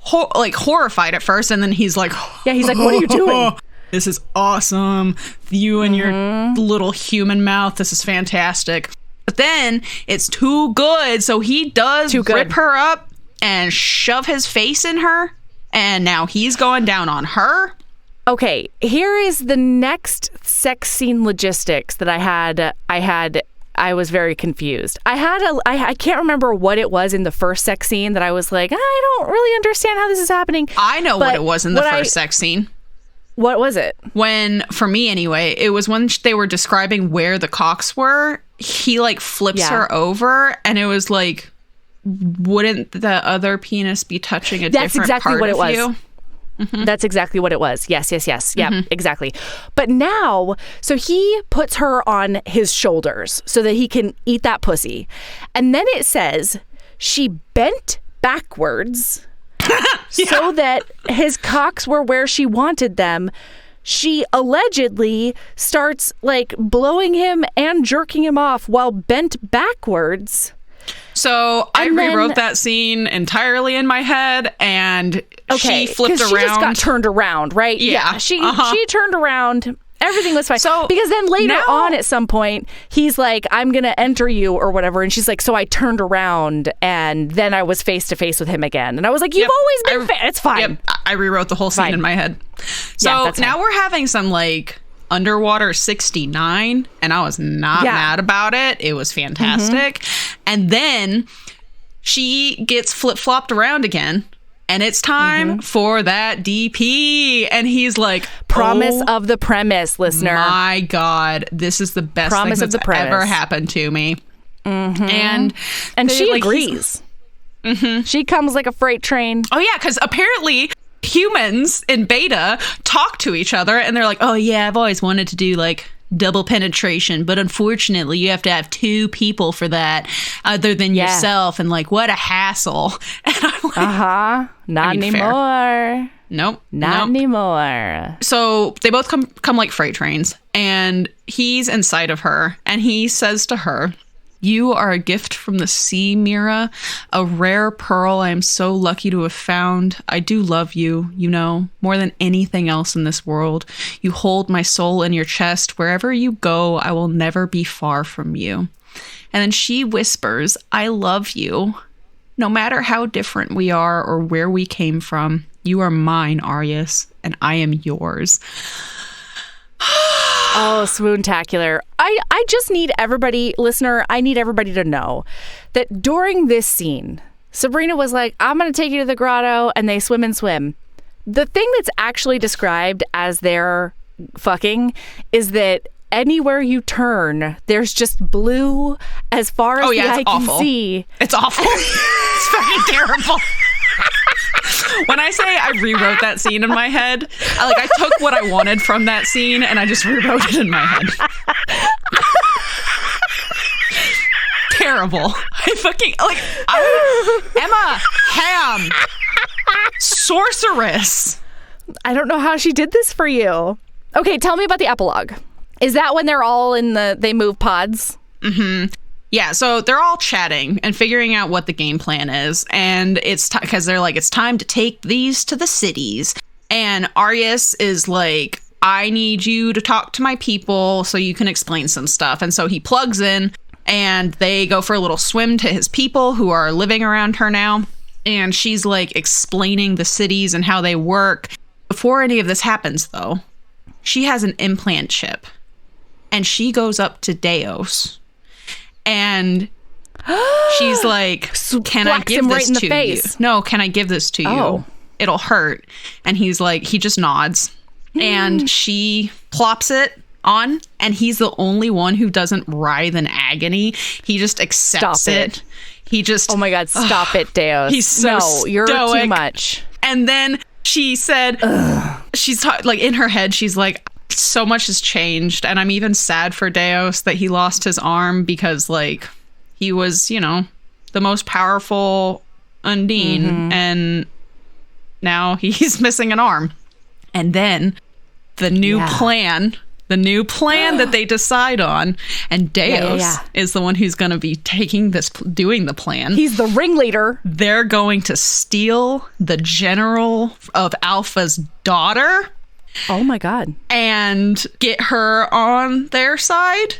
horrified at first, and then he's like,
he's like, what are you doing?
This is awesome. You and your little human mouth. This is fantastic. But then it's too good. So he does rip her up and shove his face in her. And now he's going down on her.
Okay, here is the next sex scene logistics that I was very confused. I can't remember what it was in the first sex scene that I was like, I don't really understand how this is happening.
I know what it was in the first sex scene.
What was it?
When, for me anyway, it was when they were describing where the cocks were, he like flips her over and it was like, wouldn't the other penis be touching a different part of you?
Mm-hmm. That's exactly what it was. Yes. Yeah, exactly. But now, so he puts her on his shoulders so that he can eat that pussy. And then it says she bent backwards so that his cocks were where she wanted them. She allegedly starts like blowing him and jerking him off while bent backwards.
So I rewrote that scene entirely in my head, and she flipped around.
She just got turned around, right?
Yeah.
She turned around. Everything was fine. So because then later on at some point, he's like, I'm going to enter you or whatever. And she's like, so I turned around and then I was face to face with him again. And I was like, you've always been it's fine.
Yep. I rewrote the whole scene in my head. So now we're having some like underwater 69 and I was not mad about it. It was fantastic. And then she gets flip-flopped around again. And it's time for that DP. And he's like,
promise of the premise, listener.
My God, this is the best thing that's ever happened to me. And
she agrees. She comes like a freight train.
Oh, yeah, because apparently humans in beta talk to each other. And they're like, oh, yeah, I've always wanted to do like double penetration, but unfortunately you have to have two people for that other than yourself, and like what a hassle. And I'm like,
not anymore.
Nope,
not anymore.
So they both come like freight trains, and he's inside of her, and he says to her, you are a gift from the sea, Mira, a rare pearl I am so lucky to have found. I do love you, you know, more than anything else in this world. You hold my soul in your chest. Wherever you go, I will never be far from you. And then she whispers, I love you. No matter how different we are or where we came from, you are mine, Arius, and I am yours.
Oh, swoontacular. I just need everybody, listener, I need everybody to know that during this scene, Sabrina was like, I'm going to take you to the grotto, and they swim and swim. The thing that's actually described as their fucking is that anywhere you turn, there's just blue as far as the eye can see.
It's awful. It's fucking terrible. When I say I rewrote that scene in my head, I took what I wanted from that scene and I just rewrote it in my head. Terrible. Emma Hamm, sorceress.
I don't know how she did this for you. Okay, tell me about the epilogue. Is that when they're all they move pods?
Mm-hmm. Yeah, so they're all chatting and figuring out what the game plan is. And it's because they're like, it's time to take these to the cities. And Arius is like, I need you to talk to my people so you can explain some stuff. And so he plugs in and they go for a little swim to his people who are living around her now. And she's like explaining the cities and how they work. Before any of this happens, though, she has an implant chip. And she goes up to Deus. And she's like, can I give this to you? No, can I give this to you? It'll hurt. And he's like, he just nods. And she plops it on. And he's the only one who doesn't writhe in agony. He just accepts it. He just...
Oh my God, stop it, Deus.
He's so stoic.
You're too much.
And then she said, she's like in her head, she's like, so much has changed, and I'm even sad for Deus that he lost his arm because like he was, you know, the most powerful Undine, and now he's missing an arm. And then the new plan that they decide on, and Deus is the one who's going to be doing the plan.
He's the ringleader.
They're going to steal the general of Alpha's daughter.
Oh my God.
And get her on their side.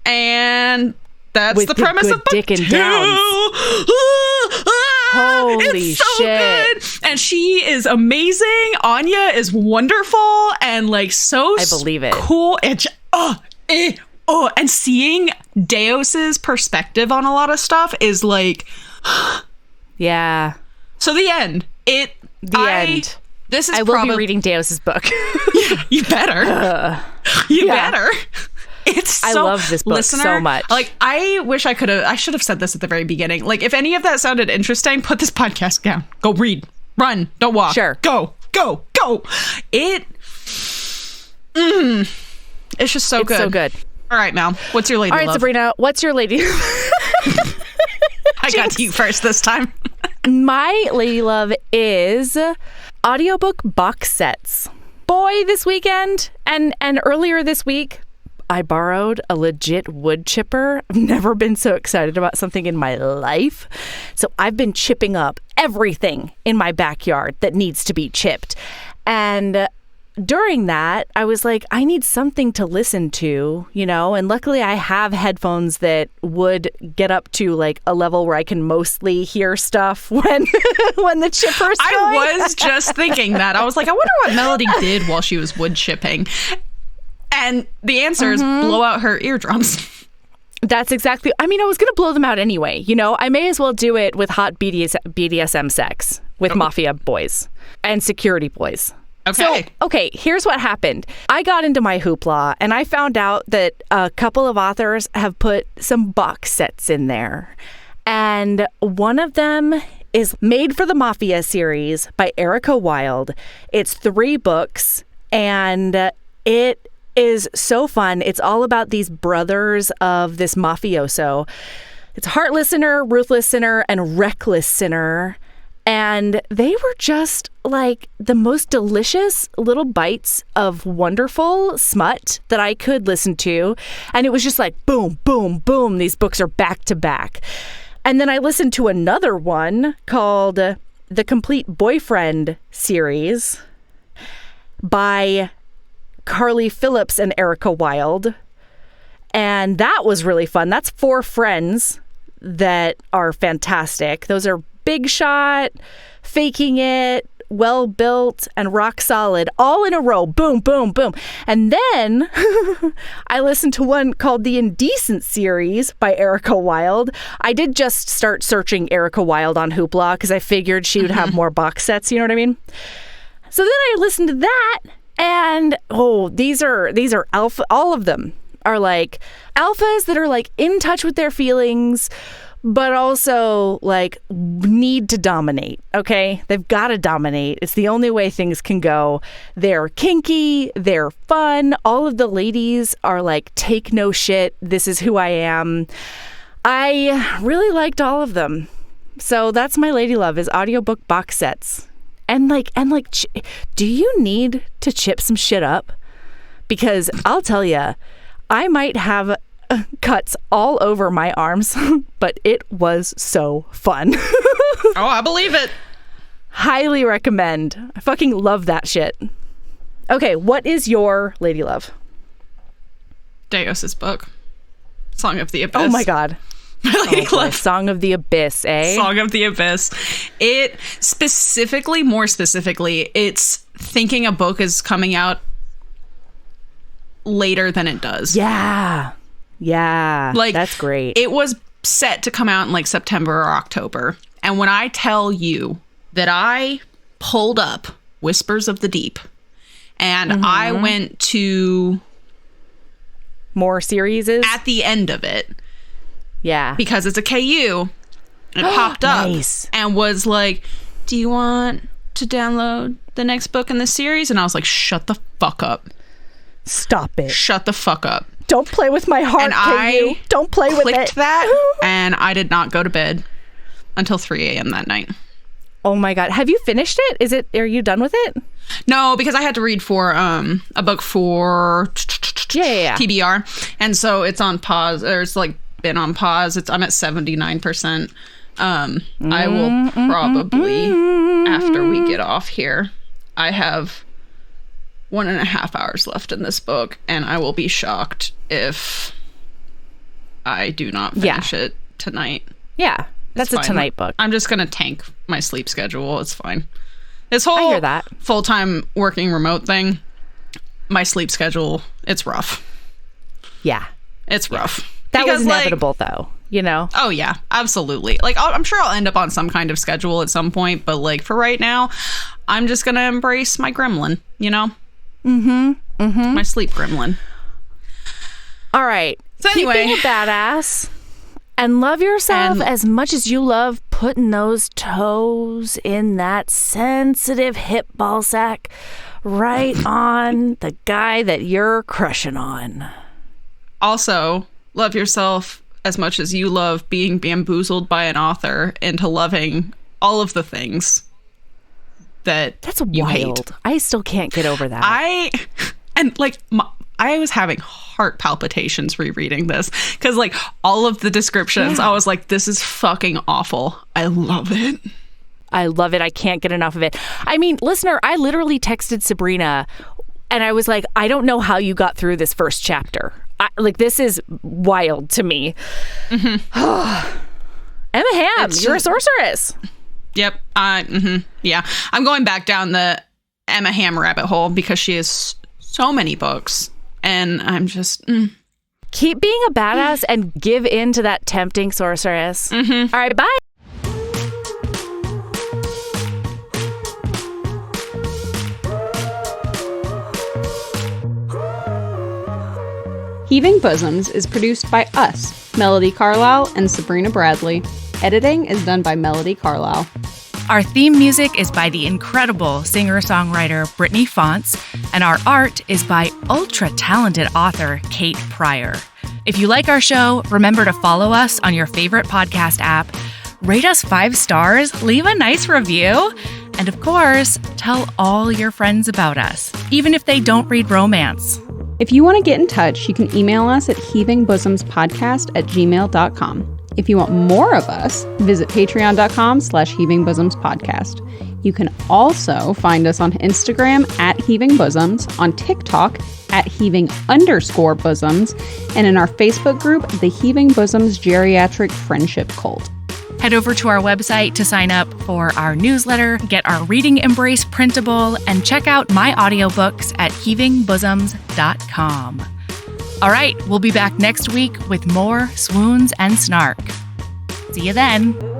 And that's
with
the premise of book
Dick and
2.
Downs. Holy
it's so
shit.
Good. And she is amazing. Anya is wonderful and like so
I believe it.
Cool. And and seeing Deos's perspective on a lot of stuff is like
yeah.
So the end.
End.
This is
I will be reading Deos's book.
Yeah, you better. You better. I
love this book so much.
Like, I should have said this at the very beginning. Like, if any of that sounded interesting, put this podcast down. Go read. Run. Don't walk.
Sure.
Go. It's just so good.
So good.
All right, Mal. What's your lady love?
All right, Sabrina. What's your lady
I got to you first this time.
My lady love is audiobook box sets. Boy, this weekend and earlier this week, I borrowed a legit wood chipper. I've never been so excited about something in my life. So I've been chipping up everything in my backyard that needs to be chipped. And during that, I was like, I need something to listen to, and luckily I have headphones that would get up to like a level where I can mostly hear stuff when the chipper's going.
I was just thinking that. I was like, I wonder what Melody did while she was wood chipping. And the answer is blow out her eardrums.
That's exactly. I mean, I was going to blow them out anyway. I may as well do it with hot BDSM sex with Mafia boys and security boys.
Okay.
So, here's what happened. I got into my Hoopla and I found out that a couple of authors have put some box sets in there. And one of them is Made for the Mafia series by Erika Wilde. It's 3 books and it is so fun. It's all about these brothers of this mafioso. It's Heartless Sinner, Ruthless Sinner, and Reckless Sinner. And they were just like the most delicious little bites of wonderful smut that I could listen to. And it was just like boom, boom, boom. These books are back to back. And then I listened to another one called The Complete Boyfriend series by Carly Phillips and Erika Wilde. And that was really fun. That's 4 friends that are fantastic. Those are Big Shot, Faking It, Well Built, and Rock Solid, all in a row. Boom, boom, boom. And then I listened to one called the Indecent series by Erika Wilde. I did just start searching Erika Wilde on Hoopla because I figured she would have more box sets, you know what I mean? So then I listened to that, and these are alpha. All of them are like alphas that are like in touch with their feelings, but also like need to dominate. Okay, they've got to dominate. It's the only way things can go. They're kinky, they're fun. All of the ladies are like, take no shit, this is who I am. I really liked all of them. So that's my lady love, is audiobook box sets. And do you need to chip some shit up? Because I'll tell you, I might have cuts all over my arms, but it was so fun.
Oh, I believe it.
Highly recommend. I fucking love that shit. Okay, what is your lady love?
Deos's book, Song of the Abyss.
Oh my God.
My lady love.
Song of the Abyss, eh?
Song of the Abyss. It more specifically, it's thinking a book is coming out later than it does.
Yeah. Like, that's great.
It was set to come out in like September or October. And when I tell you that I pulled up Whispers of the Deep and I went to
more series
at the end of it.
Yeah.
Because it's a KU. It popped up and was like, do you want to download the next book in the series? And I was like, shut the fuck up.
Stop it.
Shut the fuck up.
Don't play with my heart,
and I
don't play with it.
Clicked that, and I did not go to bed until 3 a.m. that night.
Oh my God. Have you finished it? Are you done with it?
No, because I had to read for a book for TBR. And so it's on pause, or it's like been on pause. I'm at 79%. I will probably, after we get off here, I have 1.5 hours left in this book, and I will be shocked if I do not finish it tonight.
Yeah, that's a tonight book.
I'm just going to tank my sleep schedule. It's fine. This whole
I hear that.
Full-time working remote thing, my sleep schedule, it's rough.
Yeah.
It's rough.
That was inevitable, though, you know?
Oh, yeah, absolutely. Like, I'm sure I'll end up on some kind of schedule at some point, but, like, for right now, I'm just going to embrace my gremlin, you know? My sleep gremlin.
All right.
So anyway.
Keep being a badass and love yourself as much as you love putting those toes in that sensitive hip ball sack right on the guy that you're crushing on.
Also, love yourself as much as you love being bamboozled by an author into loving all of the things that you
wild.
hate.
I still can't get over that.
I was having heart palpitations rereading this because, like, all of the descriptions, I was like, this is fucking awful. I love it.
I love it. I can't get enough of it. I mean, listener, I literally texted Sabrina and I was like, I don't know how you got through this first chapter. This is wild to me. Emma Hamm, you're a sorceress.
Yep. Yeah. I'm going back down the Emma Hamm rabbit hole because she has so many books. And I'm just...
Keep being a badass and give in to that tempting sorceress. All right, bye.
Heaving Bosoms is produced by us, Melody Carlisle and Sabrina Bradley. Editing is done by Melody Carlisle.
Our theme music is by the incredible singer-songwriter Brittany Fonts, and our art is by ultra-talented author Kate Pryor. If you like our show, remember to follow us on your favorite podcast app, rate us 5 stars, leave a nice review, and of course, tell all your friends about us, even if they don't read romance.
If you want to get in touch, you can email us at heavingbosoms.podcast@gmail.com. If you want more of us, visit patreon.com/heavingbosomspodcast. You can also find us on Instagram at Heaving Bosoms, on TikTok at Heaving_Bosoms, and in our Facebook group, the Heaving Bosoms Geriatric Friendship Cult.
Head over to our website to sign up for our newsletter, get our Reading Embrace printable, and check out my audiobooks at heavingbosoms.com. All right, we'll be back next week with more swoons and snark. See you then.